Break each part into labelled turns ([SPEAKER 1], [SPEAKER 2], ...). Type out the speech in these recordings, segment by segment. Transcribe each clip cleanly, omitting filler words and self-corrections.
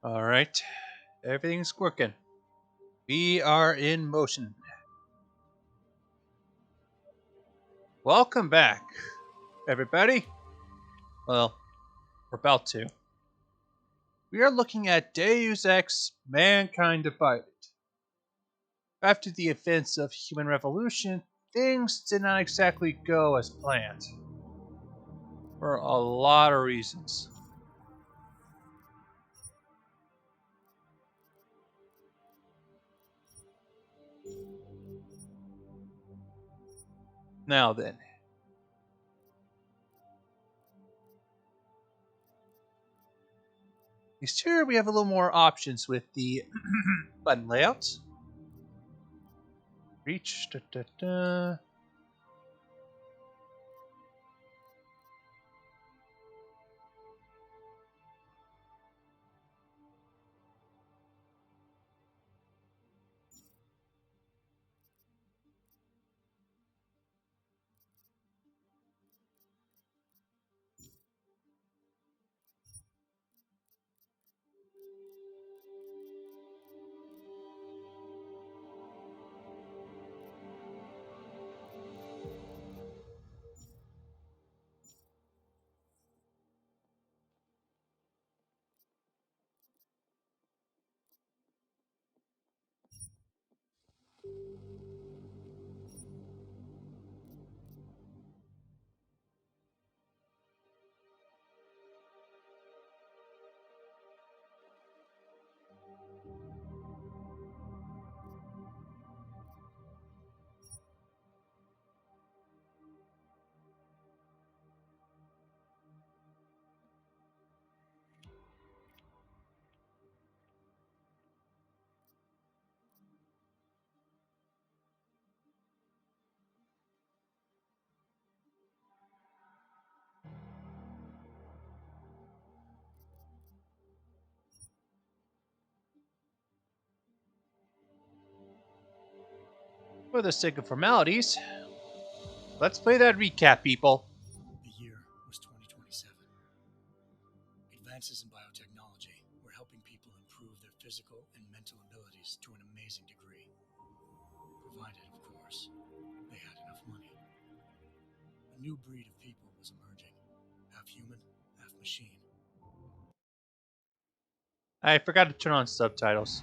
[SPEAKER 1] All right, everything's working. We are in motion. Welcome back, everybody. Well, we're about to. We are looking at Deus Ex Mankind Divided. After the events of Human Revolution, things did not exactly go as planned. For a lot of reasons. Now then, here we have a little more options with the button layouts. Reach. Da, da, da. For the sake of formalities, let's play that recap, people.
[SPEAKER 2] The year was 2027. Advances in biotechnology were helping people improve their physical and mental abilities to an amazing degree. Provided, of course, they had enough money. A new breed of people was emerging, half human, half machine.
[SPEAKER 1] I forgot to turn on subtitles.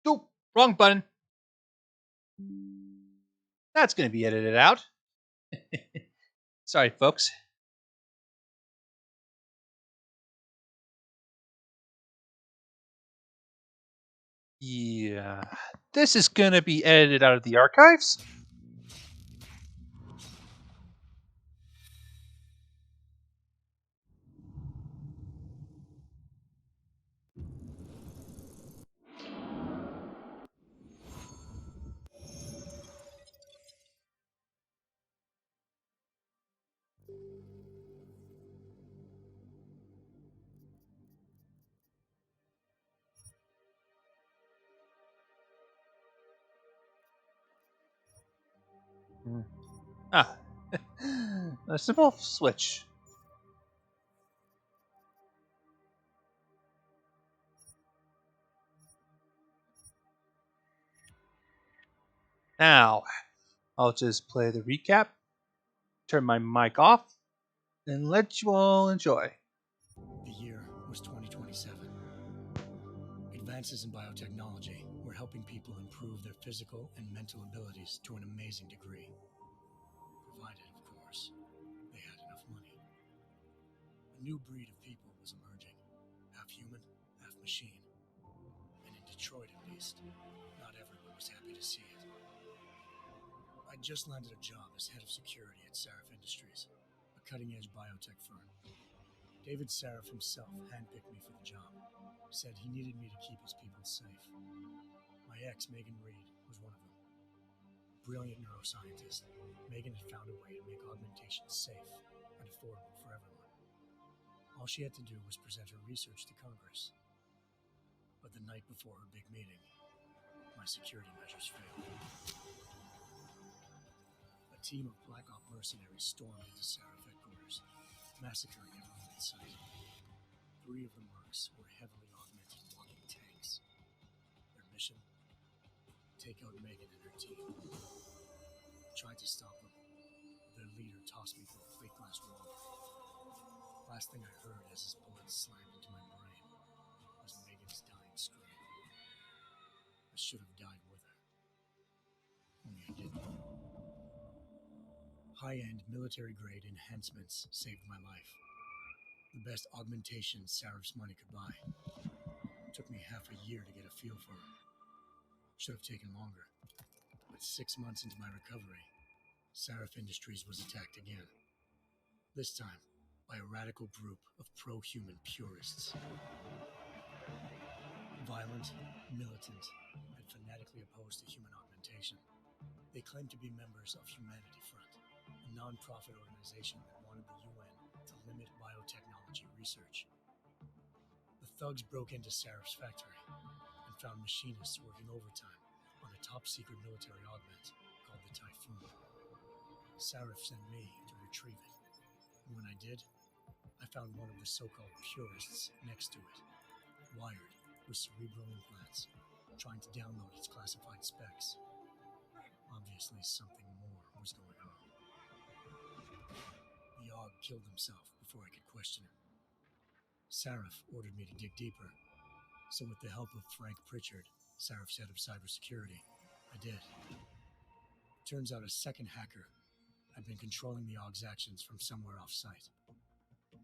[SPEAKER 1] Oop, wrong button. That's going to be edited out. Sorry, folks. Yeah, this is going to be edited out of the archives. Ah, a simple switch. Now, I'll just play the recap, turn my mic off, and let you all enjoy.
[SPEAKER 2] The year was 2027. Advances in biotechnology were helping people improve their physical and mental abilities to an amazing degree. Provided, of course, they had enough money. A new breed of people was emerging, half human, half machine. And in Detroit, at least, not everyone was happy to see it. I just landed a job as head of security at Sarif Industries, a cutting-edge biotech firm. David Sarif himself handpicked me for the job, said he needed me to keep his people safe. My ex, Megan Reed, was one of them. Brilliant neuroscientist, Megan had found a way to make augmentation safe and affordable for everyone. All she had to do was present her research to Congress. But the night before her big meeting, my security measures failed. A team of Black Op mercenaries stormed into Sarif headquarters. massacring everyone in sight. 3 of the mercs were heavily augmented walking tanks. Their mission? Take out Megan and her team. I tried to stop them. Their leader tossed me through a plate glass wall. Last thing I heard as his bullets slammed into my brain was Megan's dying scream. I should have died with her. Only I didn't. High-end military-grade enhancements saved my life. The best augmentation Sarif's money could buy. It took me half a year to get a feel for her. Should have taken longer. But 6 months into my recovery, Sarif Industries was attacked again. This time, by a radical group of pro-human purists. Violent, militant, and fanatically opposed to human augmentation. They claimed to be members of Humanity Front, a non-profit organization that wanted the UN to limit biotechnology research. The thugs broke into Sarif's factory and found machinists working overtime on a top-secret military augment called the Typhoon. Sarif sent me to retrieve it, and when I did, I found one of the so-called purists next to it, wired with cerebral implants, trying to download its classified specs. Obviously, something more was going on. The Aug killed himself before I could question him. Sarif ordered me to dig deeper, so with the help of Frank Pritchard, Sarif's head of cybersecurity, I did. Turns out a second hacker had been controlling the Aug's actions from somewhere off-site.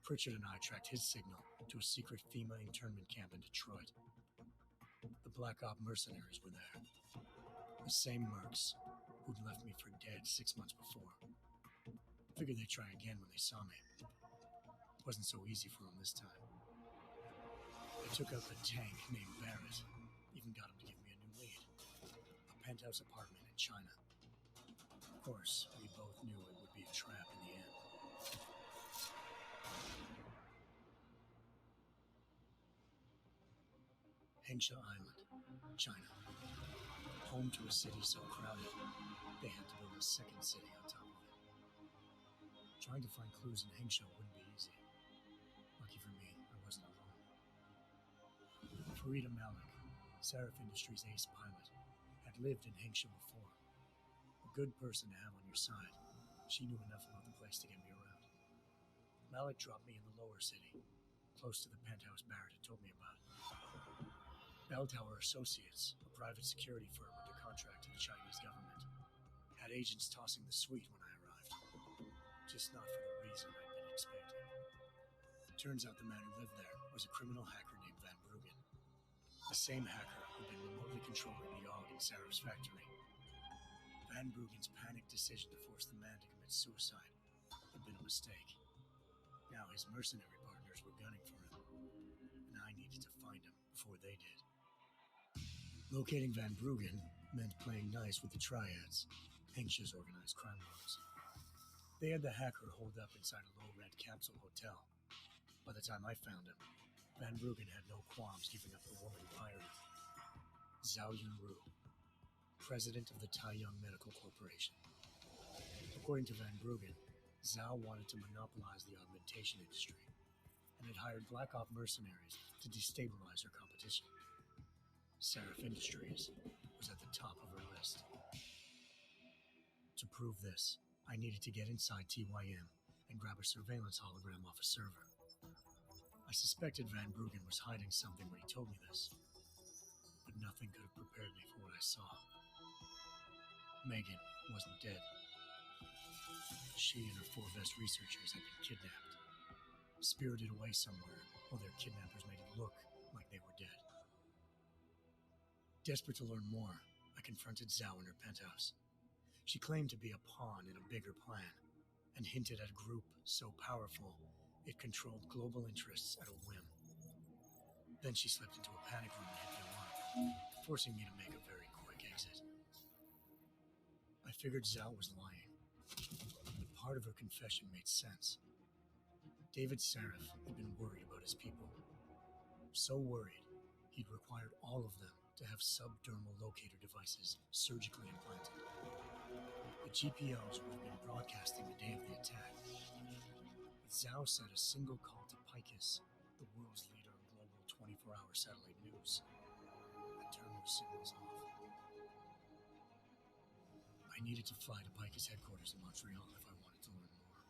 [SPEAKER 2] Pritchard and I tracked his signal to a secret FEMA internment camp in Detroit. The Black Op mercenaries were there. The same mercs who'd left me for dead 6 months before. Figured they'd try again when they saw me. Wasn't so easy for them this time. I took out the tank named Barrett. Even got him to give me a new lead. A penthouse apartment in China. Of course, we both knew it would be a trap in the end. Hengsha Island, China. Home to a city so crowded, they had to build a second city on top of it. Trying to find clues in Hengsha wouldn't be easy. Lucky for me, I wasn't alone. Farida Malik, Sarif Industries' ace pilot, had lived in Hengsha before. A good person to have on your side. She knew enough about the place to get me around. Malik dropped me in the lower city, close to the penthouse Barrett had told me about. Bell Tower Associates, a private security firm under contract to the Chinese government, had agents tossing the suite when I arrived. Just not for the reason I'd been expecting. Turns out the man who lived there was a criminal hacker named Van Bruggen. The same hacker who'd been remotely controlling the Aug in Sarif's factory. Van Bruggen's panicked decision to force the man to commit suicide had been a mistake. Now his mercenary partners were gunning for him, and I needed to find him before they did. Locating Van Bruggen meant playing nice with the Triads, Hengsha's organized crime lords. They had the hacker holed up inside a low-rent capsule hotel. By the time I found him, Van Bruggen had no qualms giving up the woman who hired him. Zhao Yunru, president of the Taiyang Medical Corporation. According to Van Bruggen, Zhao wanted to monopolize the augmentation industry and had hired Black Op mercenaries to destabilize her competition. Sarif Industries was at the top of her list. To prove this, I needed to get inside TYM and grab a surveillance hologram off a server. I suspected Van Bruggen was hiding something when he told me this, but nothing could have prepared me for what I saw. Megan wasn't dead. She and her 4 best researchers had been kidnapped, spirited away somewhere while their kidnappers made it look like they were dead. Desperate to learn more, I confronted Zhao in her penthouse. She claimed to be a pawn in a bigger plan, and hinted at a group so powerful it controlled global interests at a whim. Then she slipped into a panic room and hit the alarm, forcing me to make a very quick exit. I figured Zhao was lying, but part of her confession made sense. David Sarif had been worried about his people. So worried, he'd required all of them to have subdermal locator devices surgically implanted. The GPOs would have been broadcasting the day of the attack. With Zhao said a single call to Picus, the world's leader in global 24-hour satellite news, had turned those signals off. I needed to fly to Picus headquarters in Montreal if I wanted to learn more.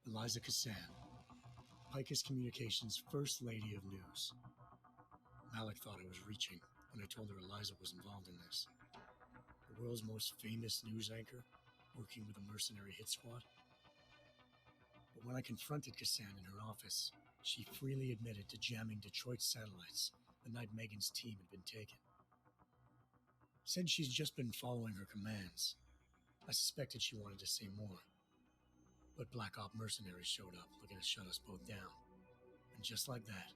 [SPEAKER 2] Eliza Cassan, Picus Communications' First Lady of News. Malik thought I was reaching when I told her Eliza was involved in this. The world's most famous news anchor, working with a mercenary hit squad. But when I confronted Cassan in her office, she freely admitted to jamming Detroit's satellites the night Megan's team had been taken. Said she's just been following her commands. I suspected she wanted to say more. But Black Op mercenaries showed up looking to shut us both down. And just like that,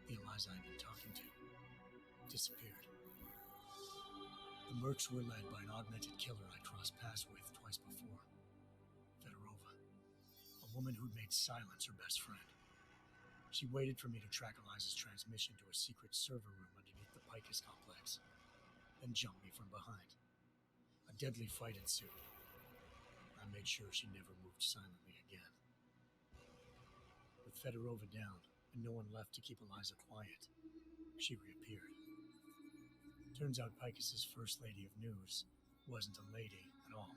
[SPEAKER 2] the Eliza I'd been talking to disappeared. The Mercs were led by an augmented killer I crossed paths with twice before. Fedorova, a woman who'd made silence her best friend. She waited for me to track Eliza's transmission to a secret server room underneath the Picus complex, then jumped me from behind. A deadly fight ensued. I made sure she never moved silently again. With Fedorova down and no one left to keep Eliza quiet, she reappeared. Turns out Picus's First Lady of News wasn't a lady at all.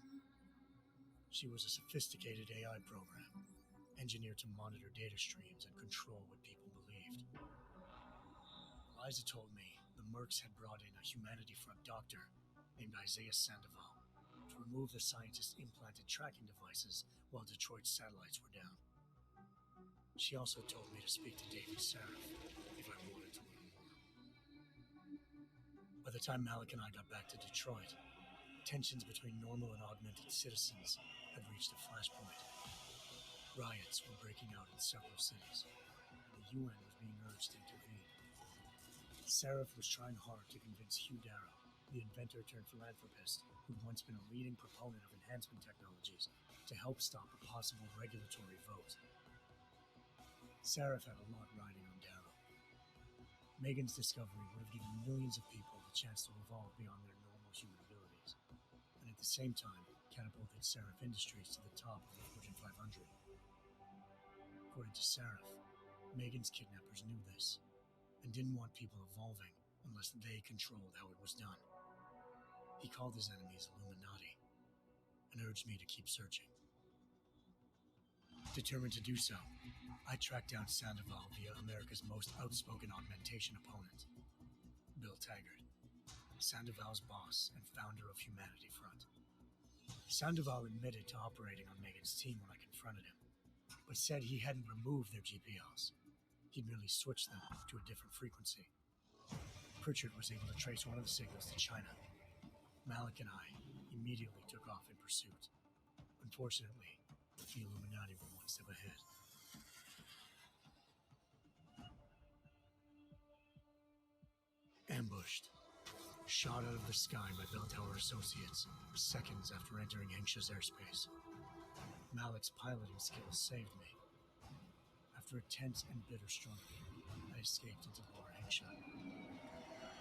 [SPEAKER 2] She was a sophisticated AI program, engineered to monitor data streams and control what people believed. Eliza told me the Mercs had brought in a Humanity Front doctor named Isaiah Sandoval to remove the scientist's implanted tracking devices while Detroit's satellites were down. She also told me to speak to David Sarif if I wanted to learn more. By the time Malik and I got back to Detroit, tensions between normal and augmented citizens had reached a flashpoint. Riots were breaking out in several cities, and the UN was being urged to intervene. Sarif was trying hard to convince Hugh Darrow, the inventor turned philanthropist who'd once been a leading proponent of enhancement technologies, to help stop a possible regulatory vote. Sarif had a lot riding on Darrow. Megan's discovery would have given millions of people the chance to evolve beyond their normal human abilities, and at the same time catapulted Sarif Industries to the top of the Fortune 500. According to Sarif, Megan's kidnappers knew this, and didn't want people evolving unless they controlled how it was done. He called his enemies Illuminati, and urged me to keep searching. Determined to do so, I tracked down Sandoval via America's most outspoken augmentation opponent, Bill Taggart, Sandoval's boss and founder of Humanity Front. Sandoval admitted to operating on Megan's team when I confronted him, but said he hadn't removed their GPLs. He'd merely switched them to a different frequency. Pritchard was able to trace one of the signals to China. Malik and I immediately took off in pursuit. Unfortunately, the Illuminati were one step ahead. Ambushed. Shot out of the sky by Bell Tower Associates seconds after entering Hengsha's airspace. Malik's piloting skills saved me. After a tense and bitter struggle, I escaped into Lower Hengsha.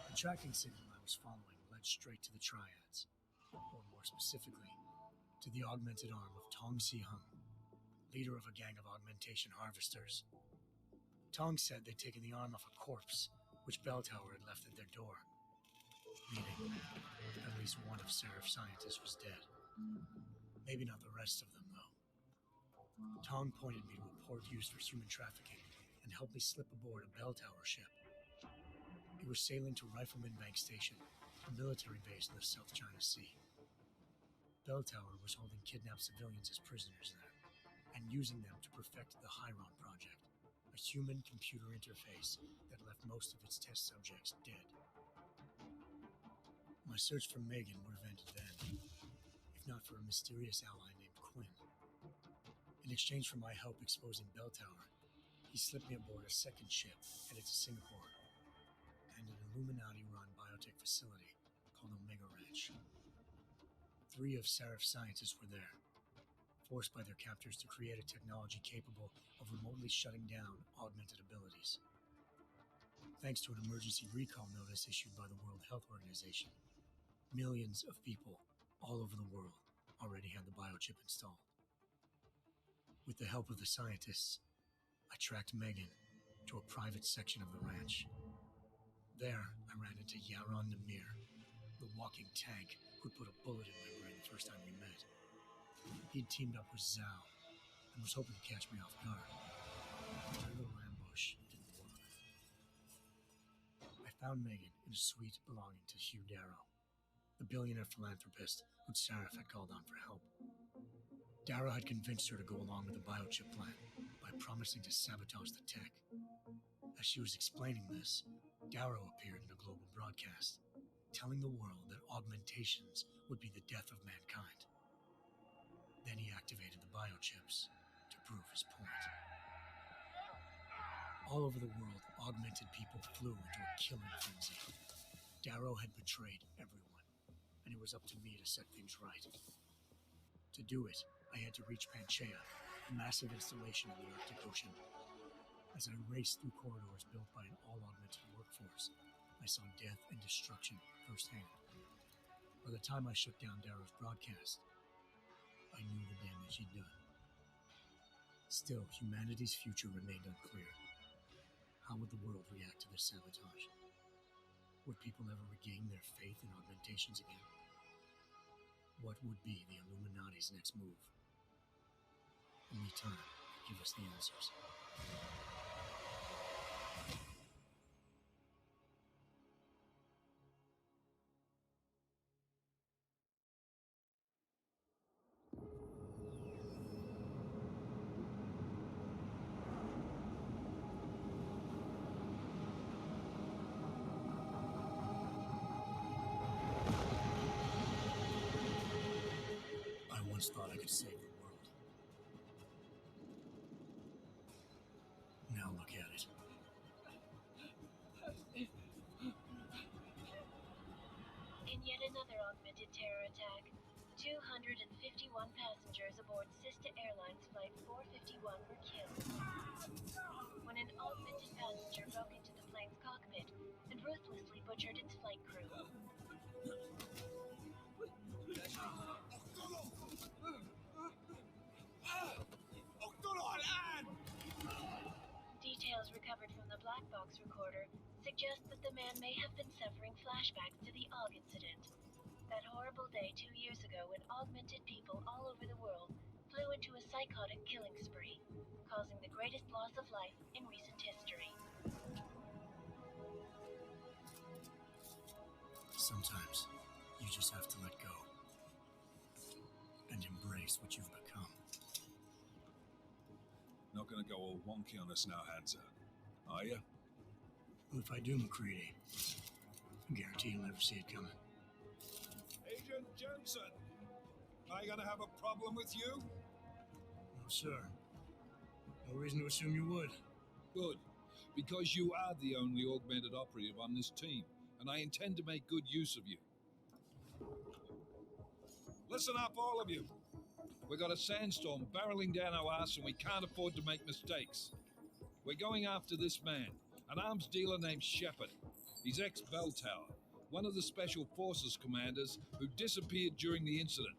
[SPEAKER 2] The tracking signal I was following led straight to the Triads, or more specifically, to the augmented arm of Tong Si-hung, leader of a gang of augmentation harvesters. Tong said they'd taken the arm off a corpse, which Bell Tower had left at their door, meaning at least one of Sarif's scientists was dead. Maybe not the rest of them, though. Tong pointed me to a port used for human trafficking and helped me slip aboard a Bell Tower ship. It was sailing to Rifleman Bank Station, a military base in the South China Sea. Bell Tower was holding kidnapped civilians as prisoners there, and using them to perfect the Chiron Project, a human-computer interface that left most of its test subjects dead. My search for Megan would have ended then, if not for a mysterious ally named Quinn. In exchange for my help exposing Bell Tower, he slipped me aboard a second ship headed to Singapore, and an Illuminati-run biotech facility called Omega Ranch. 3 of Sarif's scientists were there, forced by their captors to create a technology capable of remotely shutting down augmented abilities. Thanks to an emergency recall notice issued by the World Health Organization, millions of people all over the world already had the biochip installed. With the help of the scientists, I tracked Megan to a private section of the ranch. There, I ran into Yaron Namir, the walking tank who'd put a bullet in my brain the first time we met. He'd teamed up with Zhao and was hoping to catch me off guard. My little ambush didn't work. I found Megan in a suite belonging to Hugh Darrow, the billionaire philanthropist who Sarif had called on for help. Darrow had convinced her to go along with the biochip plan by promising to sabotage the tech. As she was explaining this, Darrow appeared in a global broadcast, telling the world that augmentations would be the death of mankind. Then he activated the biochips to prove his point. All over the world, augmented people flew into a killing frenzy. Darrow had betrayed everyone, and it was up to me to set things right. To do it, I had to reach Panchaea, a massive installation in the Arctic Ocean. As I raced through corridors built by an all-augmented workforce, I saw death and destruction firsthand. By the time I shut down Darrow's broadcast, I knew the damage he'd done. Still, humanity's future remained unclear. How would the world react to this sabotage? Would people ever regain their faith in augmentations again? What would be the Illuminati's next move? Only time could give us the answers. I once thought I could save the world. Now look at it.
[SPEAKER 3] In yet another augmented terror attack, 251 passengers aboard Sista Airlines Flight 451 were killed when an augmented passenger broke into the plane's cockpit and ruthlessly butchered its flight crew. Details recovered from the black box recorder suggest that the man may have been suffering flashbacks to the AUG incident. That horrible day 2 years ago when augmented people all over the world flew into a psychotic killing spree, causing the greatest loss of life in recent history.
[SPEAKER 2] Sometimes, you just have to let go. And embrace what you've become.
[SPEAKER 4] Not gonna go all wonky on us now, Hansa, are you?
[SPEAKER 2] Well, if I do, McCready, I guarantee you'll never see it coming.
[SPEAKER 4] Agent Jensen! Am I gonna have a problem with you?
[SPEAKER 2] No, sir. No reason to assume you would.
[SPEAKER 4] Good, because you are the only augmented operative on this team, and I intend to make good use of you. Listen up, all of you. We've got a sandstorm barreling down our ass and we can't afford to make mistakes. We're going after this man, an arms dealer named Shepard. He's ex-Bell Tower, one of the Special Forces commanders who disappeared during the incident.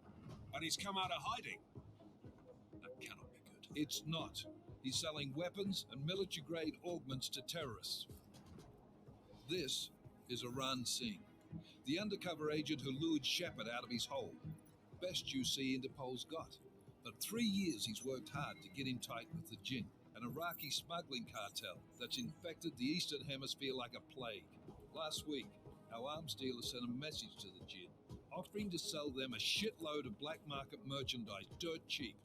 [SPEAKER 5] And he's come out of hiding. That cannot be good.
[SPEAKER 4] It's not. He's selling weapons and military-grade augments to terrorists. This is Aran Singh, the undercover agent who lured Shepard out of his hole. Best you see Interpol's got. For 3 years he's worked hard to get in tight with the Jinn, an Iraqi smuggling cartel that's infected the Eastern Hemisphere like a plague. Last week, our arms dealer sent a message to the Jinn, offering to sell them a shitload of black market merchandise dirt cheap.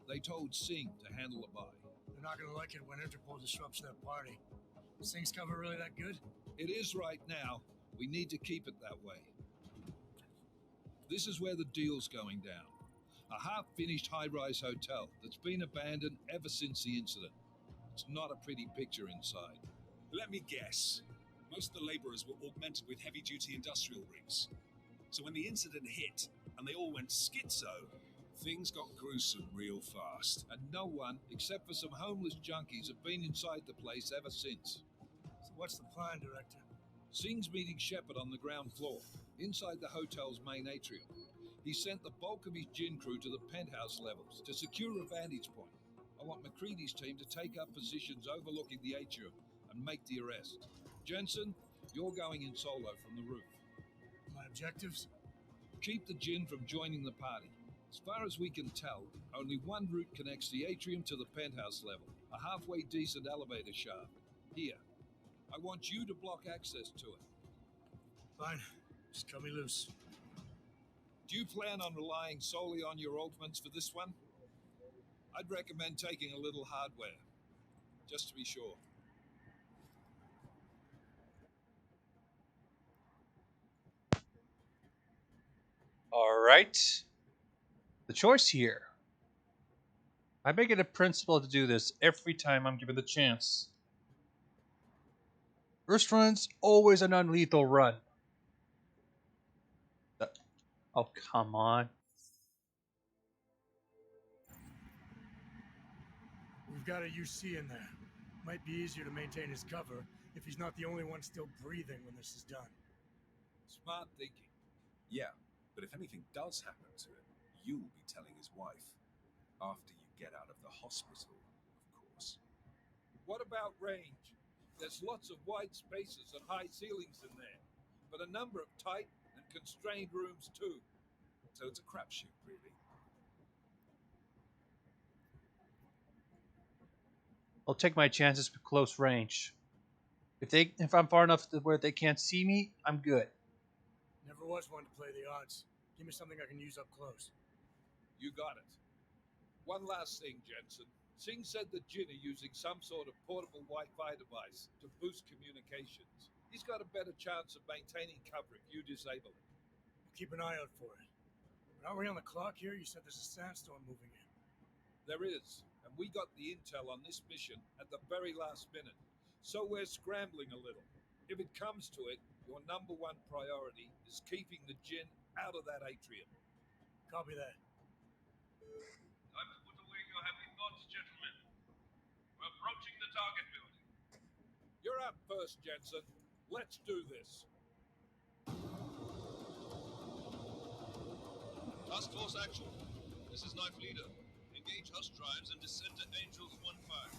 [SPEAKER 4] They told Singh to handle the buy.
[SPEAKER 2] They're not going to like it when Interpol disrupts their party. Is Singh's cover really that good?
[SPEAKER 4] It is right now. We need to keep it that way. This is where the deal's going down. A half-finished high-rise hotel that's been abandoned ever since the incident. It's not a pretty picture inside.
[SPEAKER 5] Let me guess. Most of the laborers were augmented with heavy-duty industrial rigs. So when the incident hit and they all went schizo, things got gruesome real fast.
[SPEAKER 4] And no one, except for some homeless junkies, have been inside the place ever since.
[SPEAKER 2] So what's the plan, Director?
[SPEAKER 4] Singh's meeting Shepard on the ground floor, inside the hotel's main atrium. He sent the bulk of his gin crew to the penthouse levels to secure a vantage point. I want McCready's team to take up positions overlooking the atrium and make the arrest. Jensen, you're going in solo from the roof.
[SPEAKER 2] My objectives?
[SPEAKER 4] Keep the gin from joining the party. As far as we can tell, only one route connects the atrium to the penthouse level, a halfway decent elevator shaft. Here, I want you to block access to it.
[SPEAKER 2] Fine. Just cut me loose.
[SPEAKER 4] Do you plan on relying solely on your augments for this one? I'd recommend taking a little hardware, just to be sure.
[SPEAKER 1] Alright. The choice here. I make it a principle to do this every time I'm given the chance. First run's always a non-lethal run. Oh, come on.
[SPEAKER 2] We've got a UC in there. Might be easier to maintain his cover if he's not the only one still breathing when this is done.
[SPEAKER 4] Smart thinking.
[SPEAKER 5] Yeah, but if anything does happen to him, you'll be telling his wife. After you get out of the hospital, of course.
[SPEAKER 4] What about range? There's lots of wide spaces and high ceilings in there, but a number of tight and constrained rooms too.
[SPEAKER 5] So it's a crapshoot, really.
[SPEAKER 1] I'll take my chances with close range. If I'm far enough to where they can't see me, I'm good.
[SPEAKER 2] Never was one to play the odds. Give me something I can use up close.
[SPEAKER 4] You got it. One last thing, Jensen. Singh said the Jinn are using some sort of portable Wi-Fi device to boost communications. He's got a better chance of maintaining cover if you disable it.
[SPEAKER 2] We'll keep an eye out for it. But aren't we on the clock here? You said there's a sandstorm moving in.
[SPEAKER 4] There is, and we got the intel on this mission at the very last minute. So we're scrambling a little. If it comes to it, your number one priority is keeping the Jinn out of that atrium.
[SPEAKER 2] Copy that.
[SPEAKER 6] Time to put away your happy thoughts, gentlemen. We're approaching the target building.
[SPEAKER 4] You're up first, Jensen. Let's do this.
[SPEAKER 6] Task Force Actual. This is Knife Leader. Engage Hush drives and descend to Angels 1-5.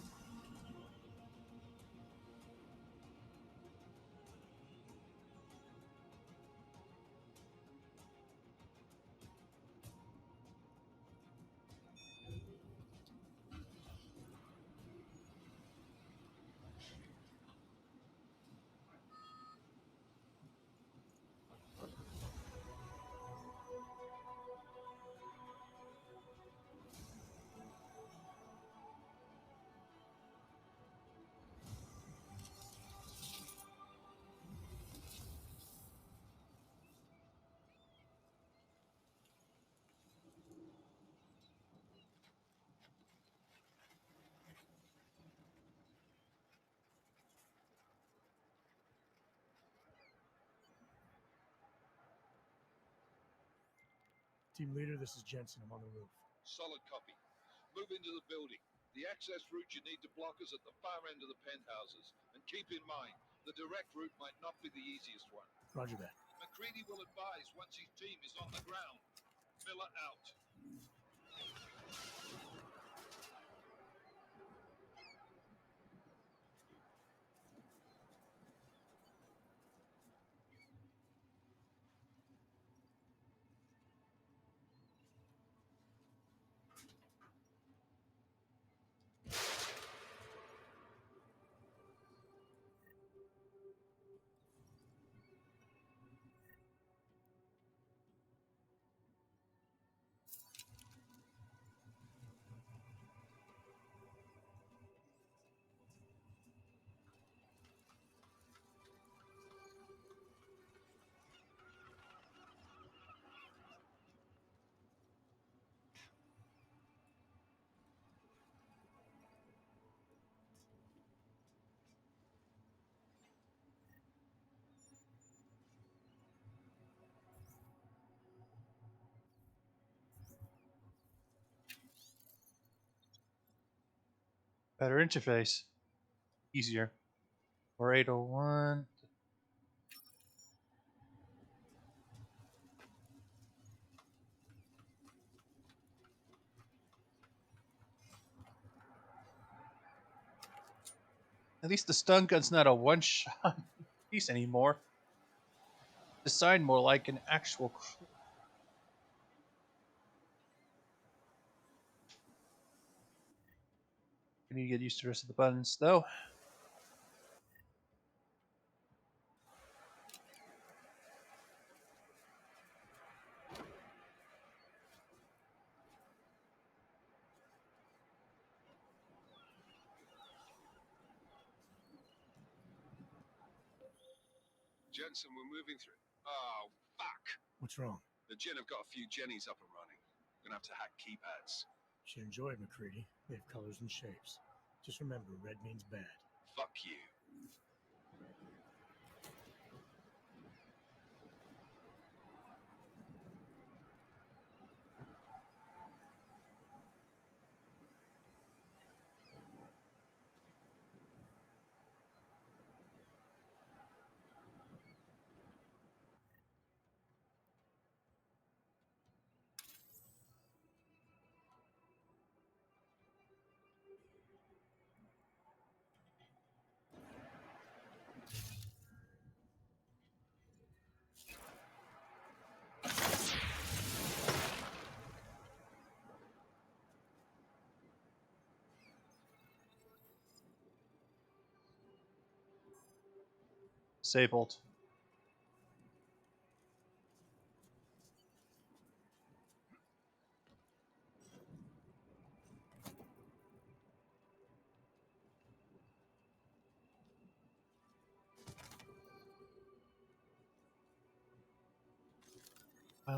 [SPEAKER 2] Team leader, this is Jensen. I'm on the roof.
[SPEAKER 4] Solid copy. Move into the building. The access route you need to block is at the far end of the penthouses. And keep in mind, the direct route might not be the easiest one.
[SPEAKER 2] Roger that.
[SPEAKER 4] McCready will advise once his team is on the ground. Miller out.
[SPEAKER 1] Better interface. Easier. 4801. At least the stun gun's not a one-shot piece anymore. Designed more like an actual. I need to get used to the rest of the buttons, though.
[SPEAKER 7] Jensen, we're moving through. Oh, fuck!
[SPEAKER 2] What's wrong?
[SPEAKER 7] The Jinn have got a few Jennies up and running. Gonna have to hack keypads.
[SPEAKER 2] Should enjoy it, McCready. They have colors and shapes. Just remember, red means bad.
[SPEAKER 7] Fuck you.
[SPEAKER 1] Disabled.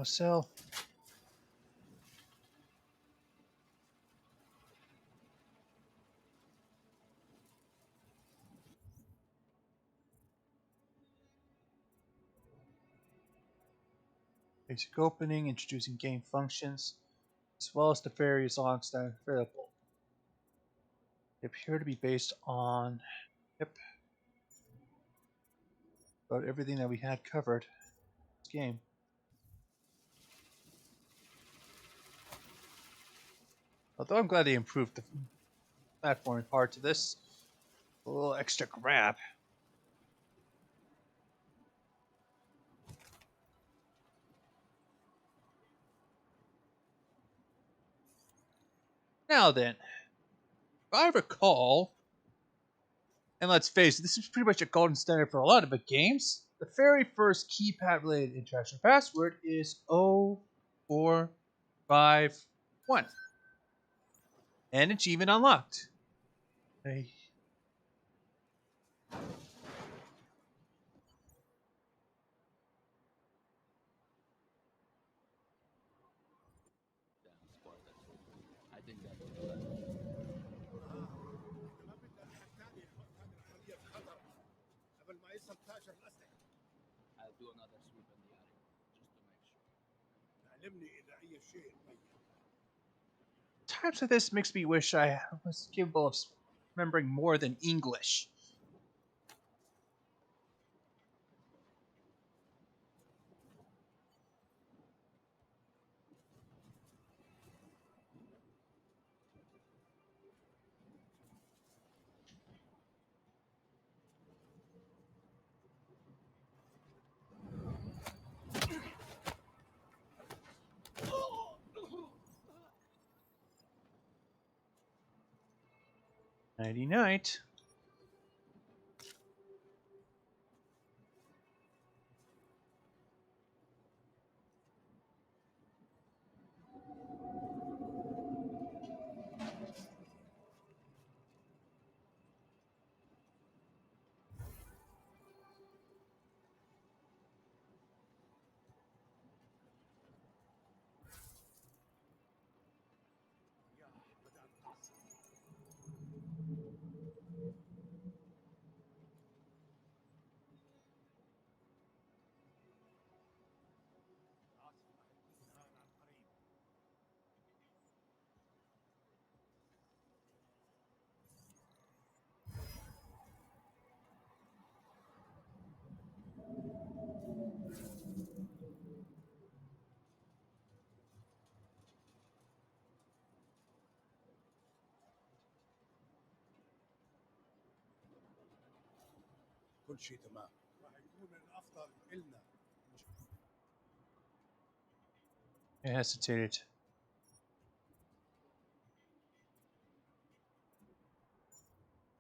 [SPEAKER 1] Cell. Basic opening, introducing game functions, as well as the various logs that are available. They appear to be based on, about everything that we had covered in this game. Although I'm glad they improved the platforming part to this. A little extra grab. Now then, if I recall, and let's face it, this is pretty much a golden standard for a lot of the games, the very first keypad related interaction password is 0451. And achievement unlocked. Hey.
[SPEAKER 8] I'll do another sweep in the area, just to make sure.
[SPEAKER 1] Times like this makes me wish I was capable of remembering more than English. Nighty night.
[SPEAKER 8] كل شيء تمام. راح يكون من الافضل إلنا.
[SPEAKER 1] I hesitated.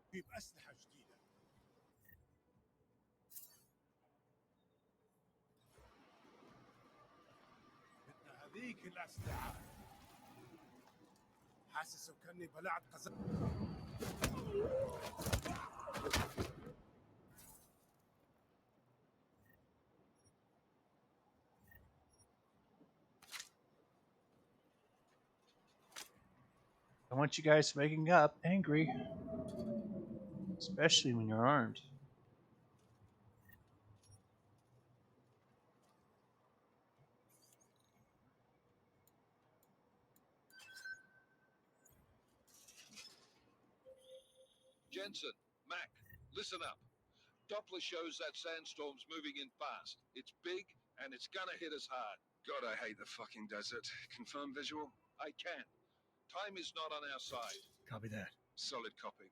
[SPEAKER 8] نجيب اسلحه جديده. بدنا هذيك الاسلحه. حاسس وكاني بلعت قزاز.
[SPEAKER 1] I want you guys waking up angry, especially when you're armed.
[SPEAKER 4] Jensen, Mac, listen up. Doppler shows that sandstorm's moving in fast. It's big, and it's gonna hit us hard.
[SPEAKER 7] God, I hate the fucking desert. Confirm visual?
[SPEAKER 4] I can. Time is not on our side.
[SPEAKER 2] Copy that.
[SPEAKER 7] Solid copy.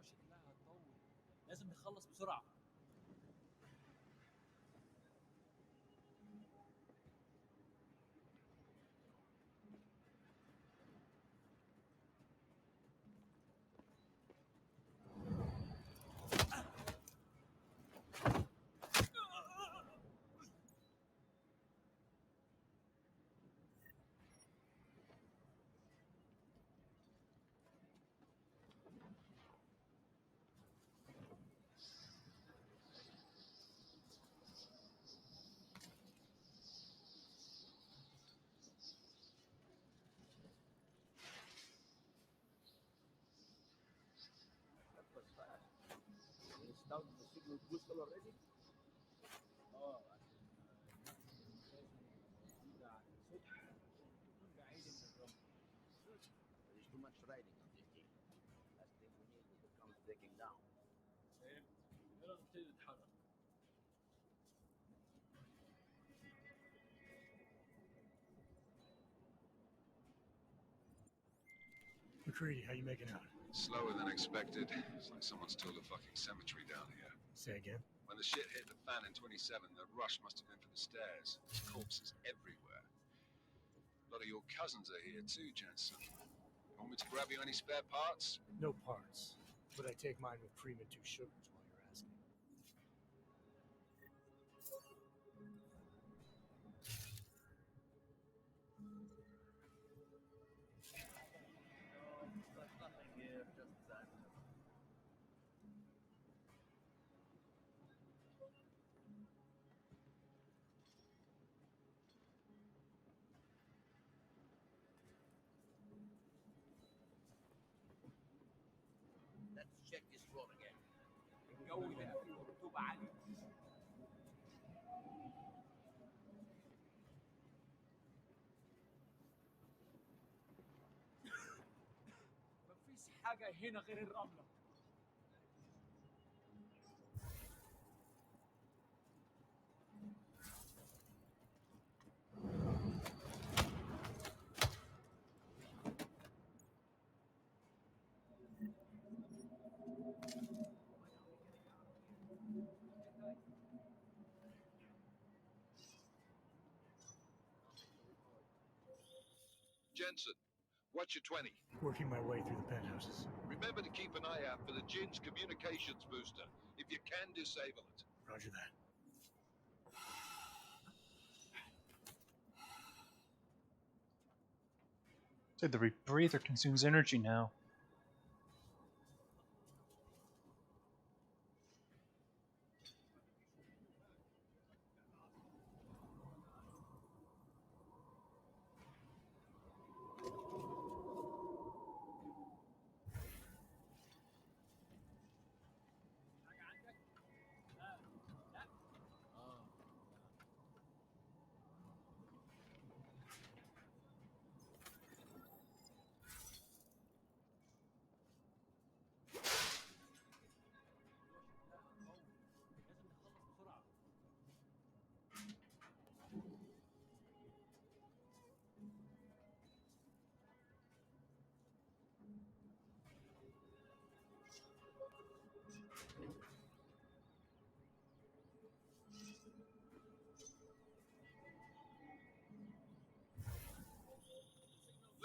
[SPEAKER 8] شكلها هتطول. لازم نخلص بسرعه.
[SPEAKER 9] Installed the signal booster already? Oh, there's too much riding on this thing. Last thing we need is it comes breaking down.
[SPEAKER 8] يلا نبتدي نتحرك.
[SPEAKER 2] McCready, how you making out?
[SPEAKER 7] Slower than expected. It's like someone's tilled a fucking cemetery down here.
[SPEAKER 2] Say again?
[SPEAKER 7] When the shit hit the fan in 27, the rush must have been for the stairs. There's corpses everywhere. A lot of your cousins are here too, Jensen. Want me to grab you any spare parts?
[SPEAKER 2] No parts. But I take mine with cream and 2 sugars while you're asking.
[SPEAKER 9] Nothing here, just that. Let's check this floor again.
[SPEAKER 8] الجو ده فيه رطوبه عاليه. مفيش حاجه هنا غير الرمله.
[SPEAKER 4] Jensen, what's your 20?
[SPEAKER 2] Working my way through the penthouses.
[SPEAKER 4] Remember to keep an eye out for the Jin's communications booster. If you can, disable it.
[SPEAKER 2] Roger that.
[SPEAKER 1] So the rebreather consumes energy now.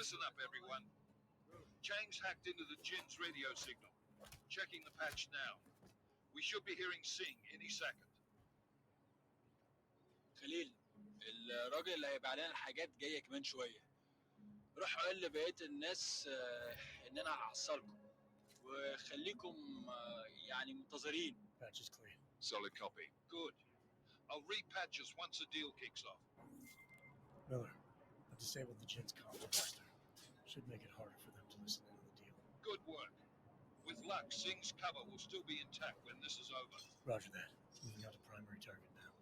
[SPEAKER 4] Listen up, everyone. Chang's hacked into the Jin's radio signal. Checking the patch now. We should be hearing Singh any second.
[SPEAKER 8] خليل، الراجل اللي هيبقى علينا الحاجات جايه كمان شويه. روح قول لبقيه الناس ان انا هحصلكم وخليكم يعني منتظرين.
[SPEAKER 2] Patch is clean.
[SPEAKER 4] Solid copy. Good. I'll repatch us once the deal kicks off.
[SPEAKER 2] Miller, I've disabled the Jin's comms blaster. Should make it harder for them to listen in on the deal.
[SPEAKER 4] Good work. With luck, Singh's cover will still be intact when this is over.
[SPEAKER 2] Roger that. Moving on to primary target now.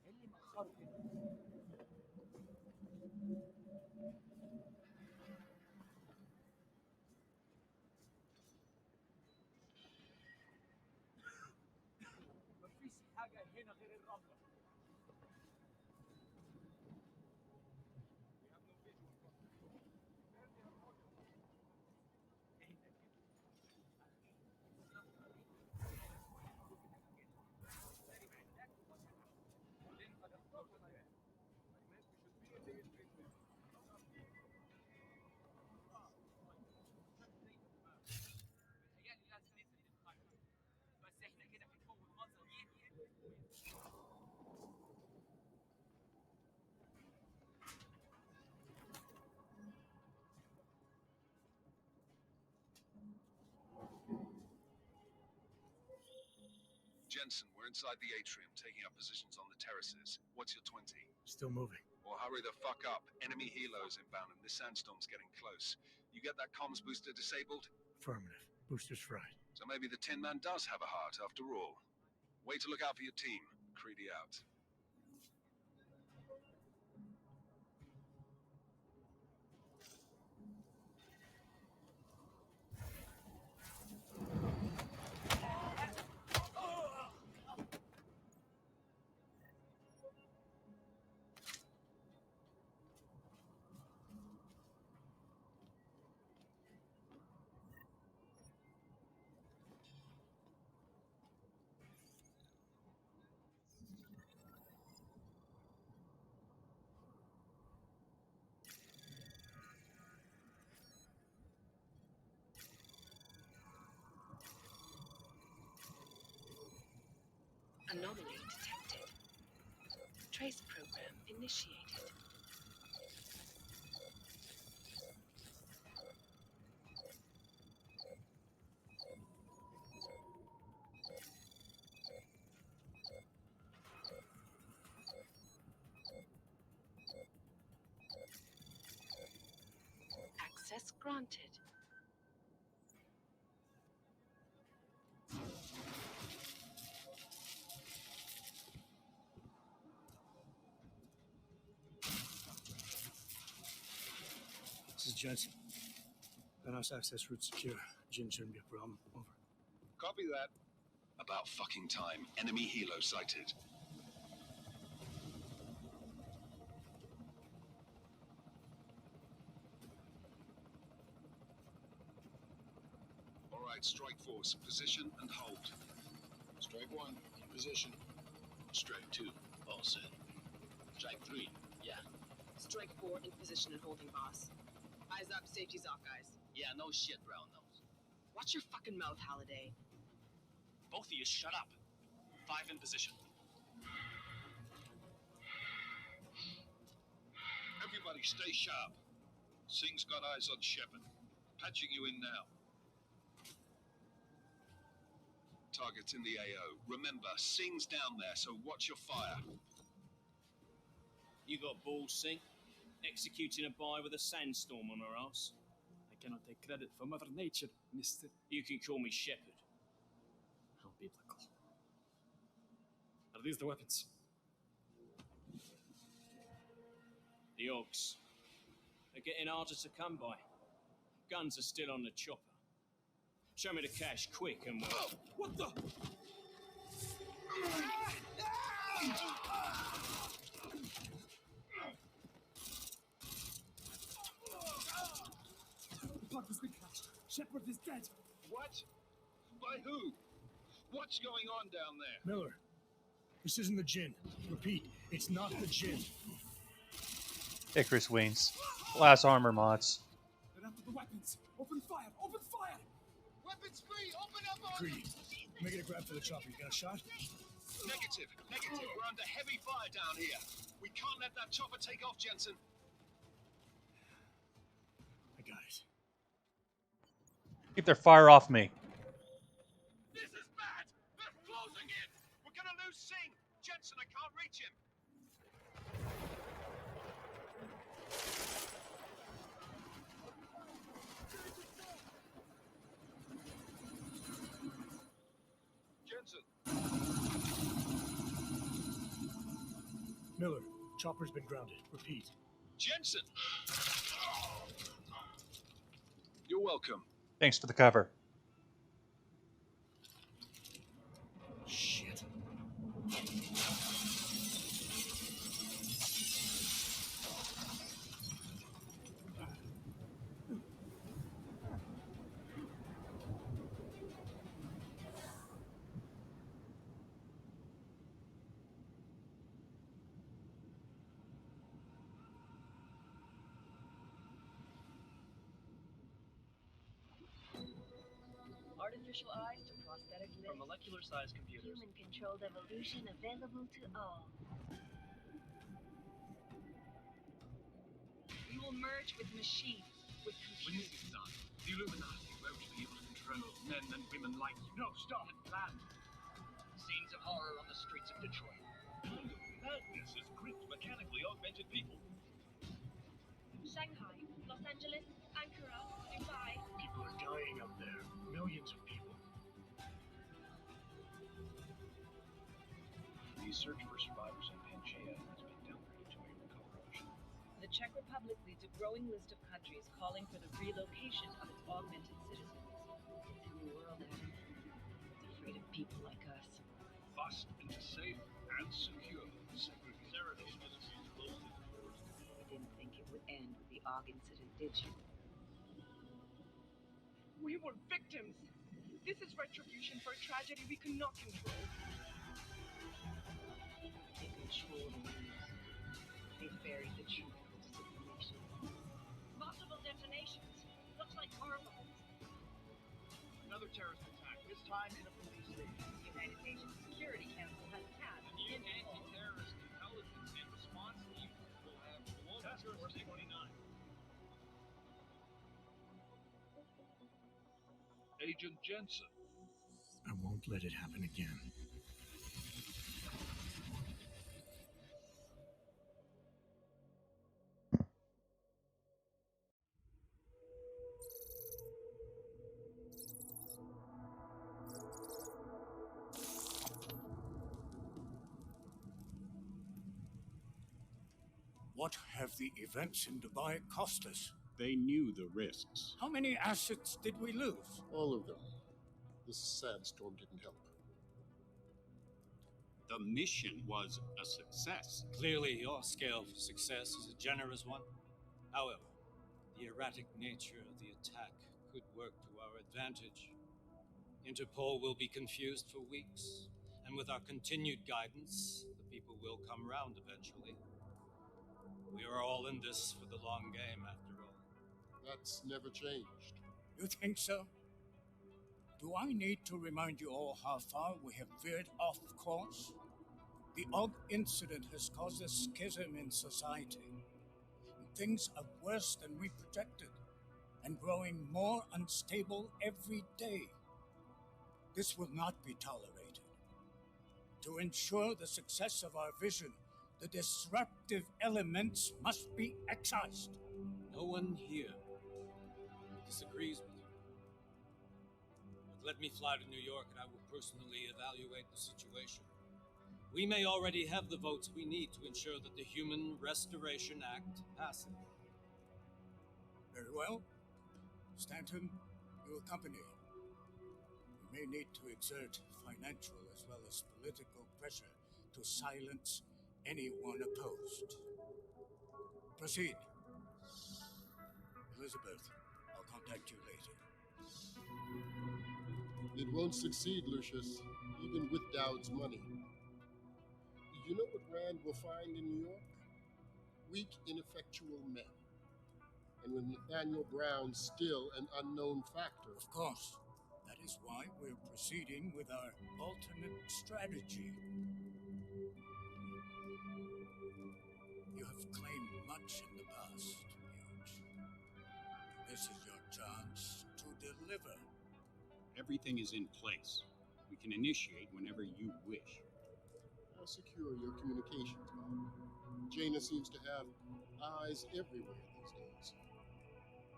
[SPEAKER 8] اللي مأخره كده. مفيش حاجة هنا غير الرملة. بس احنا كده في الفوق المنظر يهدي.
[SPEAKER 7] Jensen, we're inside the atrium, taking up positions on the terraces. What's your 20?
[SPEAKER 2] Still moving.
[SPEAKER 7] Well, hurry the fuck up. Enemy helos inbound and this sandstorm's getting close. You get that comms booster disabled?
[SPEAKER 2] Affirmative. Booster's fried.
[SPEAKER 7] So maybe the Tin Man does have a heart after all. Way to look out for your team. Creedy out.
[SPEAKER 3] Anomaly detected. Trace program initiated. Access granted.
[SPEAKER 2] This is Jensen. Penthouse access route secure. Jin shouldn't be a problem. Over.
[SPEAKER 4] Copy that.
[SPEAKER 7] About fucking time. Enemy helo sighted. force. Position and hold.
[SPEAKER 2] Strike 1, in position.
[SPEAKER 5] Strike 2, all set. Strike 3, yeah.
[SPEAKER 10] Strike 4, in position and holding, boss. Eyes up, safety's off, guys.
[SPEAKER 8] Yeah, no shit, brown nose.
[SPEAKER 10] Watch your fucking mouth, Halliday.
[SPEAKER 5] Both of you shut up. 5 in position.
[SPEAKER 4] Everybody stay sharp. Singh's got eyes on Shepard. Patching you in now.
[SPEAKER 7] Target's in the AO. Remember, Singh's down there, so watch your fire.
[SPEAKER 11] You got balls, Singh. Executing a buy with a sandstorm on her ass.
[SPEAKER 12] I cannot take credit for Mother Nature, mister.
[SPEAKER 11] You can call me Shepard.
[SPEAKER 12] How biblical. Are these the weapons?
[SPEAKER 11] The Ogs. They're getting harder to come by. Guns are still on the chopper. Show me the cash, quick, and we'll...
[SPEAKER 12] What the? The plug has been crashed. Shepard is dead.
[SPEAKER 4] What? By who? What's going on down there?
[SPEAKER 2] Miller, this isn't the Jinn. Repeat, it's not the Jinn.
[SPEAKER 1] Icarus Wings. Glass armor mods.
[SPEAKER 12] They're after the weapons. Open fire! Open fire!
[SPEAKER 7] Weapons free! Open up on
[SPEAKER 2] Greedy, making a grab for the chopper. You got a shot?
[SPEAKER 7] Negative. We're under heavy fire down here. We can't let that chopper take off, Jensen.
[SPEAKER 2] I got it.
[SPEAKER 1] Keep their fire off me.
[SPEAKER 7] This is bad! They're closing in! We're gonna lose Singh! Jensen, I can't reach him!
[SPEAKER 4] Jensen,
[SPEAKER 2] Miller, chopper's been grounded. Repeat.
[SPEAKER 7] Jensen! You're welcome.
[SPEAKER 1] Thanks for the cover.
[SPEAKER 2] Shit.
[SPEAKER 10] Artificial eyes to prosthetic limbs.
[SPEAKER 12] From molecular-sized computers.
[SPEAKER 3] Human-controlled evolution available to all.
[SPEAKER 10] We will merge with machines, with
[SPEAKER 5] When
[SPEAKER 10] computers.
[SPEAKER 5] this is done, the Illuminati won't be able to control men and women like you. No, stop it, plan. Scenes of horror on the streets of Detroit.
[SPEAKER 6] Madness has gripped mechanically augmented people.
[SPEAKER 3] Shanghai, Los Angeles, Ankara, Dubai.
[SPEAKER 2] People are dying up there. Millions of people.
[SPEAKER 5] The search for survivors in Pangaea has been downgraded to a recovery mission.
[SPEAKER 10] The Czech Republic leads a growing list of countries calling for the relocation of its augmented citizens. The new world, Adam. It's afraid of people like us.
[SPEAKER 5] Bust into safe and secure segregation is close to the doors.
[SPEAKER 10] You didn't think it would end with the AUG incident, did you?
[SPEAKER 13] We were victims. This is retribution for a tragedy we could not control.
[SPEAKER 10] They control the news. They buried the truth into disinformation.
[SPEAKER 3] Multiple detonations. Looks like horrible.
[SPEAKER 5] Another terrorist attack, this time in a police station.
[SPEAKER 10] The United Nations Security Council has tasked
[SPEAKER 5] The new anti-terrorist intelligence and response team will have Task Force 29.
[SPEAKER 4] Agent Jensen.
[SPEAKER 2] I won't let it happen again.
[SPEAKER 14] What have the events in Dubai cost us?
[SPEAKER 15] They knew the risks.
[SPEAKER 14] How many assets did we lose?
[SPEAKER 15] All of them. The sandstorm didn't help. The mission was a success.
[SPEAKER 12] Clearly, your scale for success is a generous one. However, the erratic nature of the attack could work to our advantage. Interpol will be confused for weeks, and with our continued guidance, the people will come round eventually. We are all in this for the long game, after all.
[SPEAKER 15] That's never changed.
[SPEAKER 14] You think so? Do I need to remind you all how far we have veered off course? The Og incident has caused a schism in society. Things are worse than we projected, and growing more unstable every day. This will not be tolerated. To ensure the success of our vision, the disruptive elements must be excised.
[SPEAKER 12] No one here disagrees with you. But let me fly to New York and I will personally evaluate the situation. We may already have the votes we need to ensure that the Human Restoration Act passes.
[SPEAKER 14] Very well. Stanton, you accompany. We may need to exert financial as well as political pressure to silence anyone opposed. Proceed. Elizabeth, I'll contact you later.
[SPEAKER 15] It won't succeed, Lucius, even with Dowd's money. You know what Rand will find in New York? Weak, ineffectual men. And with Nathaniel Brown still an unknown factor.
[SPEAKER 14] Of course. That is why we're proceeding with our alternate strategy. You have claimed much in the past, Huge. This is your chance to deliver.
[SPEAKER 16] Everything is in place. We can initiate whenever you wish.
[SPEAKER 15] How secure your communications, Bob? Jaina seems to have eyes everywhere these days.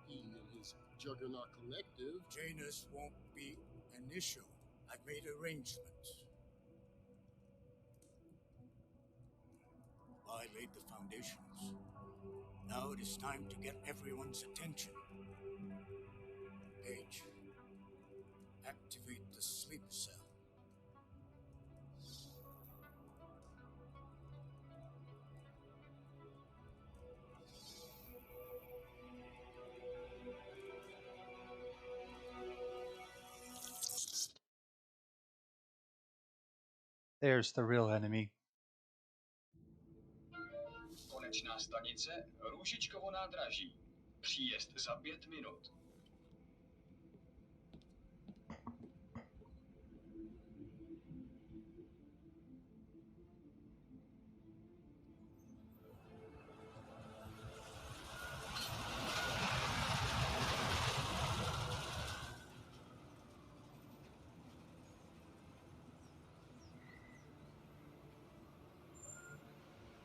[SPEAKER 15] He and his Juggernaut Collective.
[SPEAKER 14] Janus won't be an issue. I've made arrangements. I laid the foundations. Now it is time to get everyone's attention. Page, activate the sleep cell.
[SPEAKER 1] There's the real enemy.
[SPEAKER 17] Konečná stanice, Růžičkovo nádraží. Příjezd za 5 minut.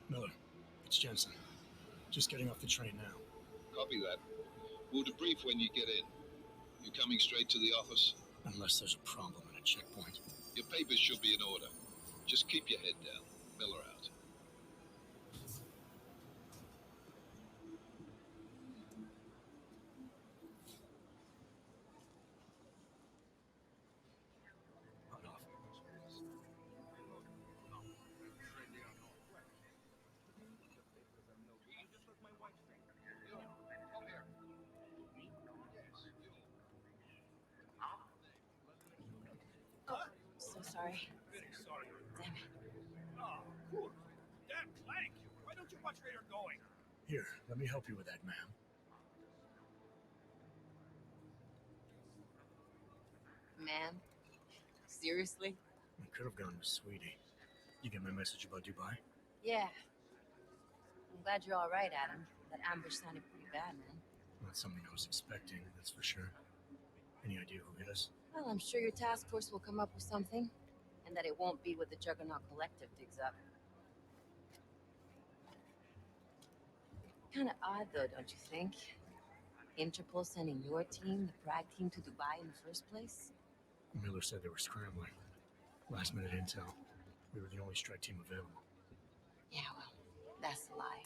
[SPEAKER 2] Miller, it's Jensen. Just getting off the train now.
[SPEAKER 4] Copy that. We'll debrief when you get in. You coming straight to the office?
[SPEAKER 2] Unless there's a problem at a checkpoint.
[SPEAKER 4] Your papers should be in order. Just keep your head down. Miller out.
[SPEAKER 10] So sorry.
[SPEAKER 6] Sorry.
[SPEAKER 10] Damn it.
[SPEAKER 6] Oh, cool. Damn Clank. Why don't you watch where you're going?
[SPEAKER 2] Here, let me help you with that, ma'am.
[SPEAKER 18] Ma'am? Seriously?
[SPEAKER 2] I could have gone with Sweetie. You get my message about Dubai?
[SPEAKER 18] Yeah. I'm glad you're all right, Adam. That ambush sounded pretty bad, man.
[SPEAKER 2] Not something I was expecting, that's for sure. Any idea who hit us?
[SPEAKER 18] Well, I'm sure your task force will come up with something. And that it won't be what the Juggernaut Collective digs up. Kinda odd, though, don't you think? Interpol sending your team, the Prague team, to Dubai in the first place?
[SPEAKER 2] Miller said they were scrambling. Last minute intel. We were the only strike team available.
[SPEAKER 18] Yeah, well, that's a lie.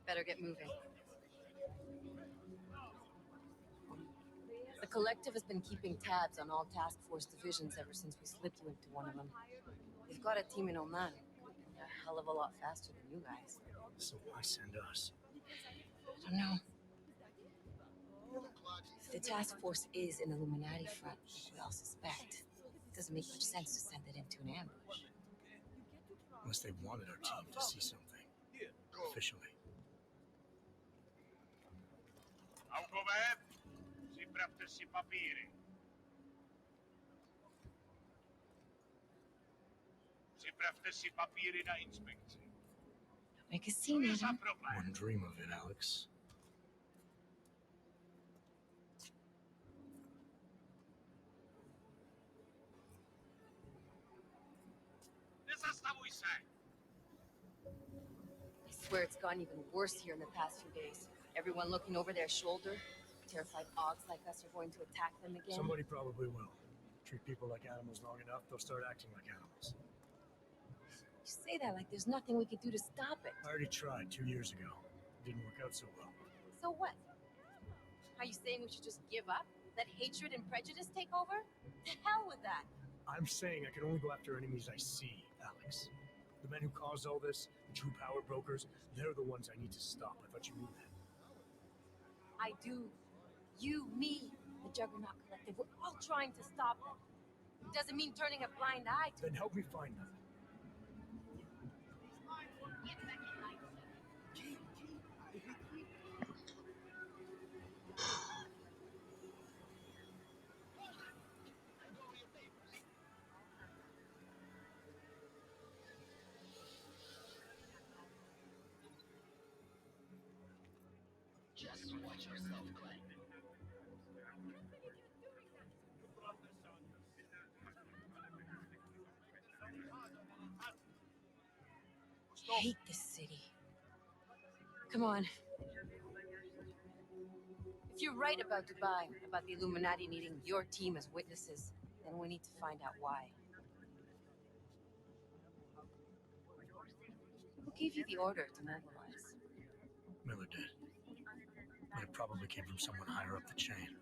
[SPEAKER 18] Better get moving. The Collective has been keeping tabs on all task force divisions ever since we slipped you into one of them. They've got a team in Oman. They're a hell of a lot faster than you guys.
[SPEAKER 2] So why send us?
[SPEAKER 18] I don't know. If the task force is an Illuminati front, like we all suspect, it doesn't make much sense to send it into an ambush.
[SPEAKER 2] Unless they wanted our team to see something. Officially.
[SPEAKER 19] Alcover, si praktisi papieren. Si praktisi papieren na inspektie.
[SPEAKER 18] Make a scene, Adam.
[SPEAKER 2] Wouldn't dream of it, Alex.
[SPEAKER 18] I swear it's gotten even worse here in the past few days. Everyone looking over their shoulder. Terrified Augs like us are going to attack them again.
[SPEAKER 2] Somebody probably will. Treat people like animals long enough, they'll start acting like animals.
[SPEAKER 18] You say that like there's nothing we could do to stop it.
[SPEAKER 2] I already tried 2 years ago. It didn't work out so well.
[SPEAKER 18] So what? Are you saying we should just give up? Let hatred and prejudice take over? The hell with that!
[SPEAKER 2] I'm saying I can only go after enemies I see, Alex. The men who caused all this, the true power brokers, they're the ones I need to stop. I thought you knew that.
[SPEAKER 18] I do. You, me, the Juggernaut Collective, we're all trying to stop them. It doesn't mean turning a blind eye to
[SPEAKER 2] Then help me find them.
[SPEAKER 9] Just watch yourself, Glenn.
[SPEAKER 18] I hate this city. Come on. If you're right about Dubai, about the Illuminati needing your team as witnesses, then we need to find out why. Who gave you the order to mobilize?
[SPEAKER 2] Miller did. But it probably came from someone higher up the chain.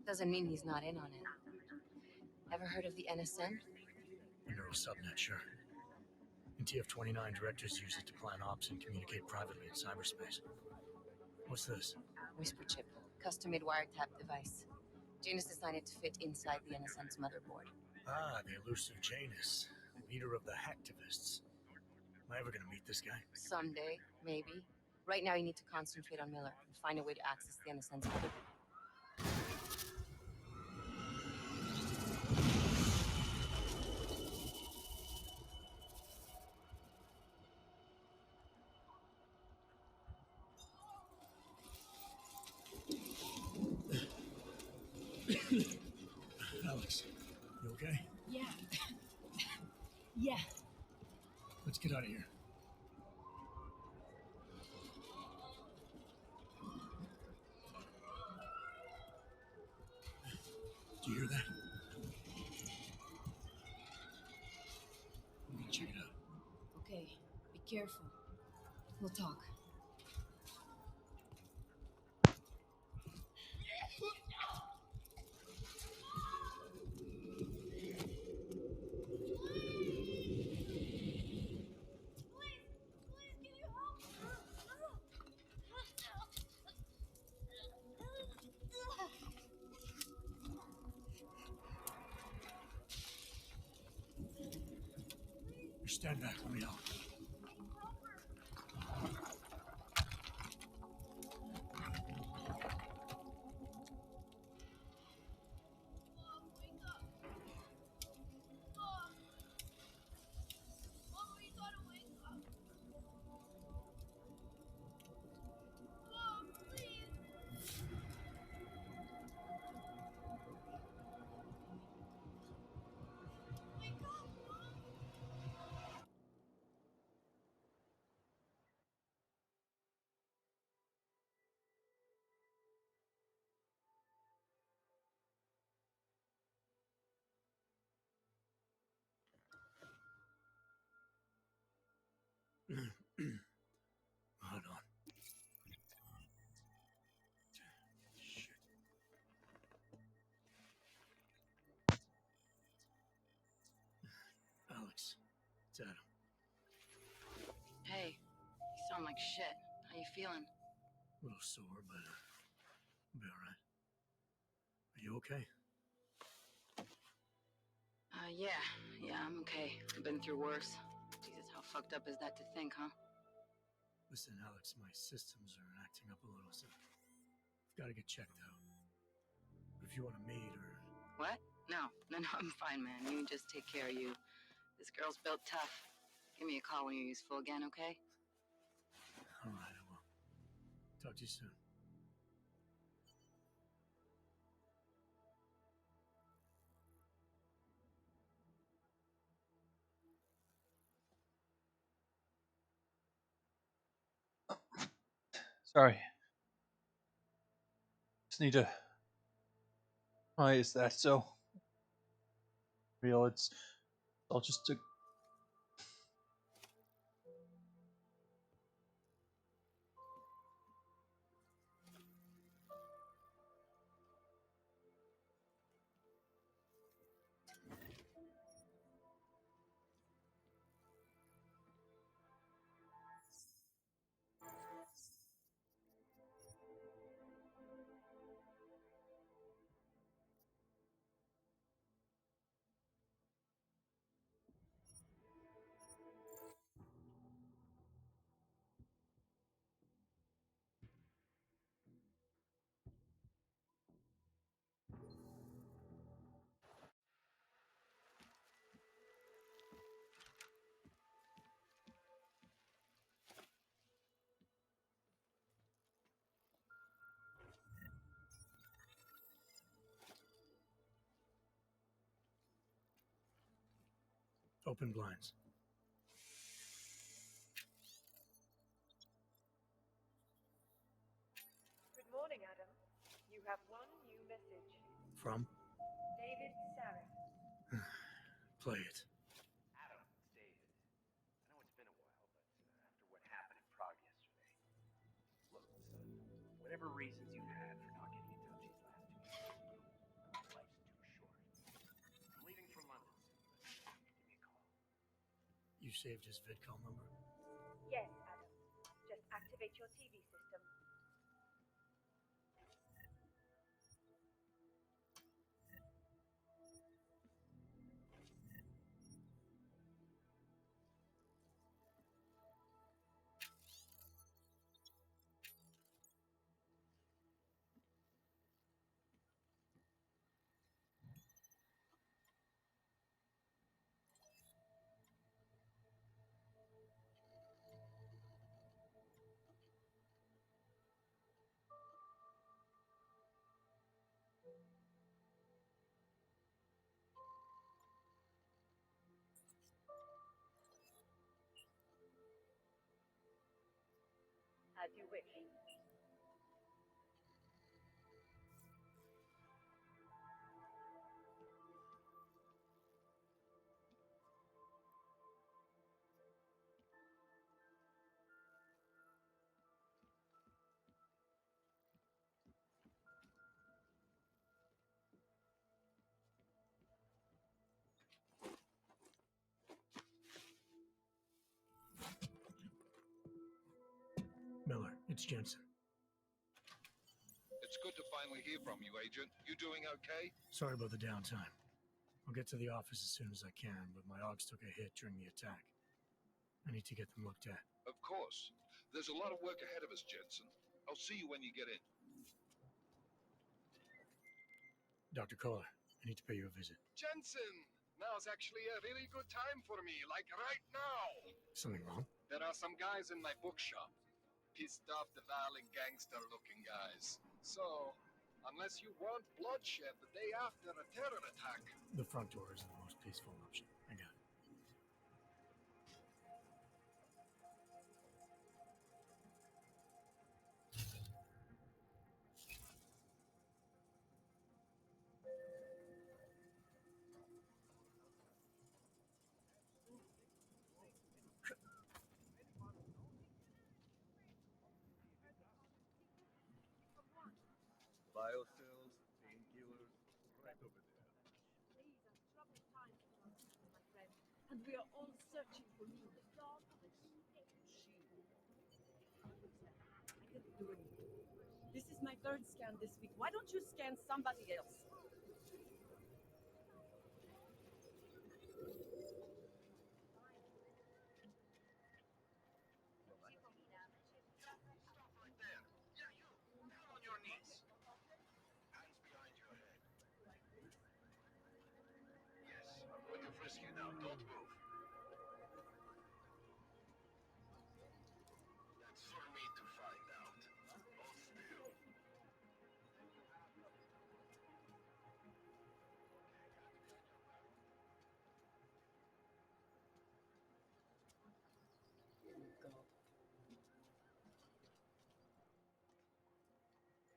[SPEAKER 18] Doesn't mean he's not in on it. Ever heard of the NSN?
[SPEAKER 2] The neural subnet, sure. And TF-29 directors use it to plan ops and communicate privately in cyberspace. What's this?
[SPEAKER 18] Whisper chip, custom-made wiretap device. Janus designed it to fit inside the NSN's motherboard.
[SPEAKER 2] Ah, the elusive Janus, leader of the hacktivists. Am I ever gonna meet this guy?
[SPEAKER 18] Someday, maybe. Right now, you need to concentrate on Miller and find a way to access the NSN's motherboard.
[SPEAKER 2] Alex, you okay?
[SPEAKER 10] Yeah. Yeah.
[SPEAKER 2] Let's get out of here. Do you hear that? I'm gonna check it out.
[SPEAKER 10] Okay, be careful. We'll talk.
[SPEAKER 2] Stand back, let me out. Hold on. Shit. Alex, it's Adam.
[SPEAKER 18] Hey, you sound like shit. How you feeling?
[SPEAKER 2] A little sore, but I'll be alright. You okay?
[SPEAKER 18] Yeah, I'm okay. I've been through worse. Jesus, how fucked up is that to think, huh?
[SPEAKER 2] Listen, Alex, my systems are acting up a little, so I've got to get checked out. But if you want to meet or...
[SPEAKER 18] What? No, I'm fine, man. You just take care of you. This girl's built tough. Give me a call when you're useful again, okay?
[SPEAKER 2] All right, I will. Talk to you soon.
[SPEAKER 1] Sorry. Just need to. Why is that so real? It's all just a.
[SPEAKER 2] Open blinds.
[SPEAKER 20] Good morning, Adam. You have one new message.
[SPEAKER 2] From?
[SPEAKER 20] David Sarah.
[SPEAKER 2] Play it.
[SPEAKER 9] Adam, it's David. I know it's been a while, but after what happened in Prague yesterday, look, whatever reasons you had for not getting in touch these last 2 weeks, life's too short. I'm leaving for London soon, but give me a call.
[SPEAKER 2] You saved his VidCall number?
[SPEAKER 20] Yes, Adam. Just activate your TV system. As you wish.
[SPEAKER 2] Miller, it's Jensen.
[SPEAKER 7] It's good to finally hear from you, Agent. You doing okay?
[SPEAKER 2] Sorry about the downtime. I'll get to the office as soon as I can, but my Augs took a hit during the attack. I need to get them looked at.
[SPEAKER 7] Of course. There's a lot of work ahead of us, Jensen. I'll see you when you get in.
[SPEAKER 2] Dr. Kohler, I need to pay you a visit.
[SPEAKER 15] Jensen, now's actually a really good time for me, like right now.
[SPEAKER 2] Something wrong?
[SPEAKER 15] There are some guys in my bookshop. Pissed off the violent gangster-looking guys. So, unless you want bloodshed the day after a terror attack...
[SPEAKER 2] The front door is the most peaceful option. I got it.
[SPEAKER 6] Biocells, painkillers, right over there.
[SPEAKER 10] These are troubled times for us, my friend, and we are all searching for you. The dog of the she. I didn't do anything. This is my third scan this week. Why don't you scan somebody else?
[SPEAKER 6] rescue now. Don't move. That's for me to find out. Hold still.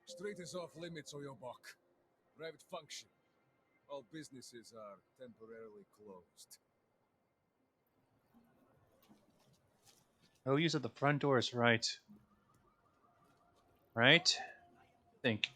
[SPEAKER 21] Street is off limits, Oyobok. Private function. All businesses are temporarily closed.
[SPEAKER 1] No use of the front door is right. Right? Think.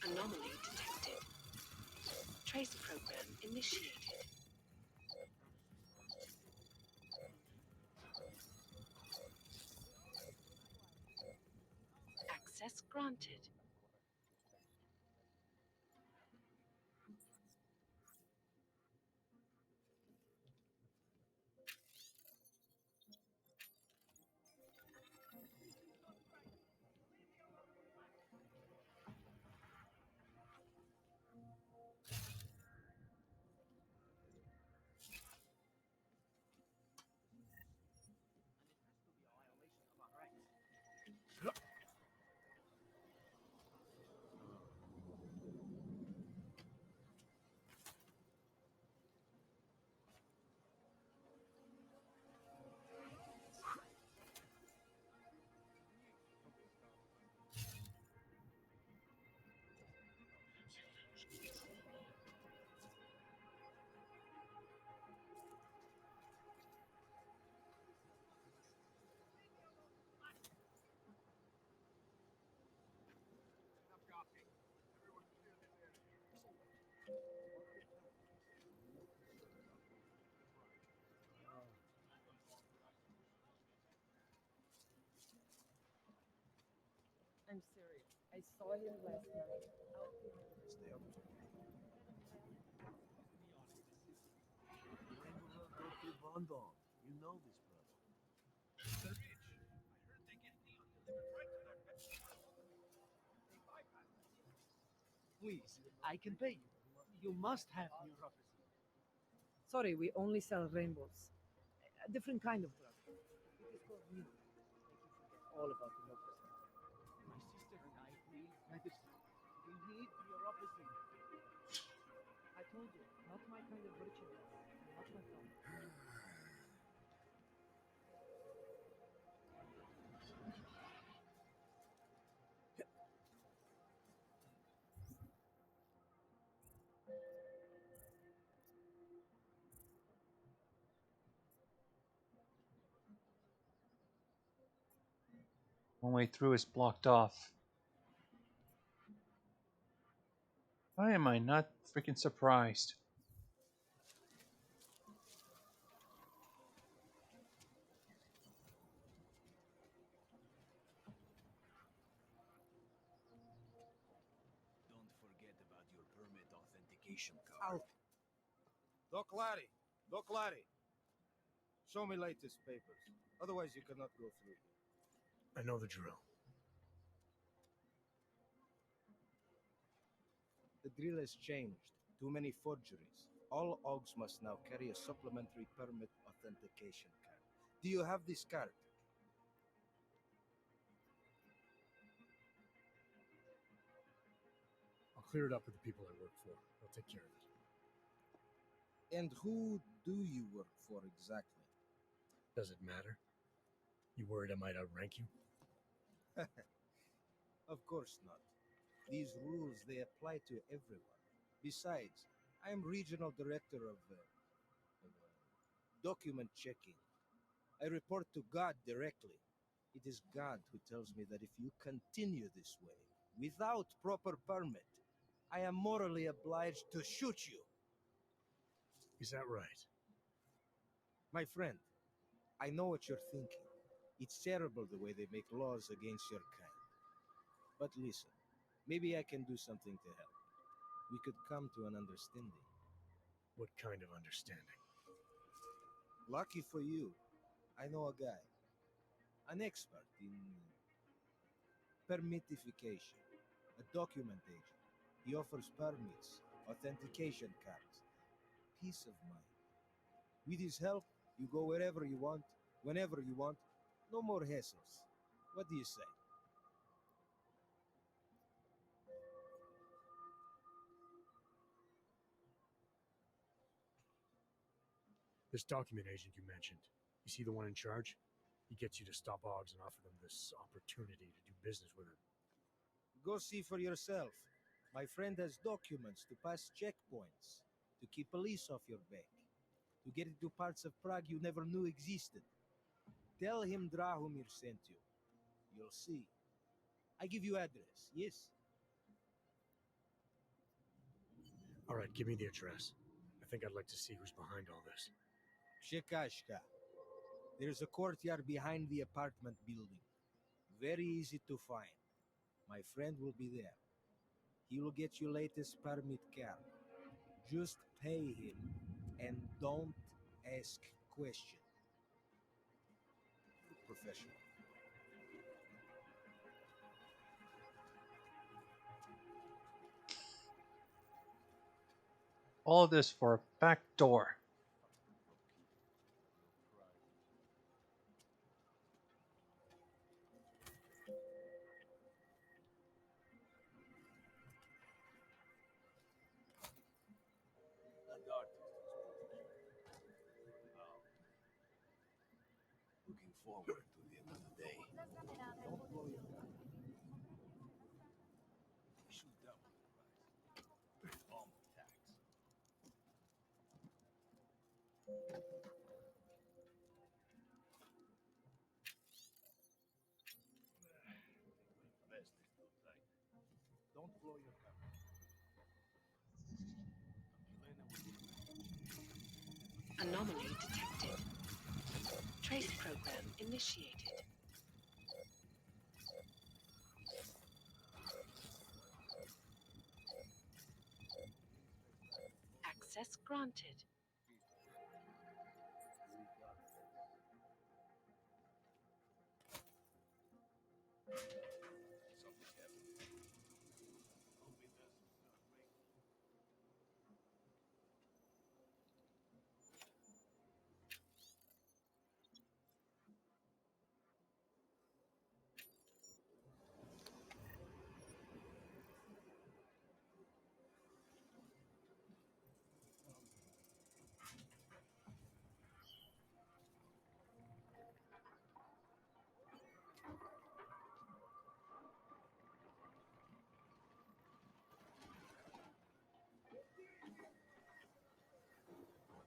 [SPEAKER 10] Anomaly detected. Trace program initiated. Access granted.
[SPEAKER 22] I'm serious. I saw him last night out behind the
[SPEAKER 23] Stay up. Rainbow Road don't do Bondon. You know this, brother.
[SPEAKER 6] They're rich. I heard they get neon delivered right to their pet. They bypass the city.
[SPEAKER 24] Please, I can pay you. You must have neuropathy.
[SPEAKER 22] Sorry, we only sell rainbows. A different kind of drug. It is called neon. Make you forget all about the locals.
[SPEAKER 24] My sister and I need medicine. We need neuropathy.
[SPEAKER 22] I told you, not my kind of ritual. Not my problem.
[SPEAKER 1] One way through is blocked off. Why am I not freaking surprised?
[SPEAKER 23] Don't forget about your permit authentication card. Doc Larry. Doc Larry. Show me latest papers. Otherwise, you cannot go through.
[SPEAKER 2] I know the drill.
[SPEAKER 23] The drill has changed. Too many forgeries. All OGs must now carry a supplementary permit authentication card. Do you have this card?
[SPEAKER 2] I'll clear it up with the people I work for. They'll take care of it.
[SPEAKER 23] And who do you work for exactly?
[SPEAKER 2] Does it matter? You worried I might outrank you?
[SPEAKER 23] Of course not. These rules, they apply to everyone. Besides, I am regional director of document checking. I report to God directly. It is God who tells me that if you continue this way, without proper permit, I am morally obliged to shoot you.
[SPEAKER 2] Is that right?
[SPEAKER 23] My friend, I know what you're thinking. It's terrible the way they make laws against your kind. But listen, maybe I can do something to help. We could come to an understanding.
[SPEAKER 2] What kind of understanding?
[SPEAKER 23] Lucky for you, I know a guy. An expert in permitification. A document agent. He offers permits, authentication cards. Peace of mind. With his help, you go wherever you want, whenever you want. No more hassles. What do you say?
[SPEAKER 2] This document agent you mentioned, is he the one in charge? He gets you to stop Oggs and offer them this opportunity to do business with him.
[SPEAKER 23] Go see for yourself. My friend has documents to pass checkpoints, to keep police off your back, to get into parts of Prague you never knew existed. Tell him Drahomir sent you. You'll see. I give you address, yes?
[SPEAKER 2] All right, give me the address. I think I'd like to see who's behind all this.
[SPEAKER 23] Shekashka. There's a courtyard behind the apartment building. Very easy to find. My friend will be there. He will get you latest permit card. Just pay him and don't ask questions. Look professional.
[SPEAKER 1] All this for a back door.
[SPEAKER 3] Looking forward to the end of the day. Don't blow your gun. Shoot double the price. Almost tax. Vest is too tight. Don't blow your gun.
[SPEAKER 10] Anomaly detected. Trace program initiated. Access granted.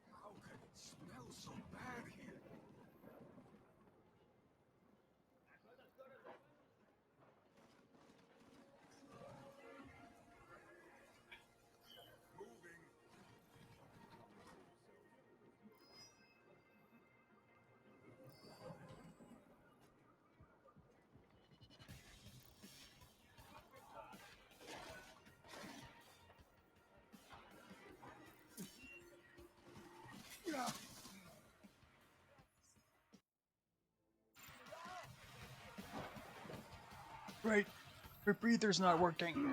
[SPEAKER 3] How can it smell so bad here?
[SPEAKER 1] Right. Your breather's not working.
[SPEAKER 3] Why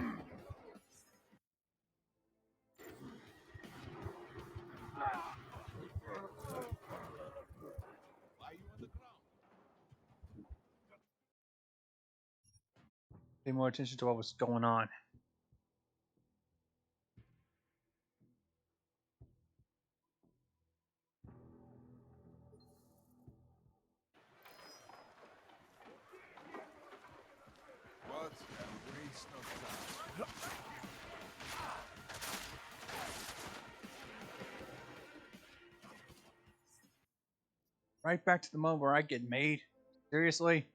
[SPEAKER 3] are you on the ground?
[SPEAKER 1] Pay more attention to what was going on.
[SPEAKER 3] What a waste of time.
[SPEAKER 1] Right back to the moment where I get made. Seriously?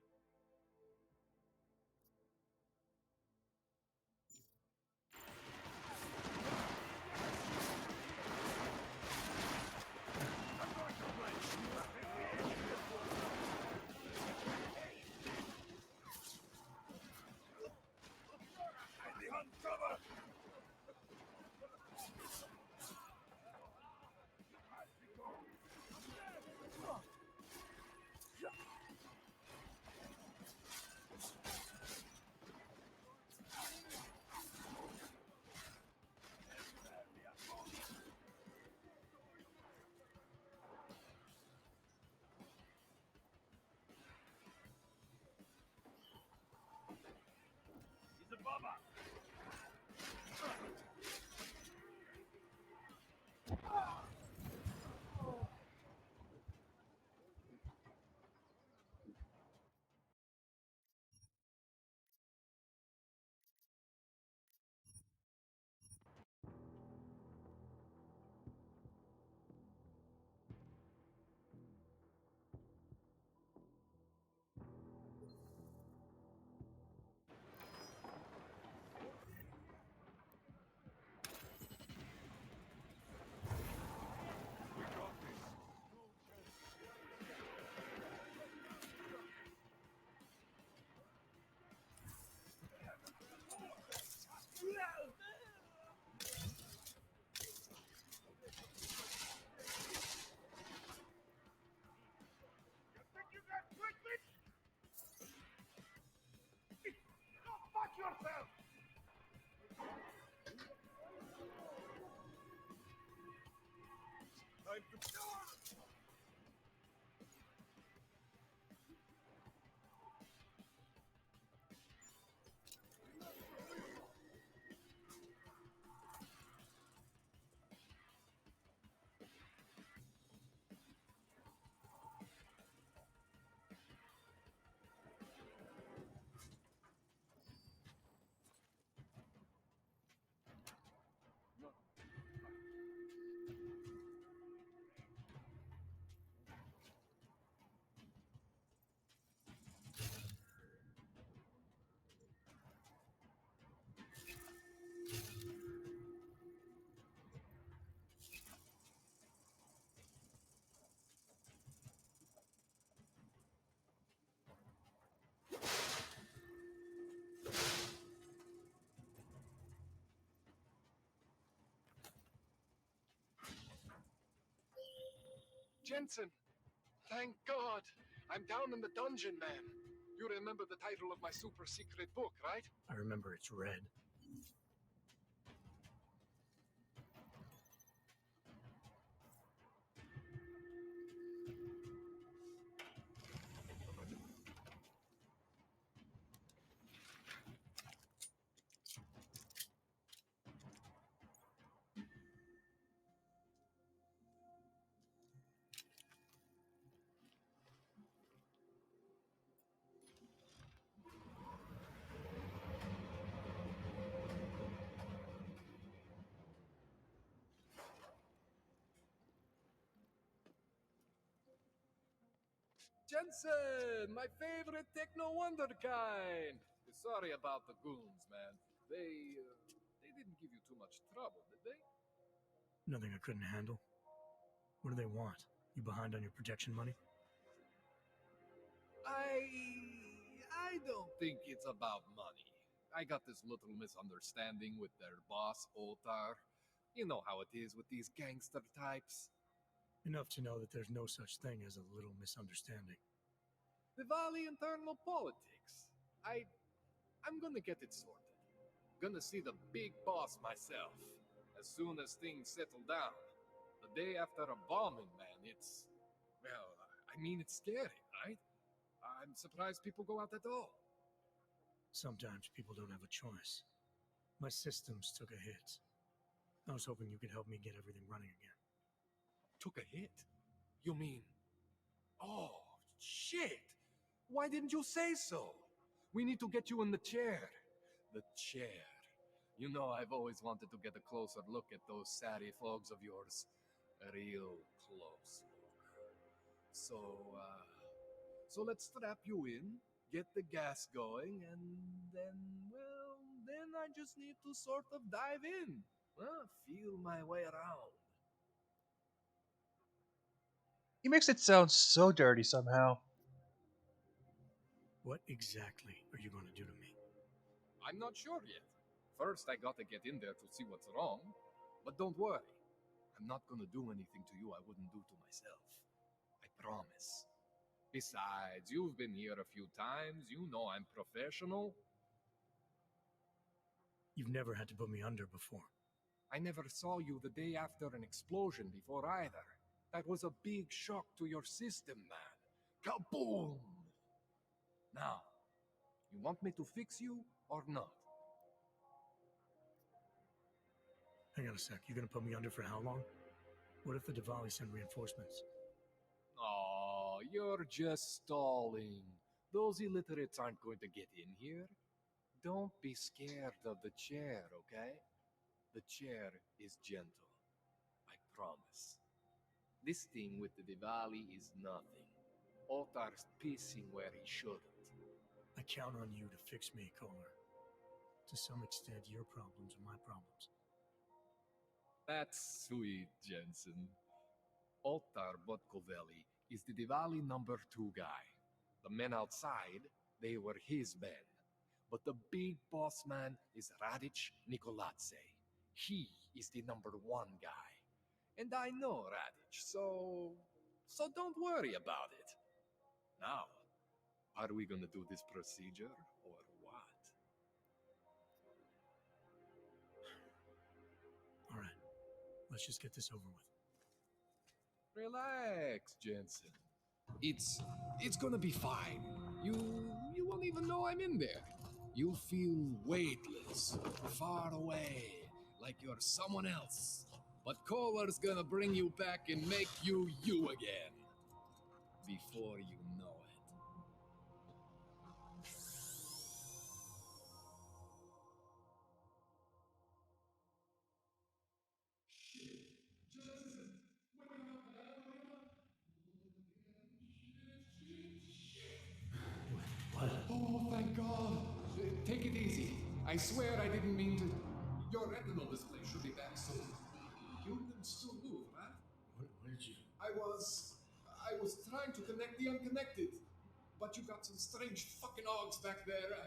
[SPEAKER 21] time to...
[SPEAKER 3] Jensen! Thank God! I'm down in the dungeon, man. You remember the title of my super secret book, right?
[SPEAKER 2] I remember it's red.
[SPEAKER 21] Jensen, my favorite techno wonder kind. Sorry about the goons, man. They didn't give you too much trouble, did they?
[SPEAKER 2] Nothing I couldn't handle. What do they want? You behind on your protection money?
[SPEAKER 21] I don't think it's about money. I got this little misunderstanding with their boss, Otar. You know how it is with these gangster types.
[SPEAKER 2] Enough to know that there's no such thing as a little misunderstanding.
[SPEAKER 21] The Valley internal politics. I'm gonna get it sorted. Gonna see the big boss myself. As soon as things settle down. The day after a bombing, man, it's... Well, I mean, it's scary, right? I'm surprised people go out at all.
[SPEAKER 2] Sometimes people don't have a choice. My systems took a hit. I was hoping you could help me get everything running again.
[SPEAKER 21] Took a hit? You mean... Oh, shit! Why didn't you say so? We need to get you in the chair. The chair. You know, I've always wanted to get a closer look at those satty fogs of yours. A real close look. So let's strap you in, get the gas going, and then I just need to sort of dive in. Feel my way around.
[SPEAKER 1] He makes it sound so dirty somehow.
[SPEAKER 2] What exactly are you going to do to me?
[SPEAKER 21] I'm not sure yet. First, I gotta get in there to see what's wrong. But don't worry. I'm not gonna do anything to you I wouldn't do to myself. I promise. Besides, you've been here a few times. You know I'm professional.
[SPEAKER 2] You've never had to put me under before.
[SPEAKER 21] I never saw you the day after an explosion before either. That was a big shock to your system, man. Kaboom! Now, you want me to fix you or not?
[SPEAKER 2] Hang on a sec. You're going to put me under for how long? What if the Diwali send reinforcements?
[SPEAKER 21] Oh, you're just stalling. Those illiterates aren't going to get in here. Don't be scared of the chair, okay? The chair is gentle. I promise. This thing with the Diwali is nothing. Otar's pissing where he shouldn't.
[SPEAKER 2] I count on you to fix me, Kohler. To some extent, your problems are my problems.
[SPEAKER 21] That's sweet, Jensen. Otar Botkovelli is the Diwali number 2 guy. The men outside, they were his men. But the big boss man is Radic Nikoladze. He is the number 1 guy. And I know Radic, so don't worry about it. Now, are we gonna do this procedure or what?
[SPEAKER 2] All right, let's just get this over with.
[SPEAKER 21] Relax, Jensen. It's gonna be fine. You won't even know I'm in there. You'll feel weightless, far away, like you're someone else. But Kohler's gonna bring you back and make you you again. Before you know it.
[SPEAKER 2] What?
[SPEAKER 21] Oh, thank God. Take it easy. I swear I didn't mean to. Your retinal display should be back soon. You can still move, right?
[SPEAKER 2] What did you...
[SPEAKER 21] I was trying to connect the unconnected, but you got some strange fucking ogs back there.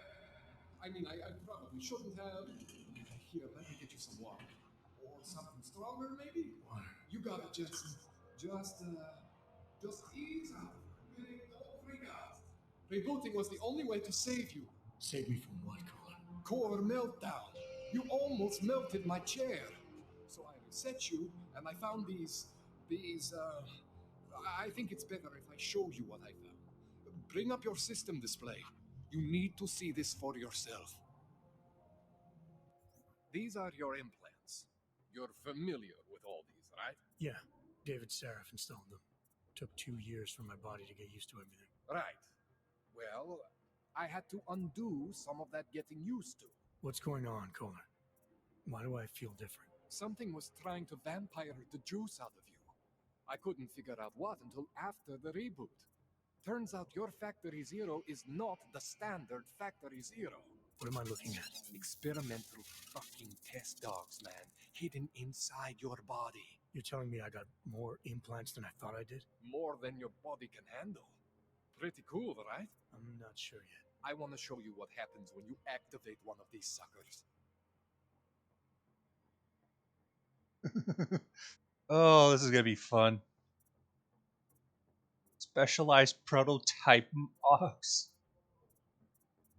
[SPEAKER 21] I mean, I probably shouldn't have. Here, let me get you some water. Or something stronger, maybe?
[SPEAKER 2] Water.
[SPEAKER 21] You got it, Jensen. Just ease out. Don't freak out. Rebooting was the only way to save you.
[SPEAKER 2] Save me from what, Kohler?
[SPEAKER 21] Core meltdown. You almost melted my chair. So I reset you, and I found these, I think it's better if I show you what I found. Bring up your system display. You need to see this for yourself. These are your implants. You're familiar with all these, right?
[SPEAKER 2] Yeah, David Sarif installed them. Took 2 years for my body to get used to everything.
[SPEAKER 21] Right. Well, I had to undo some of that getting used to.
[SPEAKER 2] What's going on, Kohler? Why do I feel different?
[SPEAKER 21] Something was trying to vampire the juice out of you. I couldn't figure out what until after the reboot. Turns out your Factory Zero is not the standard Factory Zero.
[SPEAKER 2] What am I looking at?
[SPEAKER 21] Experimental fucking test dogs, man. Hidden inside your body.
[SPEAKER 2] You're telling me I got more implants than I thought I did?
[SPEAKER 21] More than your body can handle. Pretty cool, right?
[SPEAKER 2] I'm not sure yet.
[SPEAKER 21] I want to show you what happens when you activate one of these suckers.
[SPEAKER 1] Oh, this is gonna be fun. Specialized prototype Ox.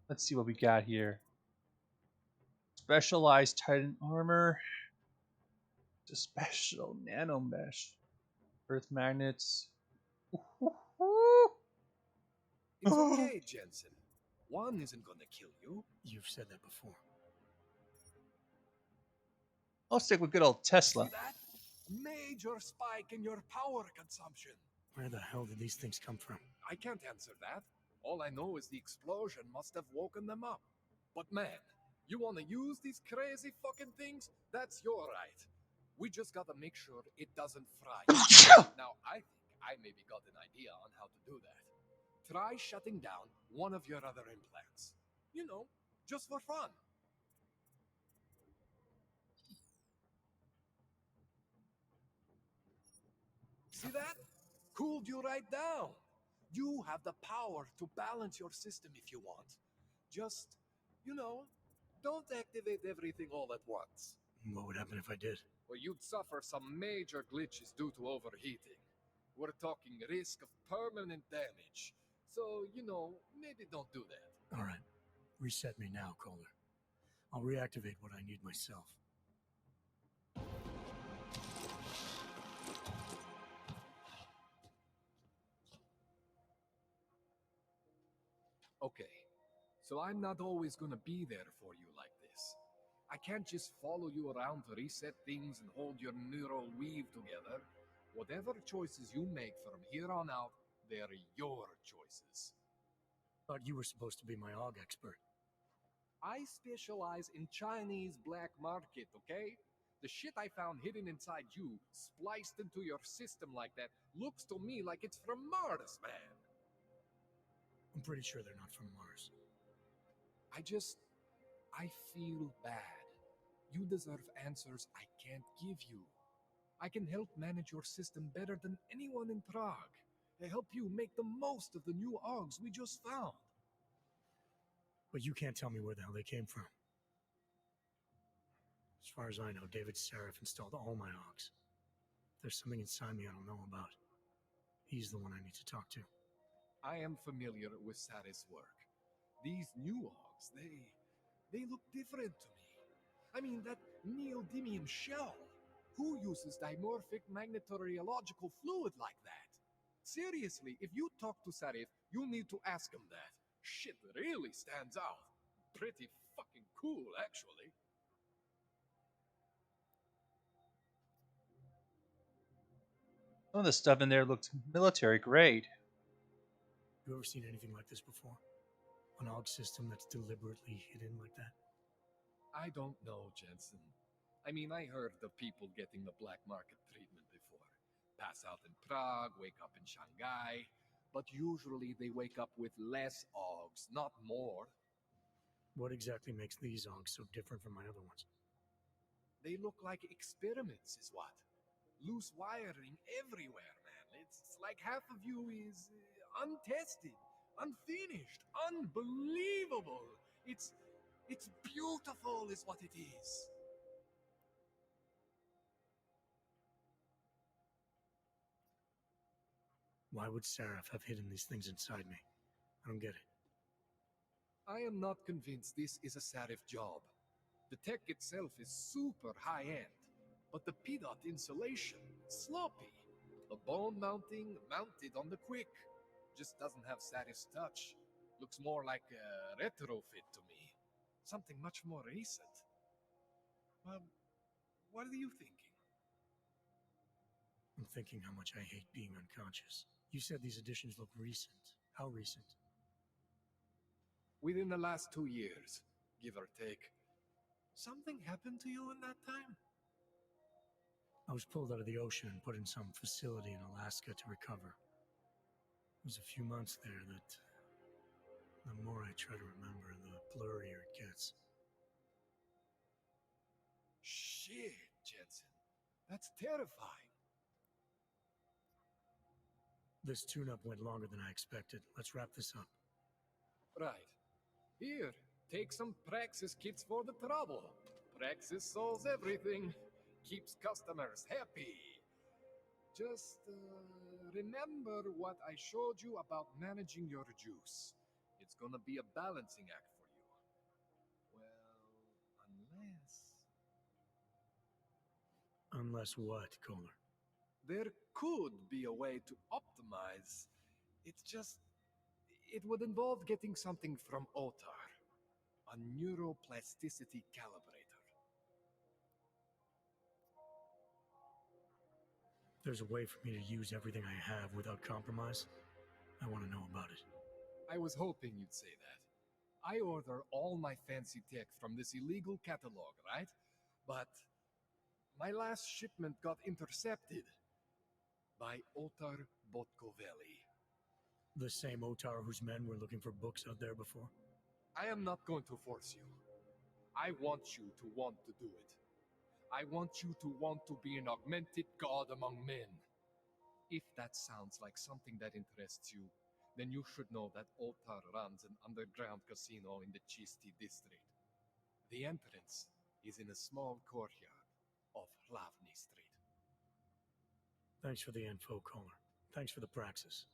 [SPEAKER 1] Let's see what we got here. Specialized Titan armor. The special nano mesh. Earth magnets.
[SPEAKER 21] It's okay, Jensen. One isn't gonna kill you.
[SPEAKER 2] You've said that before.
[SPEAKER 1] I'll stick with good old Tesla.
[SPEAKER 21] See that? Major spike in your power consumption.
[SPEAKER 2] Where the hell did these things come from?
[SPEAKER 21] I can't answer that. All I know is the explosion must have woken them up. But man, you want to use these crazy fucking things? That's your right. We just gotta make sure it doesn't fry. Now, I think I maybe got an idea on how to do that. Try shutting down one of your other implants. You know, just for fun. See that? Cooled you right down. You have the power to balance your system if you want. Just, you know, don't activate everything all at once.
[SPEAKER 2] What would happen if I did?
[SPEAKER 21] Well, you'd suffer some major glitches due to overheating. We're talking risk of permanent damage. So, you know, maybe don't do that.
[SPEAKER 2] All right. Reset me now, Kohler. I'll reactivate what I need myself.
[SPEAKER 21] Okay, so I'm not always gonna be there for you like this. I can't just follow you around to reset things and hold your neural weave together. Whatever choices you make from here on out, they're your choices.
[SPEAKER 2] Thought you were supposed to be my AUG expert.
[SPEAKER 21] I specialize in Chinese black market, okay? The shit I found hidden inside you, spliced into your system like that, looks to me like it's from Mars, man.
[SPEAKER 2] I'm pretty sure they're not from Mars.
[SPEAKER 21] I feel bad. You deserve answers I can't give you. I can help manage your system better than anyone in Prague. I help you make the most of the new AUGs we just found.
[SPEAKER 2] But you can't tell me where the hell they came from. As far as I know, David Sarif installed all my AUGs. There's something inside me I don't know about. He's the one I need to talk to.
[SPEAKER 21] I am familiar with Sarif's work. These new AUGs, they look different to me. I mean, that neodymium shell. Who uses dimorphic magnetorheological fluid like that? Seriously, if you talk to Sarif, you need to ask him that. Shit really stands out. Pretty fucking cool, actually.
[SPEAKER 1] Some of the stuff in there looked military grade.
[SPEAKER 2] You ever seen anything like this before? An AUG system that's deliberately hidden like that?
[SPEAKER 21] I don't know, Jensen. I mean, I heard of people getting the black market treatment before. Pass out in Prague, wake up in Shanghai. But usually they wake up with less AUGs, not more.
[SPEAKER 2] What exactly makes these AUGs so different from my other ones?
[SPEAKER 21] They look like experiments, is what. Loose wiring everywhere, man. It's like half of you is untested, unfinished, unbelievable. It's beautiful, is what it is.
[SPEAKER 2] Why would Seraph have hidden these things inside me? I don't get it.
[SPEAKER 21] I am not convinced this is a Sarif job. The tech itself is super high-end, but the PDOT insulation, sloppy. The bone mounting mounted on the quick. Just doesn't have Sarif's touch. Looks more like a retrofit to me. Something much more recent. What are you thinking?
[SPEAKER 2] I'm thinking how much I hate being unconscious. You said these additions look recent. How recent?
[SPEAKER 21] Within the last 2 years, give or take. Something happened to you in that time?
[SPEAKER 2] I was pulled out of the ocean and put in some facility in Alaska to recover. It was a few months there that, the more I try to remember, the blurrier it gets.
[SPEAKER 21] Shit, Jensen. That's terrifying.
[SPEAKER 2] This tune-up went longer than I expected. Let's wrap this up.
[SPEAKER 21] Right. Here, take some Praxis kits for the trouble. Praxis solves everything. Keeps customers happy. Just remember what I showed you about managing your juice. It's gonna be a balancing act for you. Well,
[SPEAKER 2] Unless what, Kohler?
[SPEAKER 21] there could be a way to optimize. It would involve getting something from Otar. A neuroplasticity calibrator.
[SPEAKER 2] There's a way for me to use everything I have without compromise? I want to know about it.
[SPEAKER 21] I was hoping you'd say that. I order all my fancy tech from this illegal catalog, right? But my last shipment got intercepted by Otar Botkoveli.
[SPEAKER 2] The same Otar whose men were looking for books out there before?
[SPEAKER 21] I am not going to force you. I want you to want to do it. I want you to want to be an augmented god among men. If that sounds like something that interests you, then you should know that Otar runs an underground casino in the Chisti district. The entrance is in a small courtyard off Hlavny Street.
[SPEAKER 2] Thanks for the info, Kohler. Thanks for the praxis.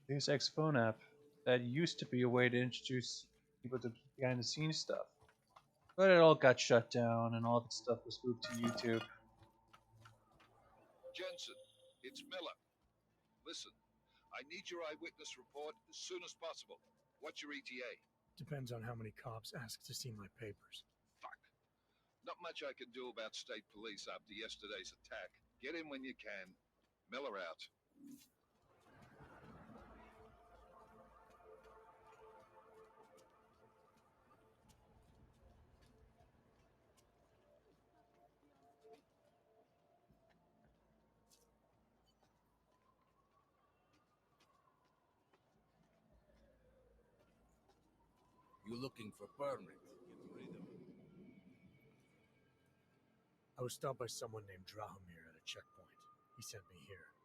[SPEAKER 1] Deus Ex phone app that used to be a way to introduce people to behind the scenes stuff. But it all got shut down and all the stuff was moved to YouTube.
[SPEAKER 4] Jensen, it's Miller. Listen, I need your eyewitness report as soon as possible. What's your ETA?
[SPEAKER 2] Depends on how many cops ask to see my papers.
[SPEAKER 4] Fuck. Not much I can do about state police after yesterday's attack. Get in when you can. Miller out.
[SPEAKER 5] You looking for permit?
[SPEAKER 2] I was stopped by someone named Drahomir at a checkpoint. He sent me here.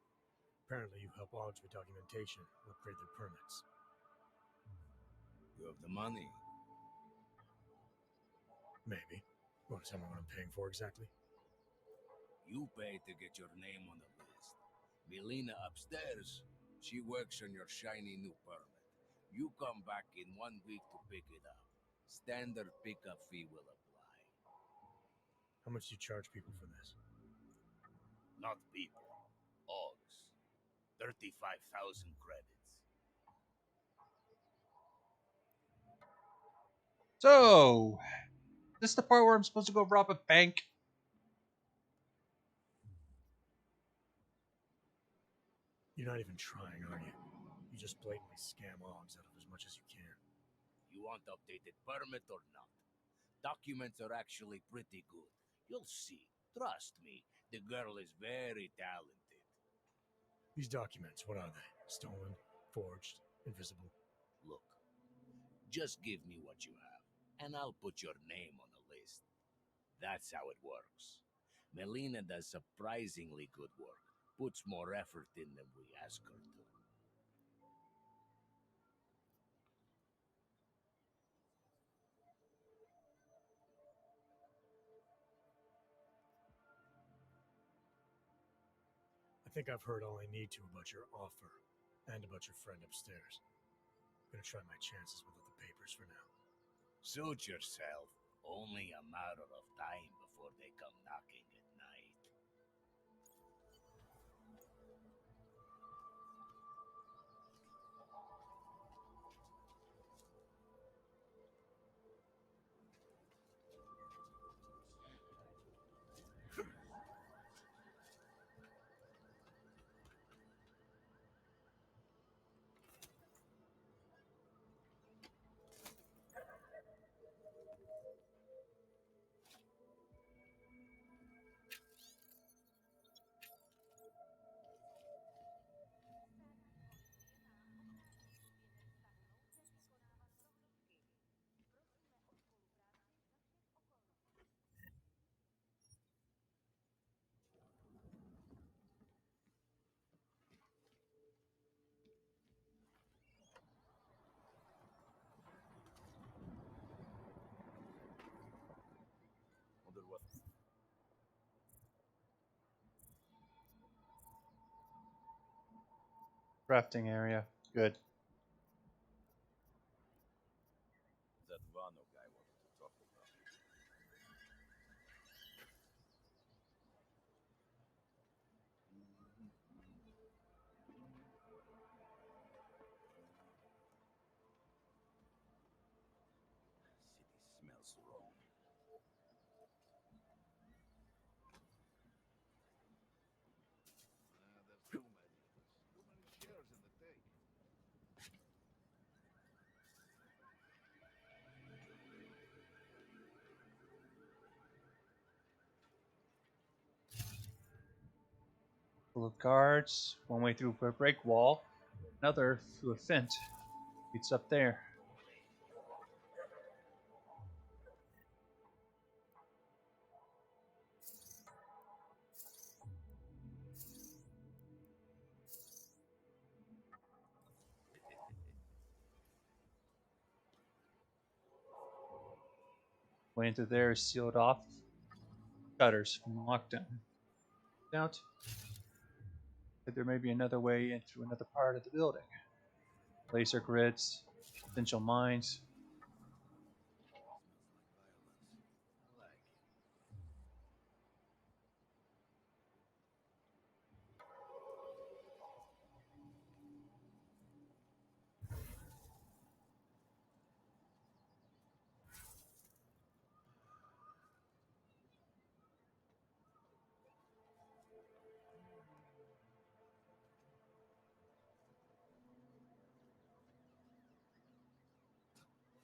[SPEAKER 2] Apparently you help Augs with documentation and upgrade their permits.
[SPEAKER 5] You have the money?
[SPEAKER 2] Maybe. Want to tell me what I'm paying for exactly?
[SPEAKER 5] You pay to get your name on the list. Melina upstairs, she works on your shiny new permit. You come back in 1 week to pick it up. Standard pickup fee will apply.
[SPEAKER 2] How much do you charge people for this?
[SPEAKER 5] Not people. Augs. 35,000 credits.
[SPEAKER 1] So, is this the part where I'm supposed to go rob a bank?
[SPEAKER 2] You're not even trying, are you? You just blatantly scam Augs out of as much as you can.
[SPEAKER 5] You want updated permit or not? Documents are actually pretty good. You'll see. Trust me, the girl is very talented.
[SPEAKER 2] These documents, what are they? Stolen? Forged? Invisible?
[SPEAKER 5] Look, just give me what you have, and I'll put your name on the list. That's how it works. Melina does surprisingly good work. Puts more effort in than we ask her to.
[SPEAKER 2] I think I've heard all I need to about your offer, and about your friend upstairs. I'm gonna try my chances without the papers for now.
[SPEAKER 5] Suit yourself. Only a matter of time before they come knocking at night.
[SPEAKER 1] Crafting area. Good.
[SPEAKER 5] That Vano guy wanted to talk about. City smells wrong.
[SPEAKER 4] There's too many. Too many shares in the take.
[SPEAKER 1] Full of guards. One way through a break wall. Another through a vent. It's up there. Way into there is sealed off. Shutters from lockdown. Doubt that there may be another way into another part of the building. laser grids, potential mines.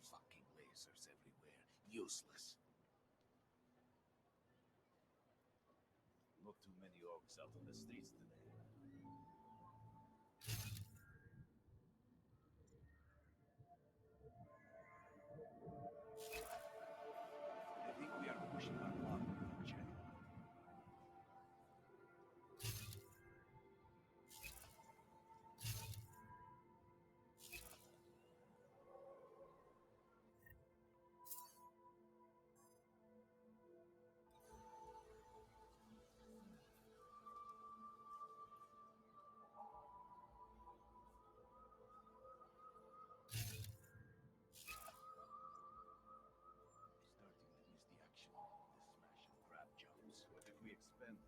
[SPEAKER 5] Fucking lasers everywhere. Useless.
[SPEAKER 8] Not too many orcs out on the streets today.
[SPEAKER 9] I think we are pushing our luck, Jack.
[SPEAKER 8] Starting to miss the action. The smash and grab jumps. What if we expand it?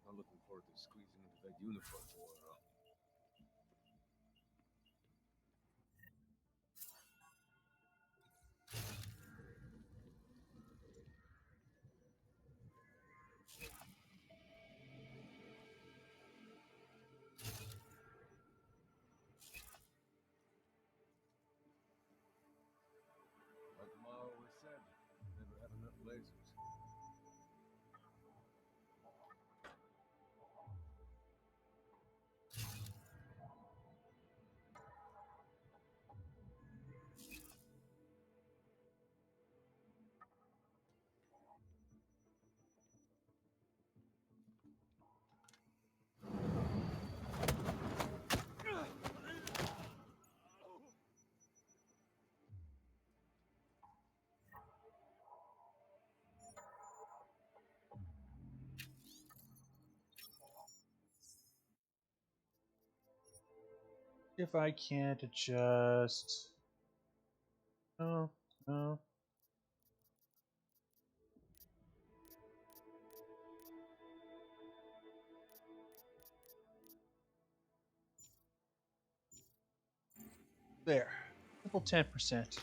[SPEAKER 21] I'm looking forward to squeezing into that uniform tomorrow. Like Ma always said, never had enough lasers.
[SPEAKER 1] If I can't adjust. No, no. There. Triple 10%.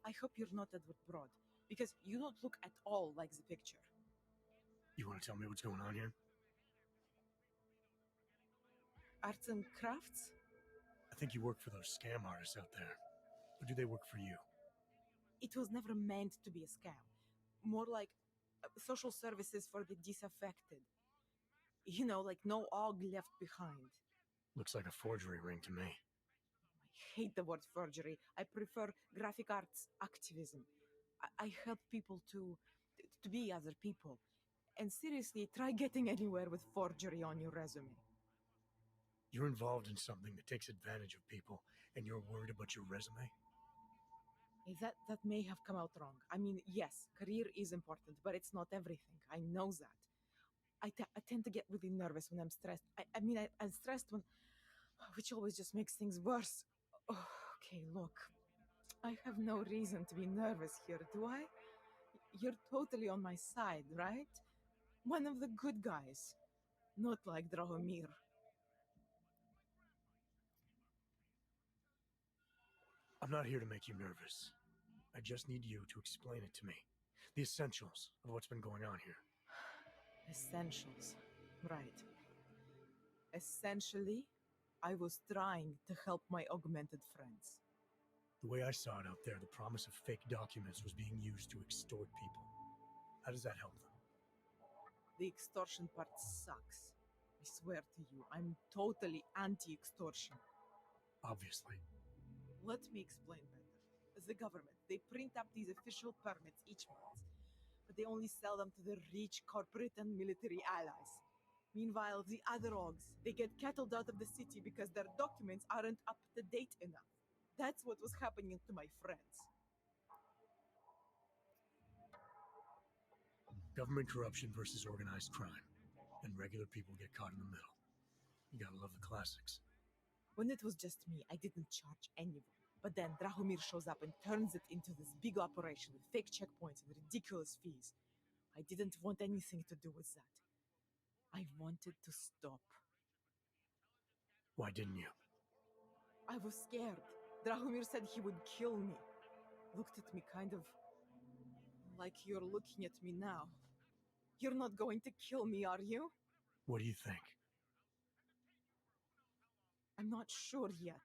[SPEAKER 22] I hope you're not Edward Broad, because you don't look at all like the picture.
[SPEAKER 2] You want to tell me what's going on here?
[SPEAKER 22] Arts and crafts?
[SPEAKER 2] I think you work for those scam artists out there. Or do they work for you?
[SPEAKER 22] It was never meant to be a scam. More like social services for the disaffected. You know, like no Og left behind.
[SPEAKER 2] Looks like a forgery ring to me.
[SPEAKER 22] I hate the word forgery. I prefer graphic arts activism. I help people to be other people. And seriously, try getting anywhere with forgery on your resume.
[SPEAKER 2] You're involved in something that takes advantage of people, and you're worried about your resume?
[SPEAKER 22] That may have come out wrong. I mean, yes, career is important, but it's not everything. I know that. I tend to get really nervous when I'm stressed. I'm stressed when... which always just makes things worse. Oh, okay, look. I have no reason to be nervous here, do I? You're totally on my side, right? One of the good guys. Not like Drahomir.
[SPEAKER 2] I'm not here to make you nervous. I just need you to explain it to me. The essentials of what's been going on here.
[SPEAKER 22] Essentials. Right. Essentially, I was trying to help my augmented friends.
[SPEAKER 2] The way I saw it out there, the promise of fake documents was being used to extort people. How does that help them?
[SPEAKER 22] The extortion part sucks. I swear to you, I'm totally anti-extortion.
[SPEAKER 2] Obviously.
[SPEAKER 22] Let me explain better. The government, they print up these official permits each month, but they only sell them to the rich corporate and military allies. Meanwhile, the other Ogs, they get cattled out of the city because their documents aren't up to date enough. That's what was happening to my friends.
[SPEAKER 2] Government corruption versus organized crime. And regular people get caught in the middle. You gotta love the classics.
[SPEAKER 22] When it was just me, I didn't charge anyone. But then Drahomir shows up and turns it into this big operation with fake checkpoints and ridiculous fees. I didn't want anything to do with that. I wanted to stop.
[SPEAKER 2] Why didn't you?
[SPEAKER 22] I was scared. Drahomir said he would kill me. Looked at me kind of like you're looking at me now. You're not going to kill me, are you?
[SPEAKER 2] What do you think?
[SPEAKER 22] I'm not sure yet.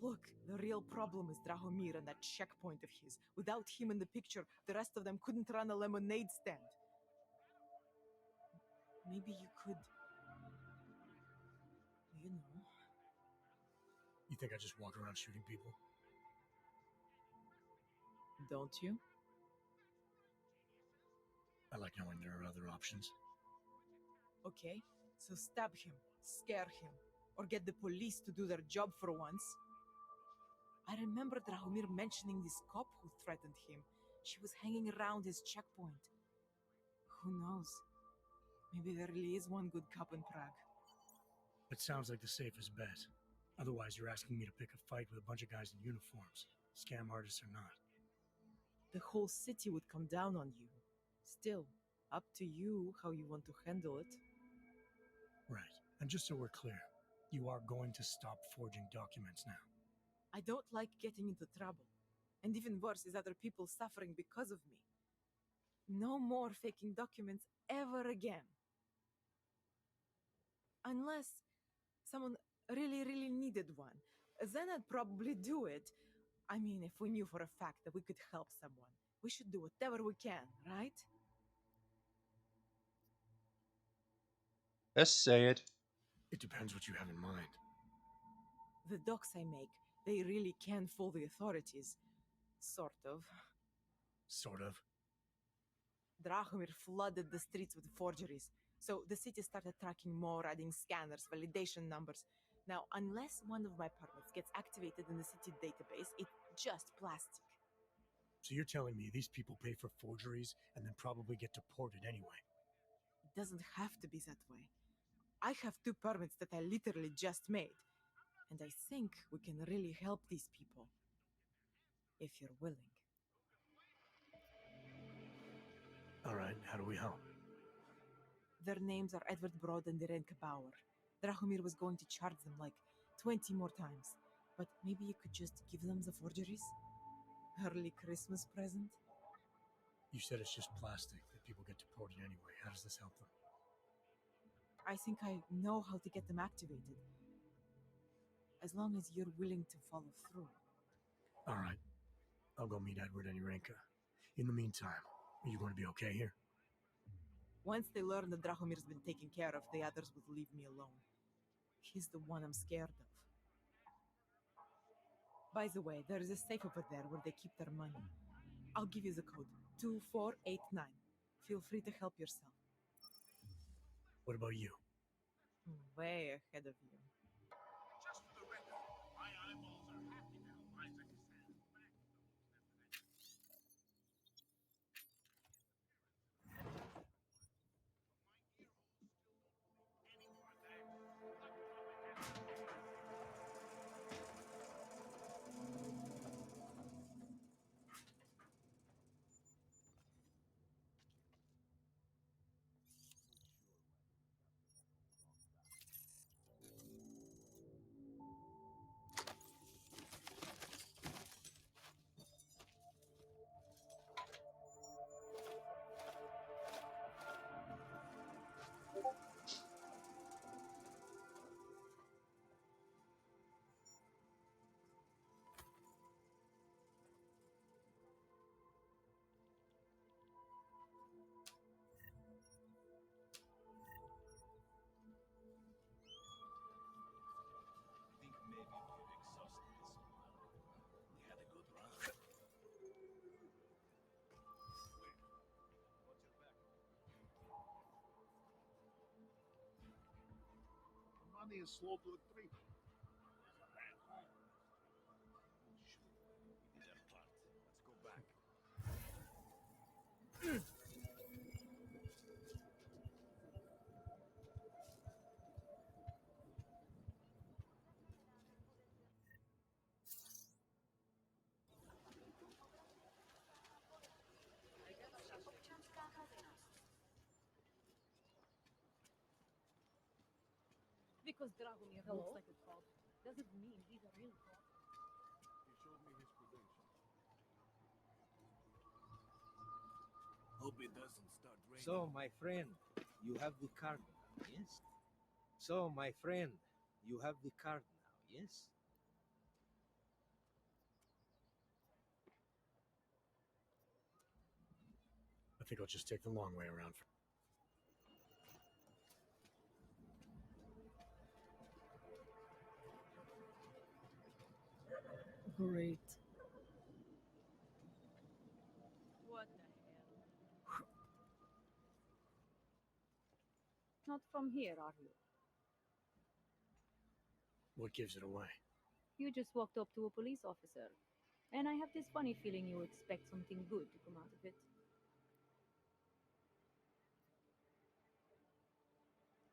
[SPEAKER 22] Look, the real problem is Drahomir and that checkpoint of his. Without him in the picture, the rest of them couldn't run a lemonade stand. Maybe you could... you know...
[SPEAKER 2] You think I just walk around shooting people?
[SPEAKER 22] Don't you?
[SPEAKER 2] I like knowing there are other options.
[SPEAKER 22] Okay, so stab him, scare him, or get the police to do their job for once. I remember Drahomir mentioning this cop who threatened him. She was hanging around his checkpoint. Who knows? Maybe there really is one good cop in Prague.
[SPEAKER 2] It sounds like the safest bet. Otherwise, you're asking me to pick a fight with a bunch of guys in uniforms, scam artists or not.
[SPEAKER 22] The whole city would come down on you. Still, up to you how you want to handle it.
[SPEAKER 2] Right. And just so we're clear, you are going to stop forging documents now.
[SPEAKER 22] I don't like getting into trouble. And even worse is other people suffering because of me. No more faking documents ever again. Unless someone really, really needed one. Then I'd probably do it. I mean, if we knew for a fact that we could help someone, we should do whatever we can, right?
[SPEAKER 1] Just say it.
[SPEAKER 2] It depends what you have in mind.
[SPEAKER 22] The docs I make, they really can fool the authorities. Sort of.
[SPEAKER 2] Sort of.
[SPEAKER 22] Drahomir flooded the streets with forgeries, so the city started tracking more, adding scanners, validation numbers. Now, unless one of my permits gets activated in the city database, it's just plastic.
[SPEAKER 2] So you're telling me these people pay for forgeries and then probably get deported anyway?
[SPEAKER 22] It doesn't have to be that way. I have 2 permits that I literally just made, and I think we can really help these people. If you're willing.
[SPEAKER 2] All right, how do we help?
[SPEAKER 22] Their names are Edward Broad and Irenka Bauer. Drahomir was going to charge them like 20 more times, but maybe you could just give them the forgeries? Early Christmas present?
[SPEAKER 2] You said it's just plastic that people get deported anyway. How does this help them?
[SPEAKER 22] I think I know how to get them activated. As long as you're willing to follow through.
[SPEAKER 2] All right. I'll go meet Edward and Yurenka. In the meantime, are you going to be okay here?
[SPEAKER 22] Once they learn that Drahomir's been taken care of, the others would leave me alone. He's the one I'm scared of. By the way, there is a safe over there where they keep their money. I'll give you the code. 2489. Feel free to help yourself.
[SPEAKER 2] What about you?
[SPEAKER 22] Way ahead of you.
[SPEAKER 19] Just for the record, my eyeballs are happy now. Isaac stands back.
[SPEAKER 8] Think maybe we've exhausted this one. We had a good run. Wait. Watch your back.
[SPEAKER 19] Money is slow to the tree. There's a man home.
[SPEAKER 8] Shoot. We did our part. Let's go back.
[SPEAKER 10] Because Dragomir looks like a cop doesn't mean he's a real cop.
[SPEAKER 8] He showed me his credentials.
[SPEAKER 5] Hope it doesn't start raining.
[SPEAKER 23] So, my friend, you have the card now, yes? So, my friend, you have the card now, yes?
[SPEAKER 2] I think I'll just take the long way around.
[SPEAKER 22] Great.
[SPEAKER 10] What the hell? Not from here, are you?
[SPEAKER 2] What gives it away?
[SPEAKER 10] You just walked up to a police officer. And I have this funny feeling you expect something good to come out of it.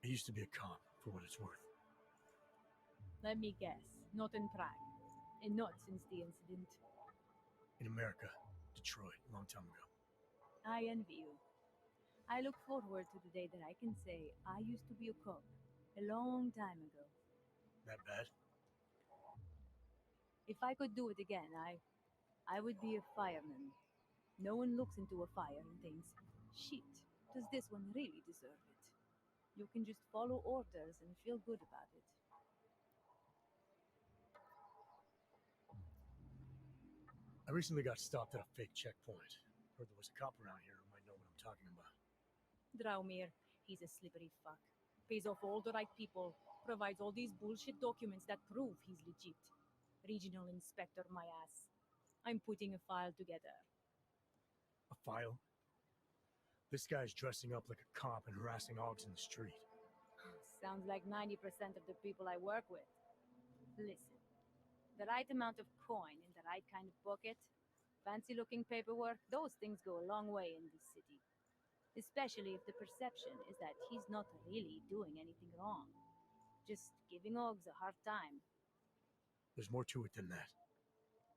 [SPEAKER 2] I used to be a cop, for what it's worth.
[SPEAKER 10] Let me guess. Not in Prague. And not since the incident.
[SPEAKER 2] In America, Detroit, a long time ago.
[SPEAKER 10] I envy you. I look forward to the day that I can say I used to be a cop a long time ago.
[SPEAKER 2] That bad?
[SPEAKER 10] If I could do it again, I would be a fireman. No one looks into a fire and thinks, shit, does this one really deserve it? You can just follow orders and feel good about it.
[SPEAKER 2] I recently got stopped at a fake checkpoint. Heard there was a cop around here who might know what I'm talking about.
[SPEAKER 10] Draumir, he's a slippery fuck. Pays off all the right people, provides all these bullshit documents that prove he's legit. Regional inspector, my ass. I'm putting a file together.
[SPEAKER 2] A file? This guy's dressing up like a cop and harassing hogs in the street.
[SPEAKER 10] Sounds like 90% of the people I work with. Listen, the right amount of coin in the right kind of pocket, fancy-looking paperwork, those things go a long way in this city. Especially if the perception is that he's not really doing anything wrong. Just giving hogs a hard time.
[SPEAKER 2] There's more to it than that.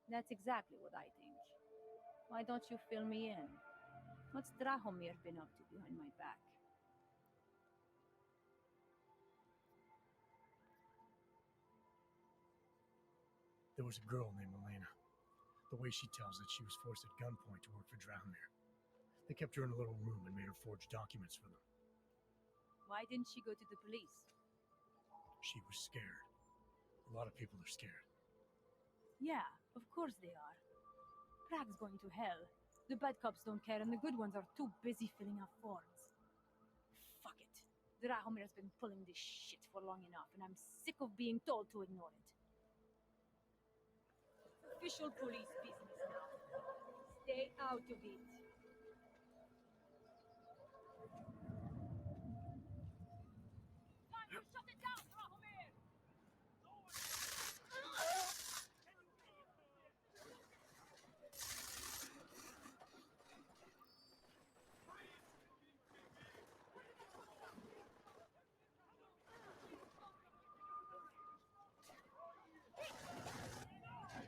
[SPEAKER 10] That's exactly what I think. Why don't you fill me in? What's Drahomir been up to behind my back?
[SPEAKER 2] There was a girl named Elena. The way she tells it, she was forced at gunpoint to work for Drownmere. They kept her in a little room and made her forge documents for them.
[SPEAKER 10] Why didn't she go to the police?
[SPEAKER 2] She was scared. A lot of people are scared.
[SPEAKER 10] Yeah, of course they are. Prague's going to hell. The bad cops don't care, and the good ones are too busy filling out forms. Fuck it. Drahomir's been pulling this shit for long enough, and I'm sick of being told to ignore it. Official police business now. Stay out of it. Time to shut it down, Drahomir!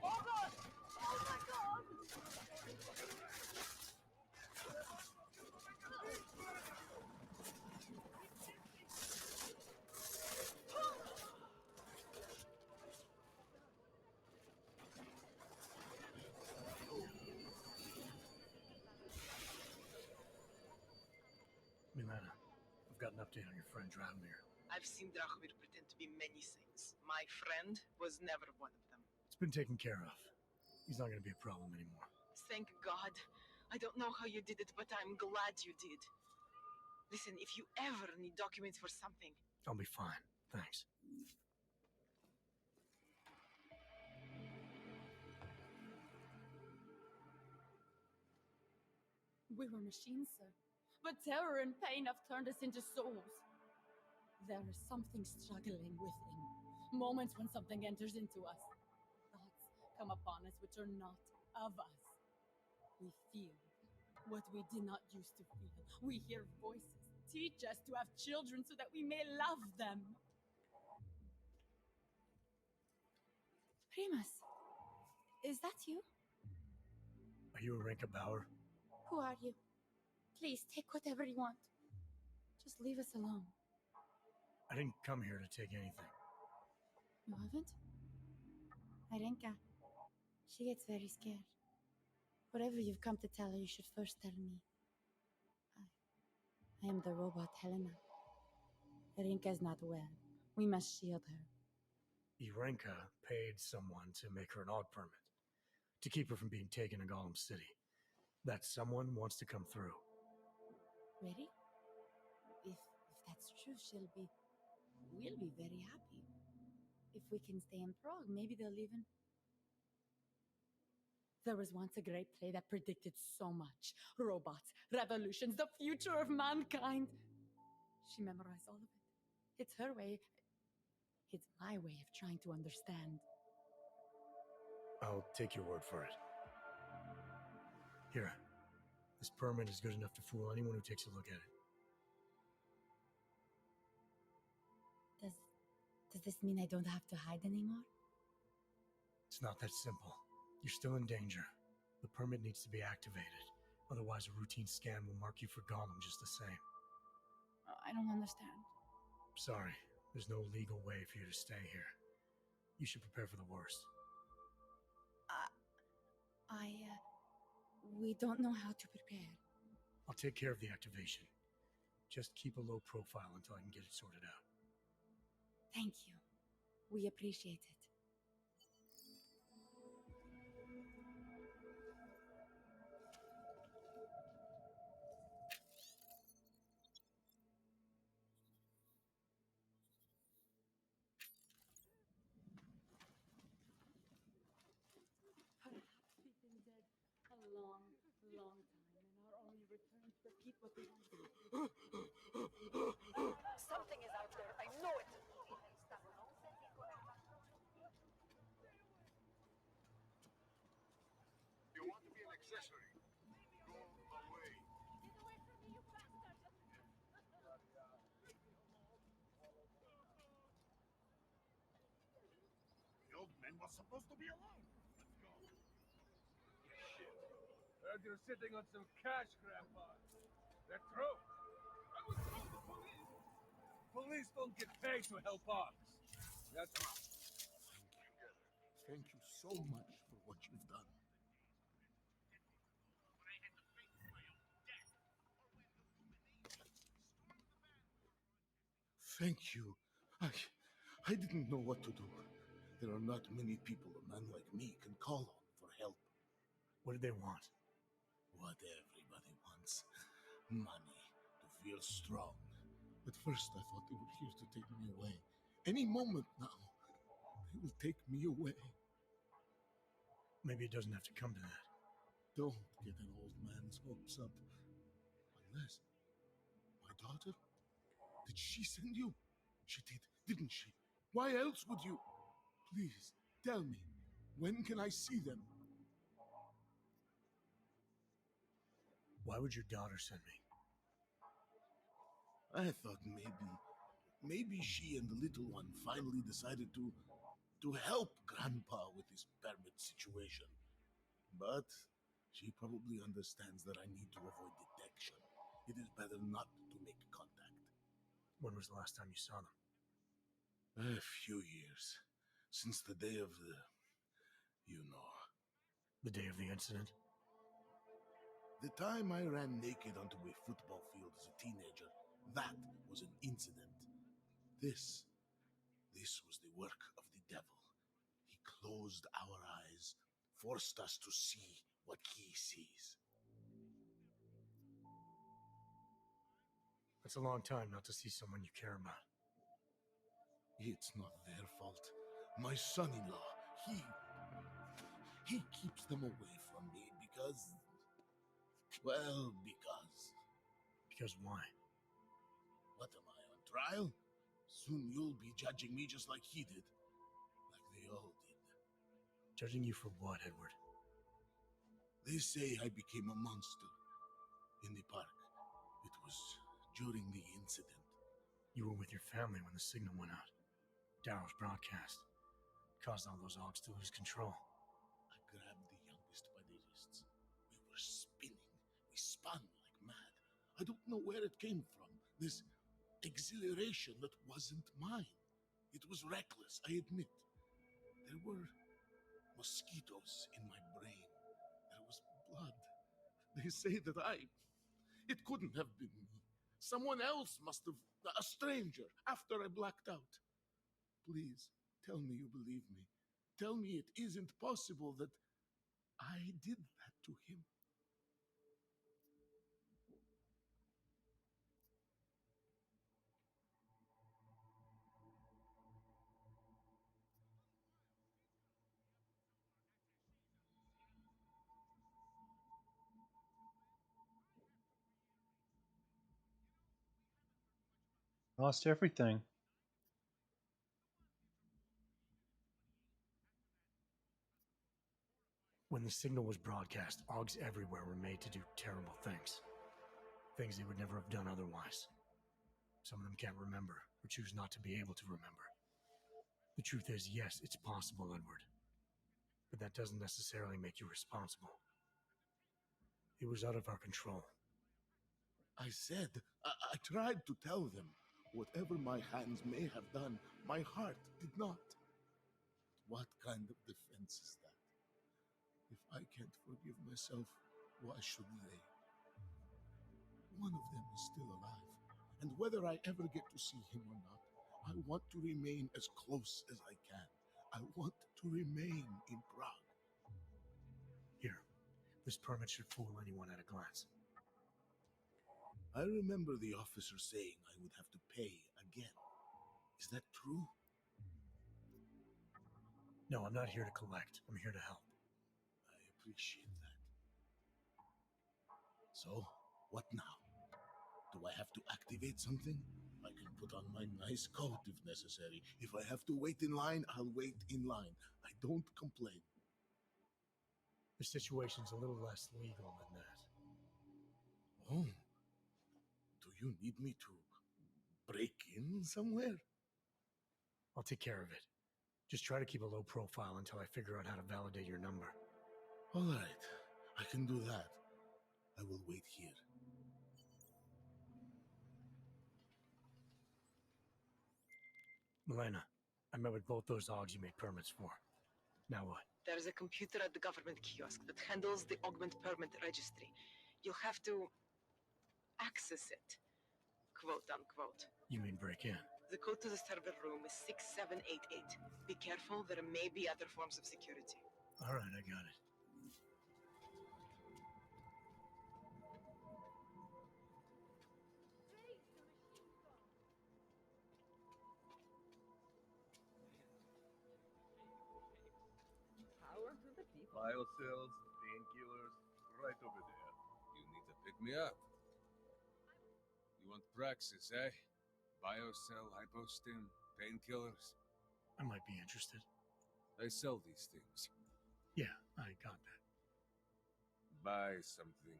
[SPEAKER 10] Oh god! Oh my god!
[SPEAKER 2] Milena, I've got an update on your friend Drownmere.
[SPEAKER 22] I've seen Drahomir pretend to be many things. My friend was never one of them.
[SPEAKER 2] It's been taken care of. He's not going to be a problem anymore.
[SPEAKER 22] Thank God. I don't know how you did it, but I'm glad you did. Listen, if you ever need documents for something...
[SPEAKER 2] I'll be fine. Thanks.
[SPEAKER 11] We were machines, sir. But terror and pain have turned us into souls. There is something struggling within. Moments when something enters into us. Thoughts come upon us which are not of us. We feel what we did not used to feel. We hear voices. Teach us to have children so that we may love them.
[SPEAKER 12] Primus, is that you?
[SPEAKER 2] Are you Arenka Bauer?
[SPEAKER 12] Who are you? Please, take whatever you want. Just leave us alone.
[SPEAKER 2] I didn't come here to take anything.
[SPEAKER 12] You haven't? Arenka, she gets very scared. Whatever you've come to tell her, you should first tell me. I am the robot Helena. Arenka is not well. We must shield her.
[SPEAKER 2] Arenka paid someone to make her an AUG permit, to keep her from being taken to Golem City. That someone wants to come through.
[SPEAKER 12] Ready? If that's true, we'll be very happy. If we can stay in Prague, maybe they'll even...
[SPEAKER 11] There was once a great play that predicted so much. Robots, revolutions, the future of mankind. She memorized all of it. It's her way. It's my way of trying to understand.
[SPEAKER 2] I'll take your word for it. Here. This permit is good enough to fool anyone who takes a look at it.
[SPEAKER 12] Does this mean I don't have to hide anymore?
[SPEAKER 2] It's not that simple. You're still in danger. The permit needs to be activated. Otherwise, a routine scan will mark you for Golem just the same.
[SPEAKER 11] I don't understand.
[SPEAKER 2] Sorry, there's no legal way for you to stay here. You should prepare for the worst.
[SPEAKER 12] We don't know how to prepare.
[SPEAKER 2] I'll take care of the activation. Just keep a low profile until I can get it sorted out.
[SPEAKER 12] Thank you. We appreciate it.
[SPEAKER 11] Long time, and our only return to repeat what we want.
[SPEAKER 18] Something is out there. I know it.
[SPEAKER 19] You want to be an accessory? Go away.
[SPEAKER 10] Get away from me, you bastard!
[SPEAKER 19] The old man was supposed to be alone. Let's go.
[SPEAKER 6] Heard you're sitting on some cash, Grandpa. They're true. I was told the police. Police don't get paid to help us. That's right.
[SPEAKER 15] Thank you so much for what you've done.
[SPEAKER 13] Thank you. I didn't know what to do. There are not many people a man like me can call on for help.
[SPEAKER 2] What did they want?
[SPEAKER 13] What everybody wants. Money. To feel strong. At first I thought they were here to take me away. Any moment now, they will take me away.
[SPEAKER 2] Maybe it doesn't have to come to that.
[SPEAKER 13] Don't get an old man's hopes up. Unless... My daughter? Did she send you? She did, didn't she? Why else would you... Please, tell me. When can I see them?
[SPEAKER 2] Why would your daughter send me?
[SPEAKER 13] I thought maybe she and the little one finally decided to help Grandpa with his permit situation. But she probably understands that I need to avoid detection. It is better not to make contact.
[SPEAKER 2] When was the last time you saw them?
[SPEAKER 13] A few years. Since the day of the... you know.
[SPEAKER 2] The day of the incident?
[SPEAKER 13] The time I ran naked onto a football field as a teenager, that was an incident. This was the work of the devil. He closed our eyes, forced us to see what he sees.
[SPEAKER 2] That's a long time not to see someone you care about.
[SPEAKER 13] It's not their fault. My son-in-law, he keeps them away from me because... well, because...
[SPEAKER 2] Because why?
[SPEAKER 13] What am I, on trial? Soon you'll be judging me just like he did. Like they all did.
[SPEAKER 2] Judging you for what, Edward?
[SPEAKER 13] They say I became a monster. In the park. It was during the incident.
[SPEAKER 2] You were with your family when the signal went out. Darrow's broadcast. Caused all those Augs to lose control.
[SPEAKER 13] I grabbed the youngest by the wrists. We were spinning. We spun like mad. I don't know where it came from. This exhilaration that wasn't mine. It was reckless, I admit. There were mosquitoes in my brain. There was blood. They say that it couldn't have been me. Someone else must have, a stranger, after I blacked out. Please, tell me you believe me. Tell me it isn't possible that I did that to him.
[SPEAKER 1] Lost everything.
[SPEAKER 2] When the signal was broadcast, Augs everywhere were made to do terrible things. Things they would never have done otherwise. Some of them can't remember, or choose not to be able to remember. The truth is, yes, it's possible, Edward. But that doesn't necessarily make you responsible. It was out of our control.
[SPEAKER 13] I said, I tried to tell them. Whatever my hands may have done, my heart did not. What kind of defense is that? If I can't forgive myself, why should they? One of them is still alive, and whether I ever get to see him or not, I want to remain as close as I can. I want to remain in Prague.
[SPEAKER 2] Here, this permit should fool anyone at a glance.
[SPEAKER 13] I remember the officer saying I would have to pay again. Is that true?
[SPEAKER 2] No, I'm not here to collect. I'm here to help.
[SPEAKER 13] I appreciate that. So, what now? Do I have to activate something? I can put on my nice coat if necessary. If I have to wait in line, I'll wait in line. I don't complain.
[SPEAKER 2] The situation's a little less legal than that.
[SPEAKER 13] Oh. Do you need me to break in somewhere?
[SPEAKER 2] I'll take care of it. Just try to keep a low profile until I figure out how to validate your number.
[SPEAKER 13] All right. I can do that. I will wait here.
[SPEAKER 2] Milena, I met with both those Augs you made permits for. Now what?
[SPEAKER 14] There's a computer at the government kiosk that handles the augment permit registry. You'll have to access it, quote unquote.
[SPEAKER 2] You mean break in?
[SPEAKER 14] The code to the server room is 6788. Be careful, there may be other forms of security.
[SPEAKER 2] All right, I got it.
[SPEAKER 24] Power to the people.
[SPEAKER 8] Biocells, painkillers, right over there.
[SPEAKER 5] You need to pick me up. You want Praxis, eh? Biocell, hypostim, painkillers.
[SPEAKER 2] I might be interested.
[SPEAKER 5] I sell these things.
[SPEAKER 2] Yeah, I got that.
[SPEAKER 5] Buy something.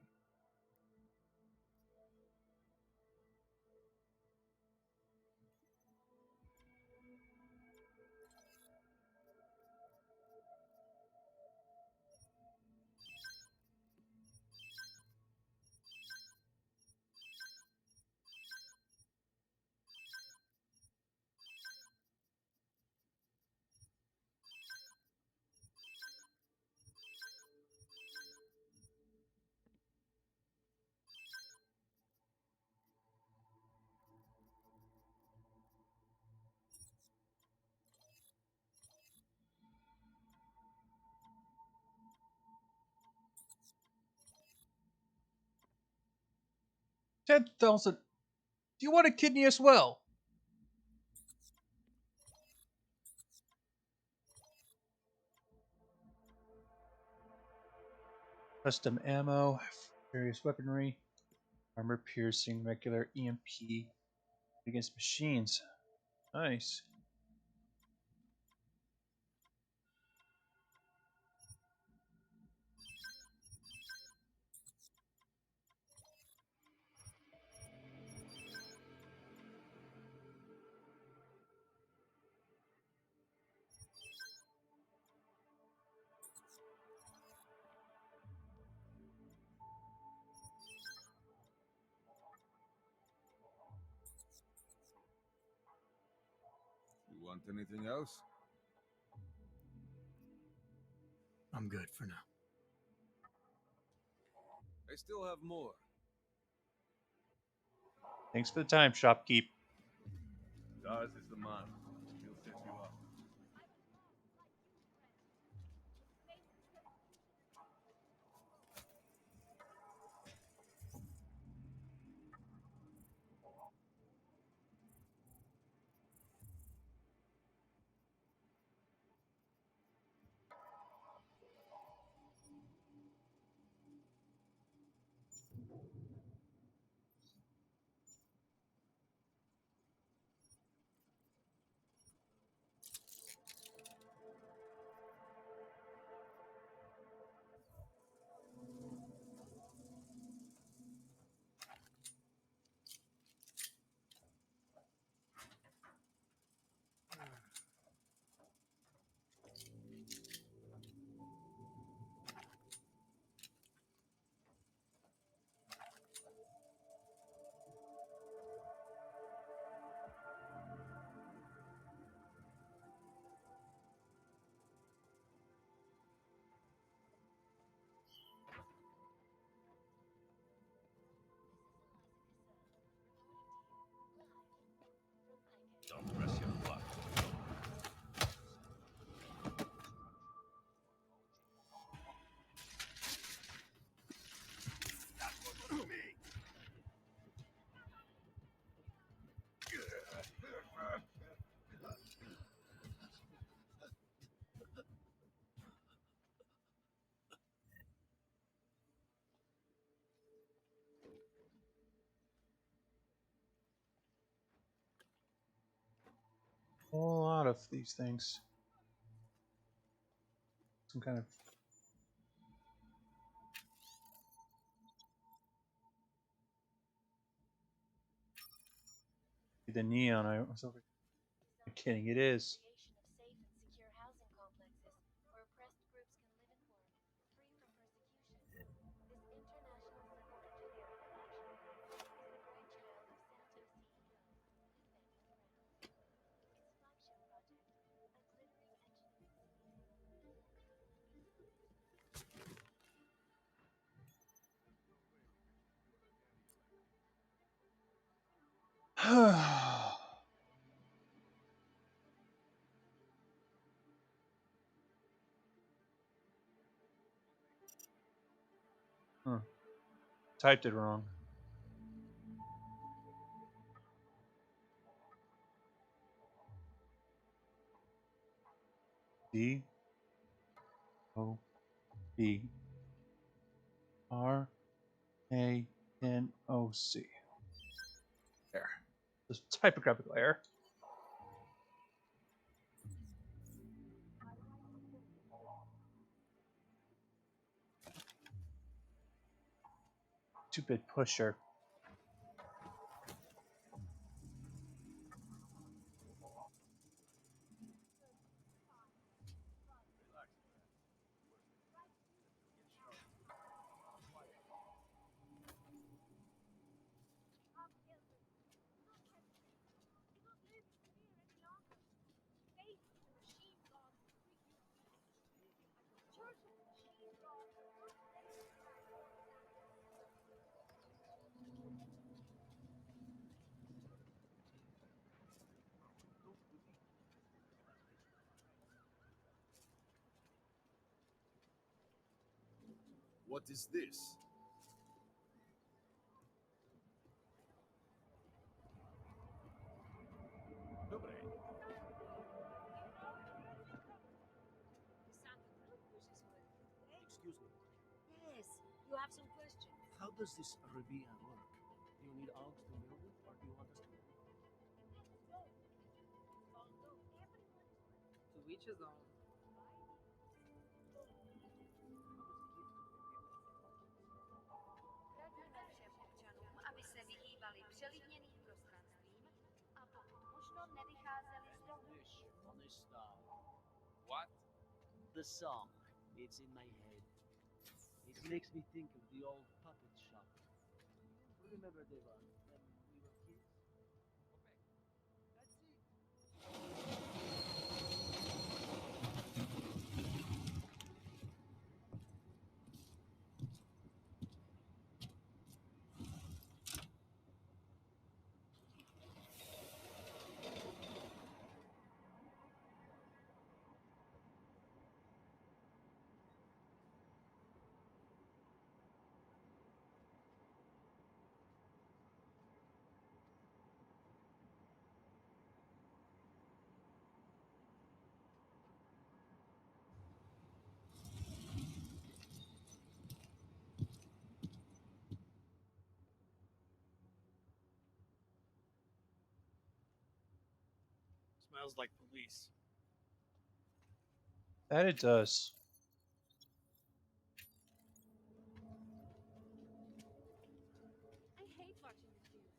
[SPEAKER 1] $10,000. Do you want a kidney as well? Custom ammo, various weaponry, armor piercing, regular EMP against machines. Nice.
[SPEAKER 5] You want anything else?
[SPEAKER 2] I'm good for now.
[SPEAKER 5] I still have more.
[SPEAKER 1] Thanks for the time, shopkeep.
[SPEAKER 8] Dars is the man. He'll set you up. Don't press your luck. That was me.
[SPEAKER 1] A whole lot of these things. Some kind of the neon. I was over. I'm kidding. It is. Huh. Typed it wrong. D O B R A N O C. There. There's typographical error. Two-bit pusher.
[SPEAKER 8] What is this? Dobre.
[SPEAKER 7] Excuse me. Yes, you have some questions.
[SPEAKER 8] How does this Revia work? Do you need Augs to build it, or do you want us to?
[SPEAKER 16] To each his own.
[SPEAKER 7] Aby se vyhýbali přelidněným prostranstvím a pokud možno nevycházeli z domu.
[SPEAKER 17] What?
[SPEAKER 20] The song. It's in my head. It makes me think of the old puppet shop. Remember, Devon, when we were kids?
[SPEAKER 25] Smells like police.
[SPEAKER 1] That it does.
[SPEAKER 7] I hate watching the news.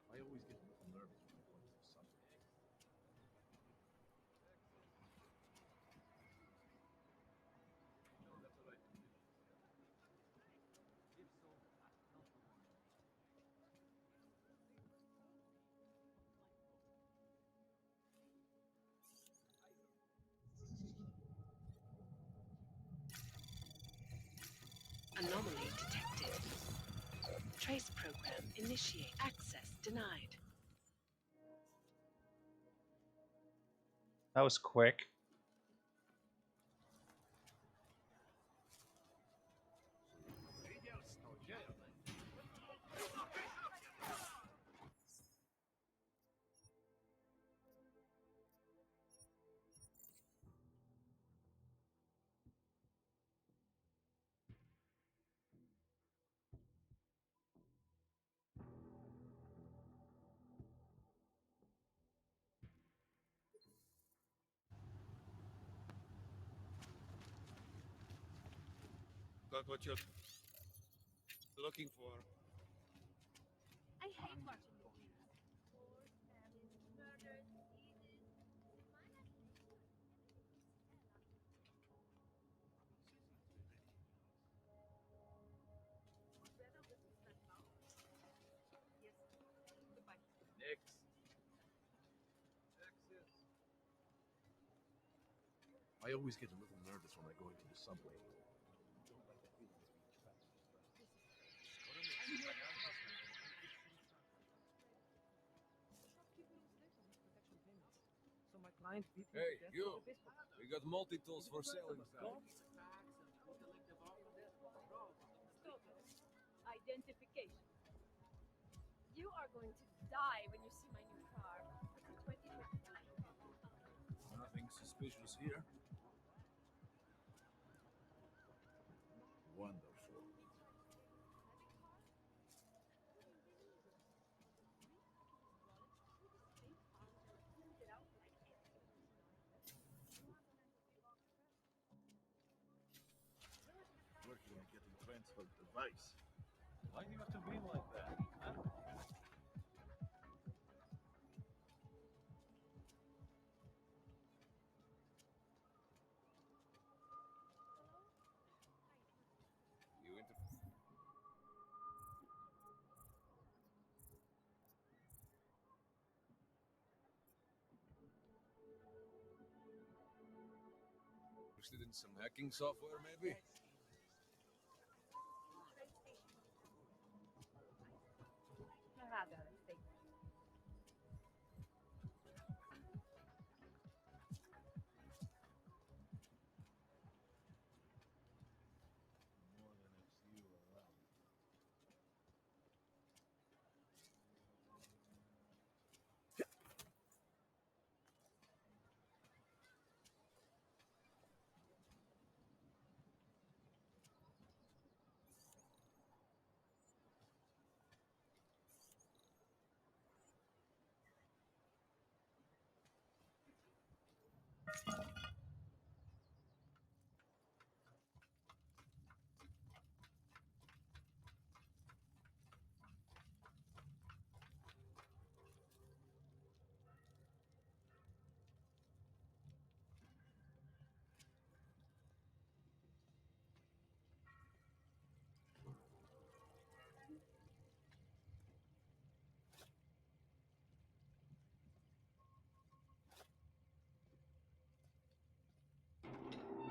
[SPEAKER 8] I always get a little nervous when I go into the subway. No, that's all right.
[SPEAKER 14] Anomaly detected. Trace program initiate. Access denied.
[SPEAKER 1] That was quick.
[SPEAKER 25] Got what you're looking for.
[SPEAKER 7] I hate watching the news.
[SPEAKER 17] Next.
[SPEAKER 8] I always get a little nervous when I go into the subway. I don't like the feeling of being
[SPEAKER 24] find people
[SPEAKER 5] Hey,
[SPEAKER 24] to test
[SPEAKER 5] you.
[SPEAKER 24] for the pistol.
[SPEAKER 5] We got multi-tools for sale inside.
[SPEAKER 10] Identification. You are going to die when you see my new car. It's a 2029.
[SPEAKER 5] Nothing suspicious here. Wonderful.
[SPEAKER 8] Working on getting transferred to Vice. Why do you have to be like that? Huh?
[SPEAKER 5] You inter... Interested in some hacking software, maybe?
[SPEAKER 10] Nevada, state.
[SPEAKER 8] More than a few around.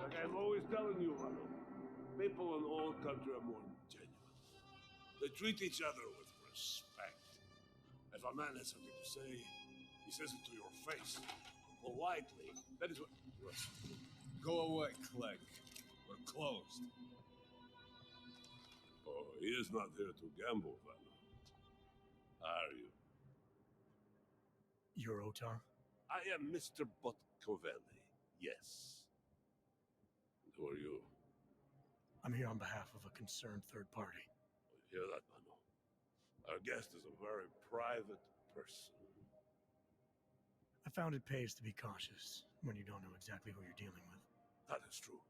[SPEAKER 25] Like I'm always telling you, Hano, people in all country are more genuine. They treat each other with respect. If a man has something to say, he says it to your face. Politely. That is what...
[SPEAKER 5] Go away, Clegg. We're closed.
[SPEAKER 25] Oh, he is not here to gamble, Vanna. Are you?
[SPEAKER 2] You're Otar?
[SPEAKER 25] I am Mr. Botkovelli. Yes. And who are you?
[SPEAKER 2] I'm here on behalf of a concerned third party.
[SPEAKER 25] You hear that, Mano? Our guest is a very private person.
[SPEAKER 2] I found it pays to be cautious when you don't know exactly who you're dealing with.
[SPEAKER 25] That is true.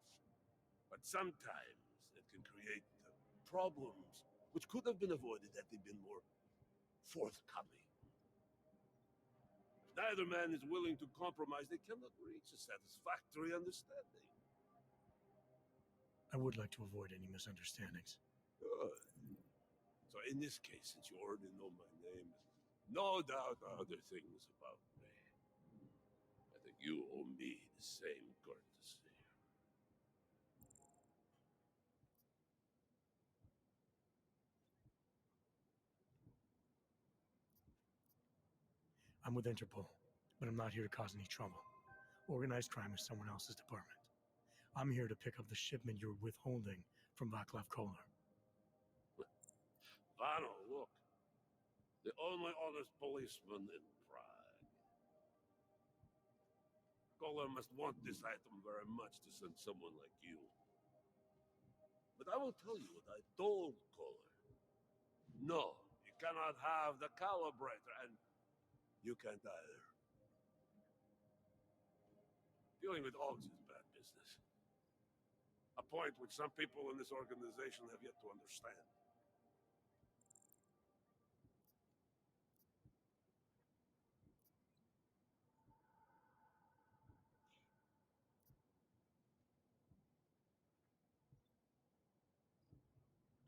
[SPEAKER 25] But sometimes it can create problems which could have been avoided had they been more forthcoming. If neither man is willing to compromise, they cannot reach a satisfactory understanding.
[SPEAKER 2] I would like to avoid any misunderstandings.
[SPEAKER 25] Good. So in this case, since you already know my name, no doubt other things about me, I think you owe me the same courtesy.
[SPEAKER 2] I'm with Interpol, but I'm not here to cause any trouble. Organized crime is someone else's department. I'm here to pick up the shipment you're withholding from Vaclav Kolar.
[SPEAKER 25] Vano, look. The only honest policeman in Prague. Kolar must want this item very much to send someone like you. But I will tell you what I told Kolar. No, you cannot have the calibrator, and you can't either. Dealing with Augs is bad business. A point which some people in this organization have yet to understand.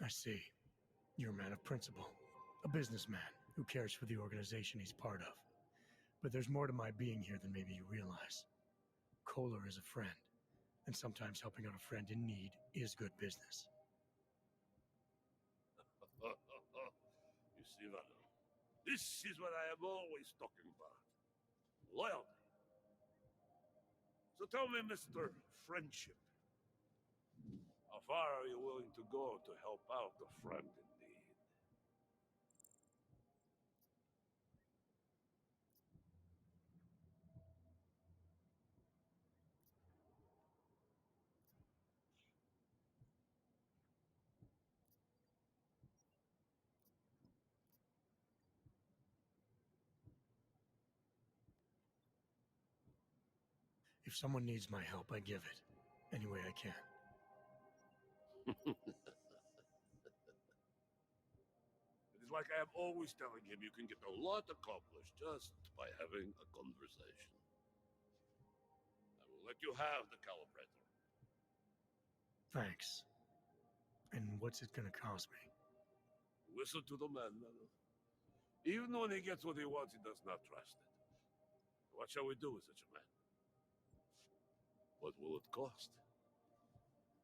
[SPEAKER 2] I see. You're a man of principle. A businessman who cares for the organization he's part of. But there's more to my being here than maybe you realize. Kolar is a friend, and sometimes helping out a friend in need is good business.
[SPEAKER 25] You see, Vano, this is what I am always talking about. Loyalty. So tell me, Mr. Friendship, how far are you willing to go to help out a friend in need?
[SPEAKER 2] If someone needs my help, I give it. Any way I can.
[SPEAKER 25] It is like I am always telling him, you can get a lot accomplished just by having a conversation. I will let you have the calibrator.
[SPEAKER 2] Thanks. And what's it gonna cost me?
[SPEAKER 25] Listen to the man, Melo. Even when he gets what he wants, he does not trust it. What shall we do with such a man? What will it cost?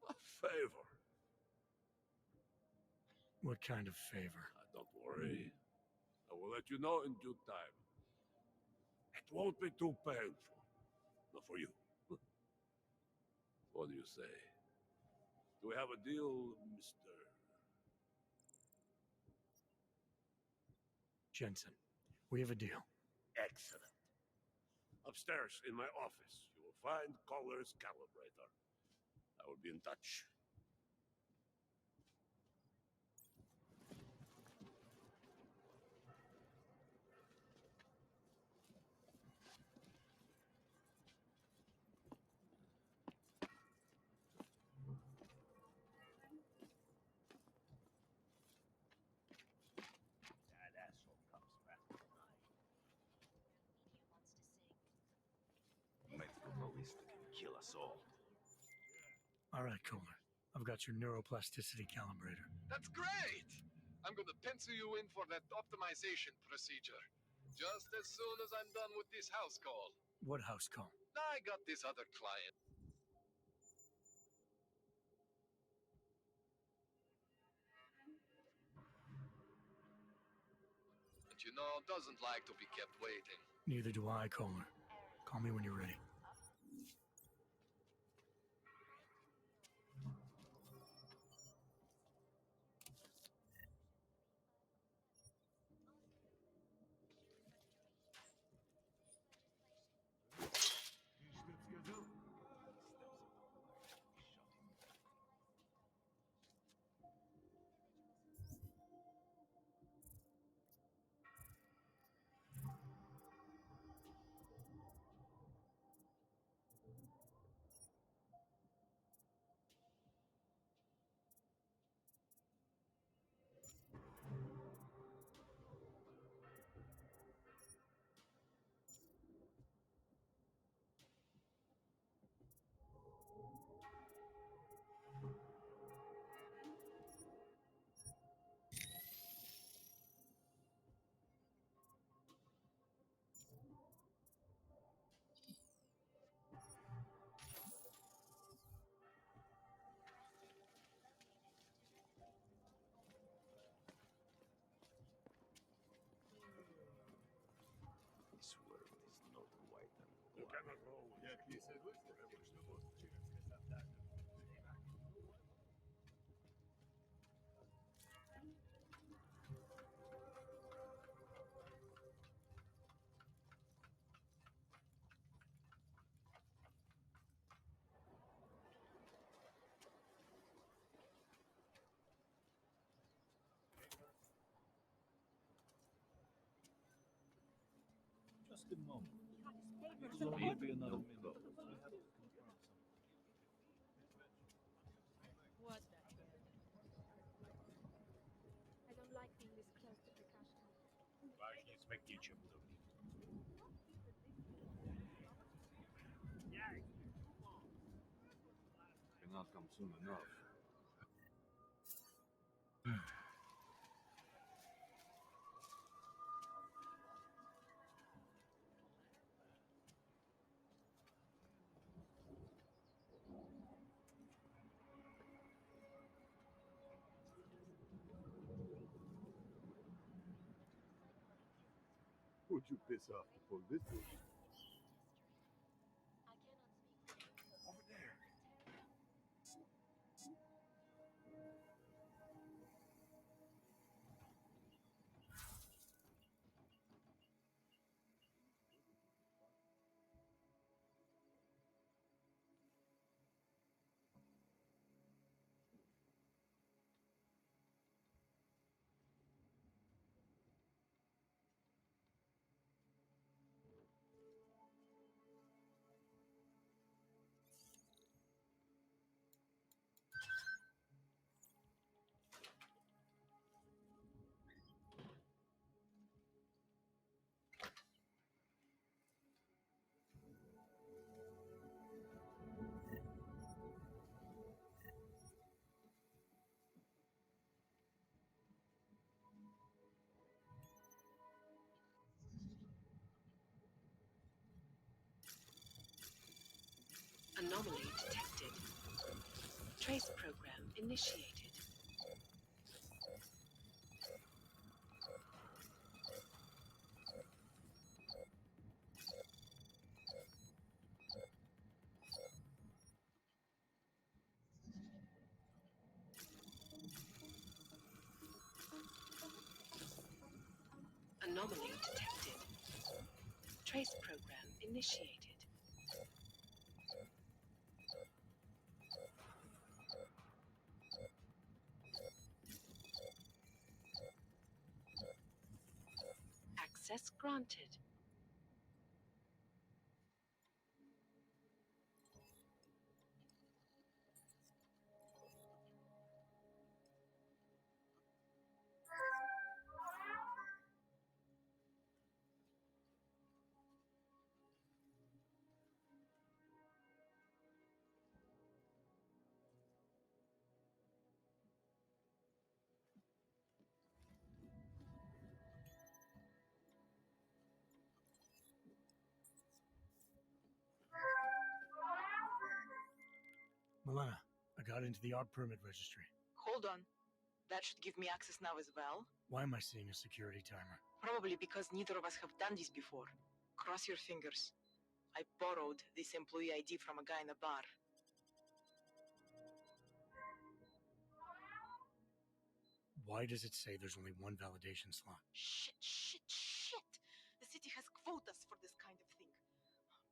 [SPEAKER 25] A favor.
[SPEAKER 2] What kind of favor?
[SPEAKER 25] Don't worry. I will let you know in due time. It won't be too painful. Not for you. What do you say? Do we have a deal, Mr.
[SPEAKER 2] Jensen, we have a deal.
[SPEAKER 25] Excellent. Upstairs in my office, you will find Caller's calibrator. I will be in touch.
[SPEAKER 8] That asshole comes back tonight. Wait for police to kill us all.
[SPEAKER 2] All right, Kohler. I've got your neuroplasticity calibrator.
[SPEAKER 3] That's great! I'm gonna pencil you in for that optimization procedure. Just as soon as I'm done with this house call.
[SPEAKER 2] What house call?
[SPEAKER 3] I got this other client. And you know, doesn't like to be kept waiting.
[SPEAKER 2] Neither do I, Kohler. Call me when you're ready.
[SPEAKER 8] This world is not white and
[SPEAKER 25] You
[SPEAKER 8] black.
[SPEAKER 25] cannot roll with me.
[SPEAKER 8] Just a moment. Maybe another minute.
[SPEAKER 10] What the hell? I don't like being this close to the cash counter.
[SPEAKER 8] Важнее смоки, чем другие. Cannot come soon enough.
[SPEAKER 4] Would you piss off before this was?
[SPEAKER 14] Anomaly detected. Trace program initiated. Anomaly detected. Trace program initiated. Access granted.
[SPEAKER 2] Milena, I got into the art permit registry.
[SPEAKER 14] Hold on. That should give me access now as well.
[SPEAKER 2] Why am I seeing a security timer?
[SPEAKER 14] Probably because neither of us have done this before. Cross your fingers. I borrowed this employee ID from a guy in a bar.
[SPEAKER 2] Why does it say there's only one validation slot?
[SPEAKER 14] Shit. The city has quotas for this kind of thing.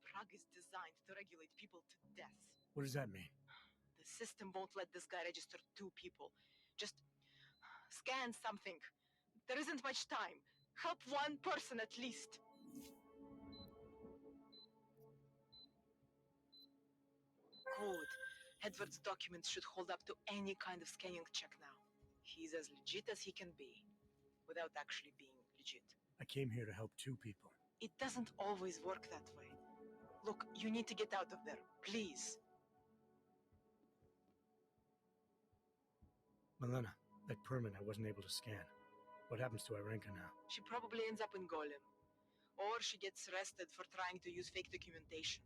[SPEAKER 14] Prague is designed to regulate people to death.
[SPEAKER 2] What does that mean?
[SPEAKER 14] The system won't let this guy register 2 people. Just scan something. There isn't much time. Help one person at least. Code. Edward's documents should hold up to any kind of scanning check now. He's as legit as he can be, without actually being legit.
[SPEAKER 2] I came here to help 2 people.
[SPEAKER 14] It doesn't always work that way. Look, you need to get out of there, please.
[SPEAKER 2] Milena, that permit I wasn't able to scan. What happens to Irenka now?
[SPEAKER 14] She probably ends up in Golem. Or she gets arrested for trying to use fake documentation.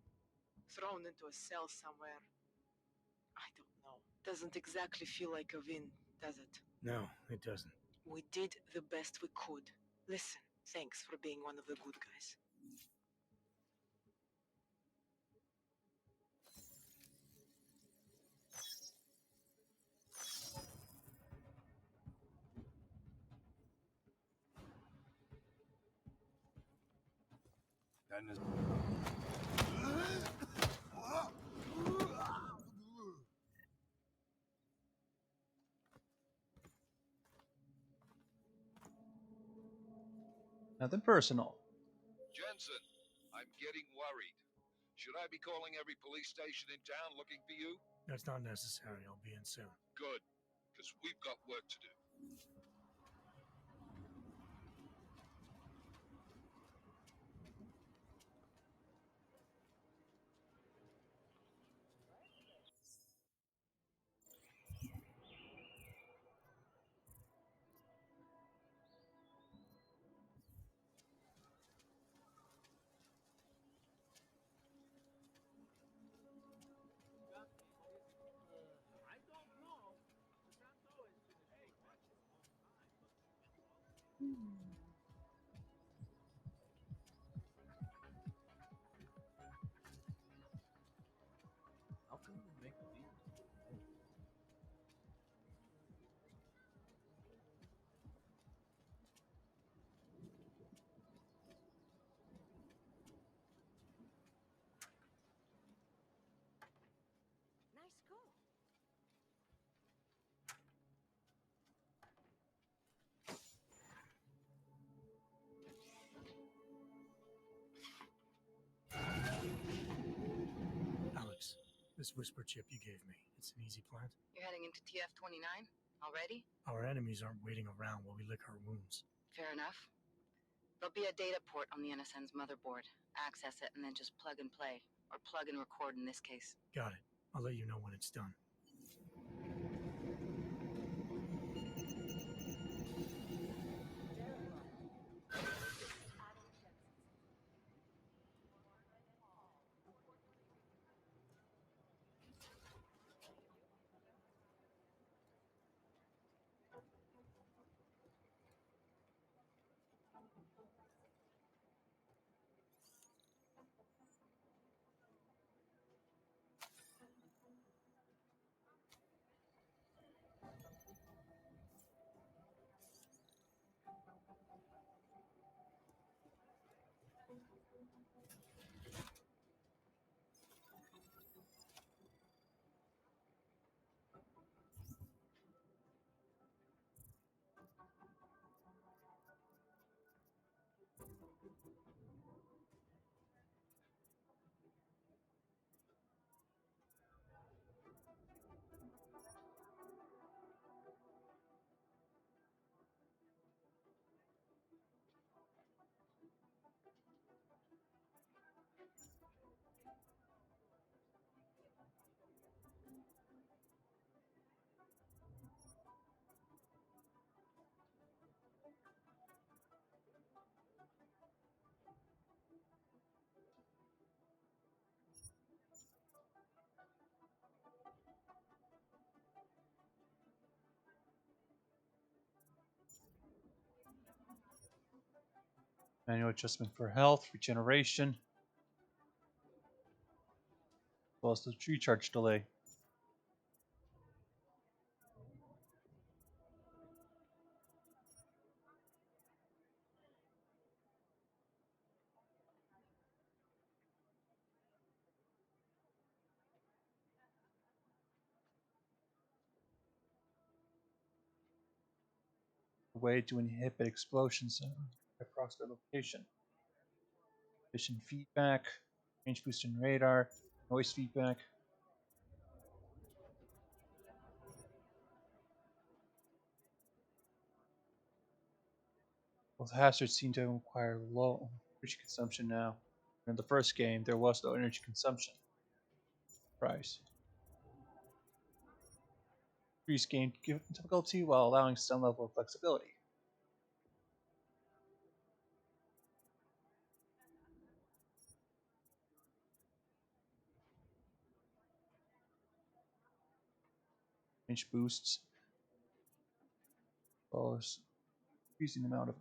[SPEAKER 14] Thrown into a cell somewhere. I don't know. Doesn't exactly feel like a win, does it?
[SPEAKER 2] No, it doesn't.
[SPEAKER 14] We did the best we could. Listen, thanks for being one of the good guys.
[SPEAKER 5] Dennis.
[SPEAKER 1] Nothing personal.
[SPEAKER 3] Jensen, I'm getting worried. Should I be calling every police station in town looking for you?
[SPEAKER 2] That's not necessary. I'll be in soon.
[SPEAKER 3] Good, because we've got work to do.
[SPEAKER 20] I don't know. Santo is finished.
[SPEAKER 8] How come we make a deal?
[SPEAKER 18] Nice go.
[SPEAKER 2] Alex, this whisper chip you gave me, it's an easy plant?
[SPEAKER 18] You're heading into TF-29 already?
[SPEAKER 2] Our enemies aren't waiting around while we lick our wounds.
[SPEAKER 18] Fair enough. There'll be a data port on the NSN's motherboard. Access it and then just plug and play. Or plug and record in this case.
[SPEAKER 2] Got it. I'll let you know when it's done.
[SPEAKER 1] Manual adjustment for health, regeneration, as well as the recharge delay. A way to inhibit explosions across the location. Vision feedback, range boosting radar, noise feedback. Both hazards seem to require low energy consumption now. In the first game, there was no energy consumption. Price. Increase game difficulty while allowing some level of flexibility. Range boosts, as well as increasing the amount of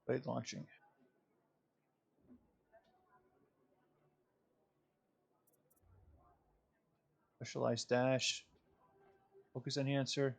[SPEAKER 1] blade launching. Specialized dash, focus enhancer.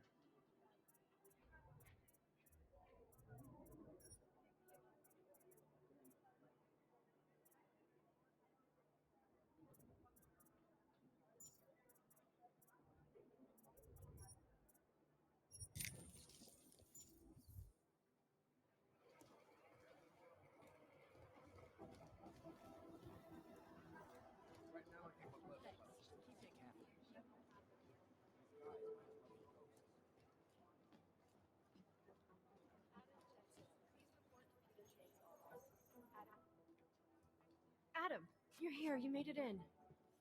[SPEAKER 4] Adam, you're here. You made it in.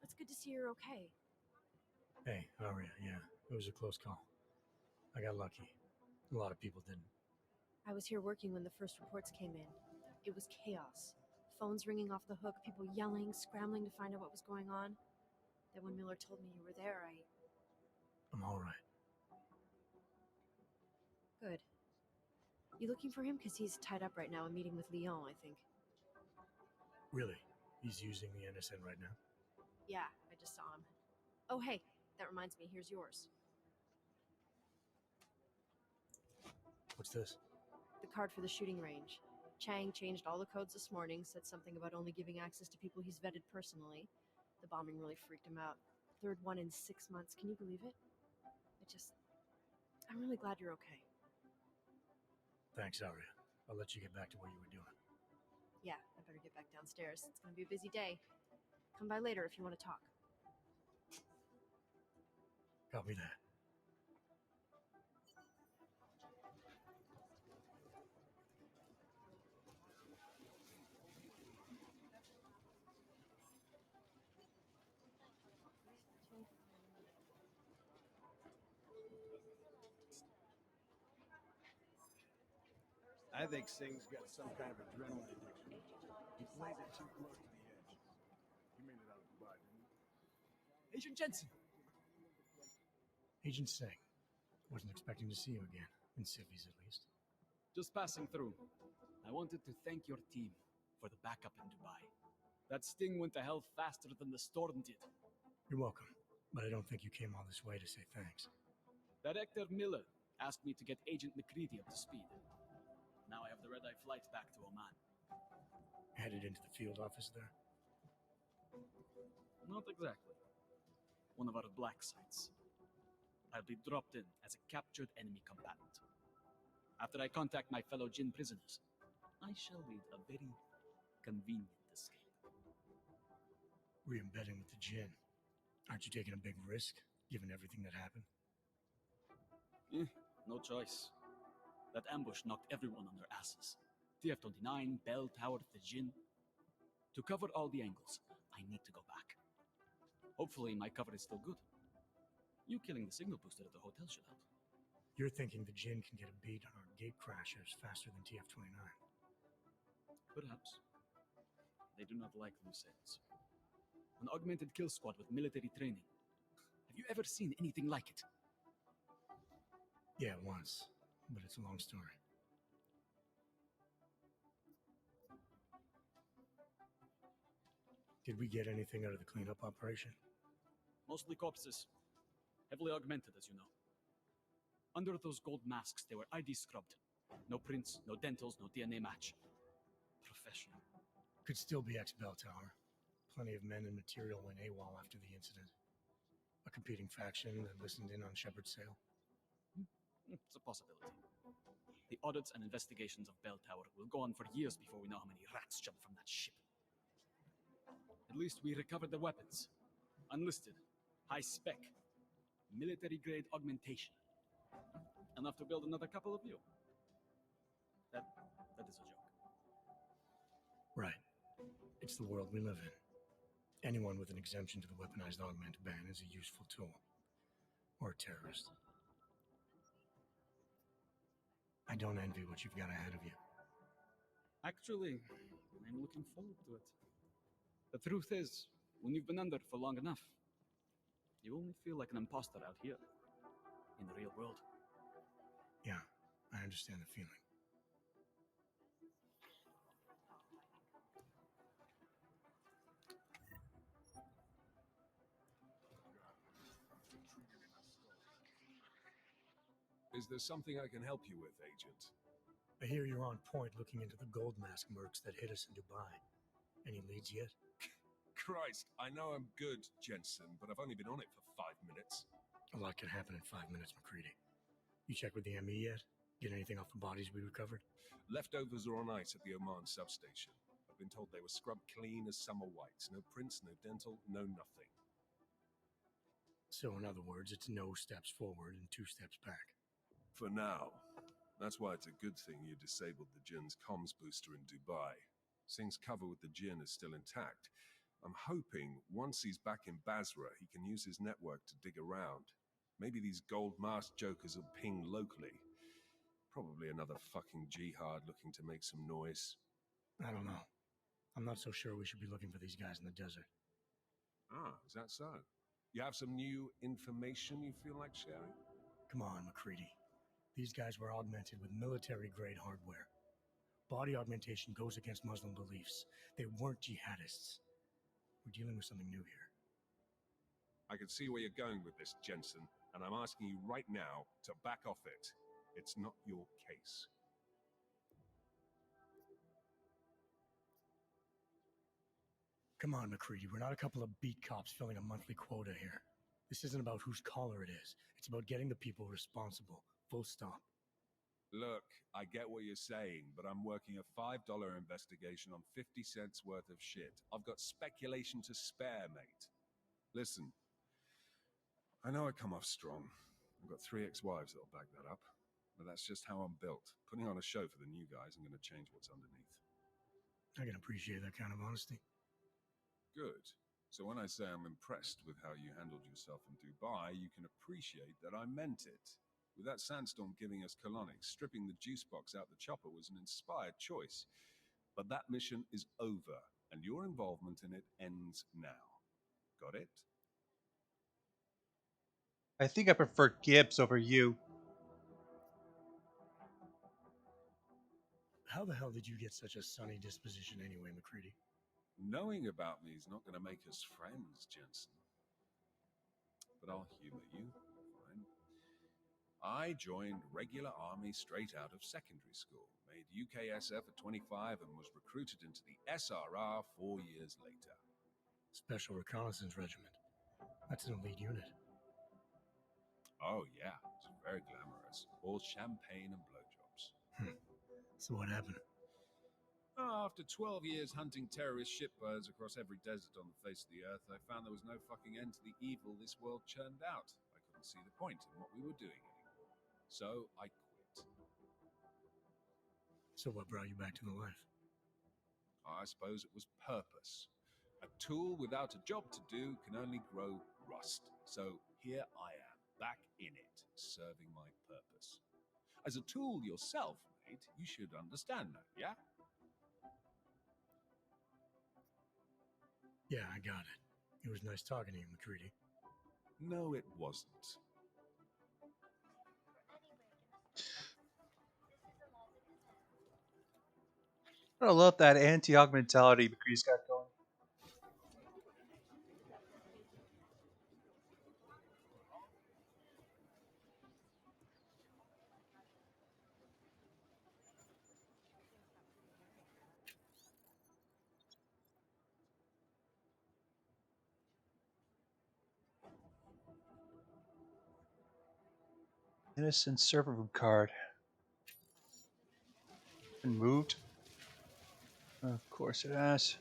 [SPEAKER 4] It's good to see you're okay.
[SPEAKER 2] Hey, Aria, yeah, it was a close call. I got lucky. A lot of people didn't.
[SPEAKER 4] I was here working when the first reports came in. It was chaos. Phones ringing off the hook, people yelling, scrambling to find out what was going on. Then when Miller told me you were there,
[SPEAKER 2] I'm all right.
[SPEAKER 4] Good. You looking for him? Because he's tied up right now, a meeting with Leon, I think.
[SPEAKER 2] Really? He's using the NSN right now?
[SPEAKER 4] Yeah, I just saw him. Oh, hey, that reminds me, here's yours.
[SPEAKER 2] What's this?
[SPEAKER 4] The card for the shooting range. Chang changed all the codes this morning, said something about only giving access to people he's vetted personally. The bombing really freaked him out. Third one in 6 months. Can you believe it? I'm really glad you're okay.
[SPEAKER 2] Thanks, Aria. I'll let you get back to what you were doing.
[SPEAKER 4] Yeah, I better get back downstairs. It's gonna be a busy day. Come by later if you want to talk.
[SPEAKER 2] Copy that.
[SPEAKER 8] I think Singh's got some kind of adrenaline addiction. He plays it too close to the edge. You made it out of Dubai, didn't you?
[SPEAKER 24] Agent Jensen!
[SPEAKER 2] Agent Singh. Wasn't expecting to see you again, in civvies at least.
[SPEAKER 24] Just passing through. I wanted to thank your team for the backup in Dubai. That sting went to hell faster than the storm did.
[SPEAKER 2] You're welcome, but I don't think you came all this way to say thanks.
[SPEAKER 24] Director Miller asked me to get Agent McCready up to speed. Now I have the red-eye flight back to Oman.
[SPEAKER 2] Headed into the field office there?
[SPEAKER 24] Not exactly. One of our black sites. I'll be dropped in as a captured enemy combatant. After I contact my fellow Jinn prisoners, I shall lead a very convenient escape.
[SPEAKER 2] Re-embedding with the Jinn. Aren't you taking a big risk, given everything that happened?
[SPEAKER 24] No choice. That ambush knocked everyone on their asses. TF-29, Bell Tower, the Jinn. To cover all the angles, I need to go back. Hopefully my cover is still good. You killing the signal booster at the hotel should help.
[SPEAKER 2] You're thinking the Jinn can get a beat on our gate crashers faster than TF-29.
[SPEAKER 24] Perhaps. They do not like loose ends. An augmented kill squad with military training. Have you ever seen anything like it?
[SPEAKER 2] Yeah, once. But it's a long story. Did we get anything out of the cleanup operation?
[SPEAKER 24] Mostly corpses. Heavily augmented, as you know. Under those gold masks, they were ID scrubbed. No prints, no dentals, no DNA match. Professional.
[SPEAKER 2] Could still be ex-Bell Tower. Plenty of men and material went AWOL after the incident. A competing faction that listened in on Shepard's sale.
[SPEAKER 24] It's a possibility. The audits and investigations of Bell Tower will go on for years before we know how many rats jumped from that ship. At least we recovered the weapons. Unlisted. High spec. Military-grade augmentation. Enough to build another couple of you. That is a joke.
[SPEAKER 2] Right. It's the world we live in. Anyone with an exemption to the weaponized augment ban is a useful tool. Or a terrorist. I don't envy what you've got ahead of you.
[SPEAKER 24] Actually, I'm looking forward to it. The truth is, when you've been under for long enough, you only feel like an imposter out here, in the real world.
[SPEAKER 2] Yeah, I understand the feeling.
[SPEAKER 3] Is there something I can help you with, Agent?
[SPEAKER 2] I hear you're on point looking into the gold mask mercs that hit us in Dubai. Any leads yet?
[SPEAKER 3] Christ, I know I'm good, Jensen, but I've only been on it for 5 minutes.
[SPEAKER 2] A lot can happen in 5 minutes, McCready. You check with the ME yet? Get anything off the bodies we recovered?
[SPEAKER 3] Leftovers are on ice at the Oman substation. I've been told they were scrubbed clean as summer whites. No prints, no dental, no nothing.
[SPEAKER 2] So in other words, it's no steps forward and 2 steps back.
[SPEAKER 3] For now. That's why it's a good thing you disabled the Jinn's comms booster in Dubai. Singh's cover with the Jinn is still intact. I'm hoping once he's back in Basra, he can use his network to dig around. Maybe these gold mask jokers will ping locally. Probably another fucking jihad looking to make some noise.
[SPEAKER 2] I don't know. I'm not so sure we should be looking for these guys in the desert.
[SPEAKER 3] Ah, is that so? You have some new information you feel like sharing?
[SPEAKER 2] Come on, McCready. These guys were augmented with military-grade hardware. Body augmentation goes against Muslim beliefs. They weren't jihadists. We're dealing with something new here.
[SPEAKER 3] I can see where you're going with this, Jensen, and I'm asking you right now to back off it. It's not your case.
[SPEAKER 2] Come on, McCready. We're not a couple of beat cops filling a monthly quota here. This isn't about whose collar it is. It's about getting the people responsible. Full stop.
[SPEAKER 3] Look, I get what you're saying, but I'm working a $5 investigation on 50 cents worth of shit. I've got speculation to spare, mate. Listen, I know I come off strong. I've got 3 ex-wives that'll back that up. But that's just how I'm built. Putting on a show for the new guys, I'm going to change what's underneath.
[SPEAKER 2] I can appreciate that kind of honesty.
[SPEAKER 3] Good. So when I say I'm impressed with how you handled yourself in Dubai, you can appreciate that I meant it. With that sandstorm giving us colonics, stripping the juice box out the chopper was an inspired choice. But that mission is over, and your involvement in it ends now. Got it?
[SPEAKER 1] I think I prefer Gibbs over you.
[SPEAKER 2] How the hell did you get such a sunny disposition anyway, McCready?
[SPEAKER 3] Knowing about me is not going to make us friends, Jensen. But I'll humor you. Fine. I joined regular army straight out of secondary school, made UKSF at 25 and was recruited into the SRR 4 years later.
[SPEAKER 2] Special Reconnaissance Regiment. That's an elite unit.
[SPEAKER 3] Oh yeah, it's very glamorous. All champagne and blowjobs.
[SPEAKER 2] So what happened?
[SPEAKER 3] After 12 years hunting terrorist shitbirds across every desert on the face of the earth, I found there was no fucking end to the evil this world churned out. I couldn't see the point in what we were doing anymore. So I quit.
[SPEAKER 2] So what brought you back to the life?
[SPEAKER 3] I suppose it was purpose. A tool without a job to do can only grow rust. So here I am, back in it, serving my purpose. As a tool yourself, mate, you should understand that, yeah?
[SPEAKER 2] Yeah, I got it. It was nice talking to you, McCready.
[SPEAKER 3] No, it wasn't.
[SPEAKER 1] I love that anti-hog mentality McCree's got going. Innocent server room card. Been moved? Of course it has.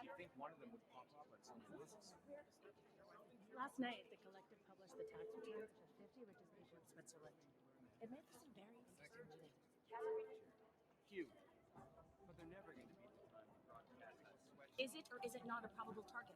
[SPEAKER 24] You think one of them would pop up at some lists?
[SPEAKER 9] Last night, the collective published the tax returns of the 50 richest people in Switzerland. It made for some very interesting reading.
[SPEAKER 24] Cute. But they're never going to beat the time of broadcasting with sweat.
[SPEAKER 9] Is it or is it not a probable target?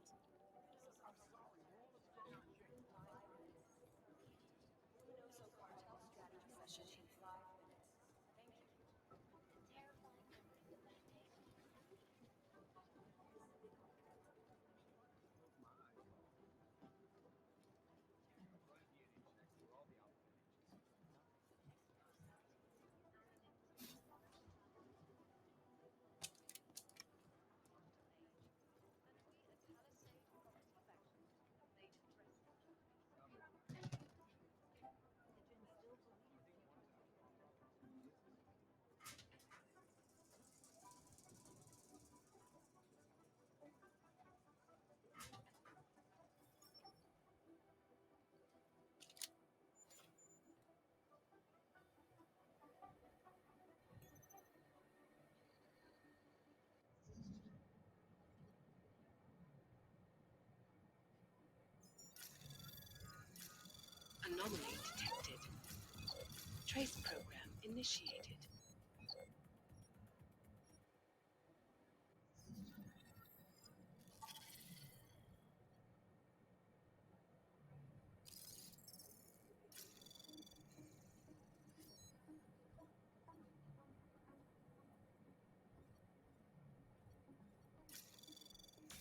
[SPEAKER 18] Anomaly detected. Trace program initiated.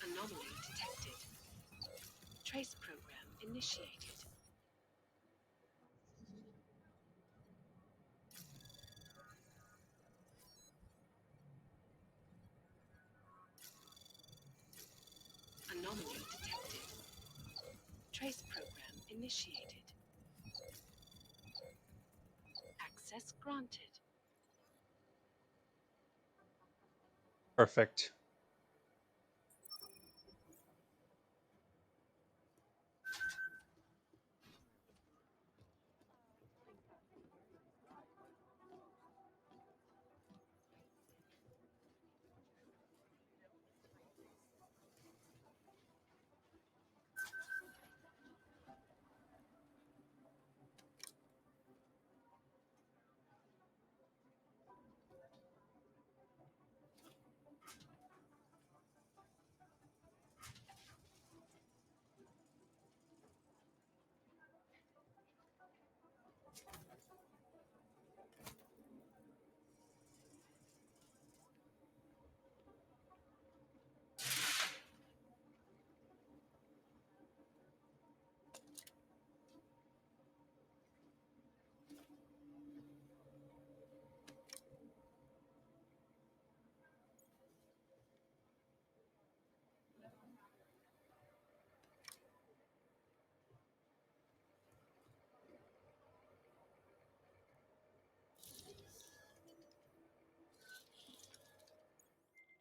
[SPEAKER 18] Anomaly detected. Trace program initiated. Anomaly detected. Trace program initiated. Access granted.
[SPEAKER 1] Perfect.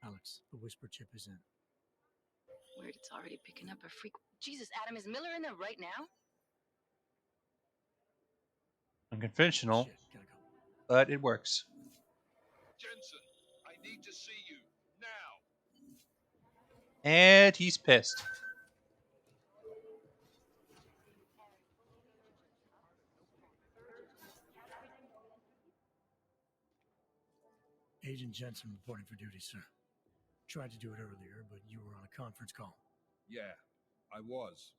[SPEAKER 2] Alex, the whisper chip is in.
[SPEAKER 18] Weird, it's already picking up a freak. Jesus, Adam, is Miller in there right now?
[SPEAKER 1] Unconventional,
[SPEAKER 2] Shit, gotta go.
[SPEAKER 1] but it works.
[SPEAKER 19] Jensen, I need to see you now.
[SPEAKER 1] And he's pissed.
[SPEAKER 2] Agent Jensen reporting for duty, sir. Tried to do it earlier, but you were on a conference call.
[SPEAKER 3] Yeah, I was.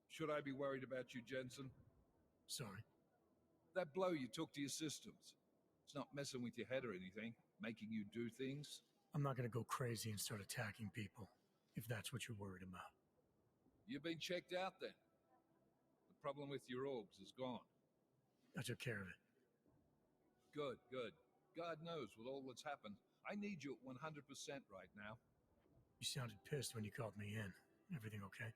[SPEAKER 3] Should I be worried about you, Jensen?
[SPEAKER 2] Sorry.
[SPEAKER 3] That blow you took to your systems. It's not messing with your head or anything, making you do things.
[SPEAKER 2] I'm not gonna go crazy and start attacking people, if that's what you're worried about.
[SPEAKER 3] You've been checked out then. The problem with your orbs is gone.
[SPEAKER 2] I took care of it.
[SPEAKER 12] Good, good. God knows with all that's happened, I need you at 100% right now.
[SPEAKER 2] You sounded pissed when you called me in. Everything okay?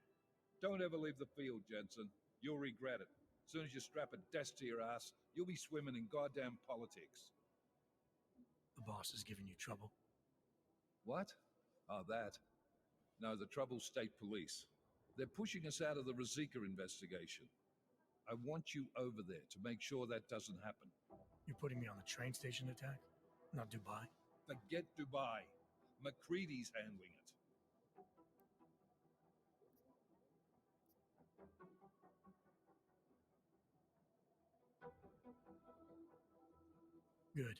[SPEAKER 12] Don't ever leave the field, Jensen. You'll regret it. As soon as you strap a desk to your ass, you'll be swimming in goddamn politics.
[SPEAKER 2] The boss is giving you trouble.
[SPEAKER 12] What? Oh, that. No, the trouble's state police. They're pushing us out of the Ruzicka investigation. I want you over there to make sure that doesn't happen.
[SPEAKER 2] You're putting me on the train station attack? Not Dubai?
[SPEAKER 12] Forget Dubai. McCready's handling it.
[SPEAKER 2] Good.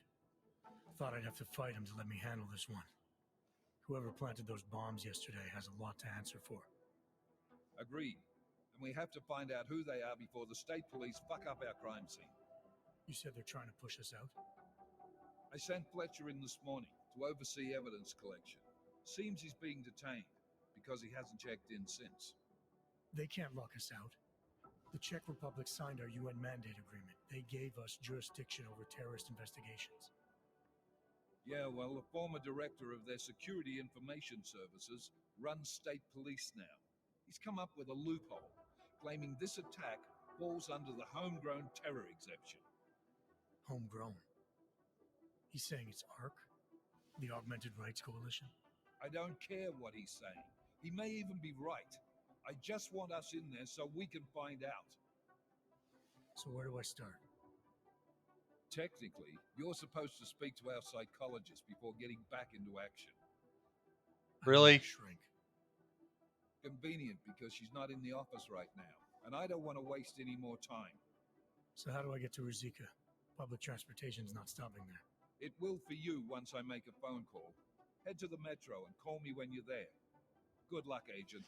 [SPEAKER 2] Thought I'd have to fight him to let me handle this one. Whoever planted those bombs yesterday has a lot to answer for.
[SPEAKER 12] Agreed. And we have to find out who they are before the state police fuck up our crime scene.
[SPEAKER 2] You said they're trying to push us out?
[SPEAKER 12] I sent Fletcher in this morning to oversee evidence collection. Seems he's being detained because he hasn't checked in since.
[SPEAKER 2] They can't lock us out. The Czech Republic signed our UN mandate agreement. They gave us jurisdiction over terrorist investigations.
[SPEAKER 12] Yeah, well, the former director of their security information services runs state police now. He's come up with a loophole, claiming this attack falls under the homegrown terror exemption.
[SPEAKER 2] Homegrown? He's saying it's ARC? The Augmented Rights Coalition?
[SPEAKER 12] I don't care what he's saying. He may even be right. I just want us in there so we can find out.
[SPEAKER 2] So where do I start?
[SPEAKER 12] Technically, you're supposed to speak to our psychologist before getting back into action.
[SPEAKER 1] Really?
[SPEAKER 2] Shrink.
[SPEAKER 12] Convenient because she's not in the office right now, and I don't want to waste any more time.
[SPEAKER 2] So how do I get to Ruzicka? Public transportation's not stopping there.
[SPEAKER 12] It will for you once I make a phone call. Head to the metro and call me when you're there. Good luck, Agent.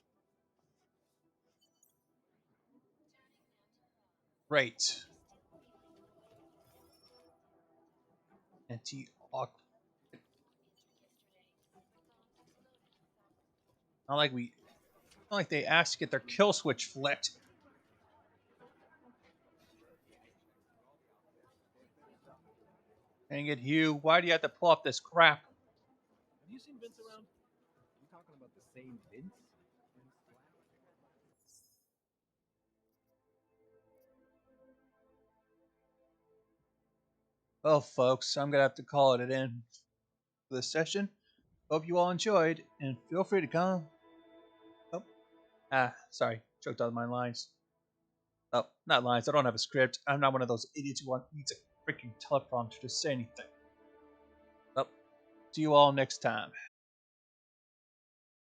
[SPEAKER 1] Great. Not like they asked to get their kill switch flipped. Dang it, Hugh. Why do you have to pull up this crap?
[SPEAKER 16] Have you seen Vince around? You talking about the same Vince?
[SPEAKER 1] Well, folks, I'm going to have to call it an end for this session. Hope you all enjoyed, and feel free to come. Sorry. Choked on my lines. Oh, not lines. I don't have a script. I'm not one of those idiots who needs a freaking teleprompter to say anything. Well, see you all next time.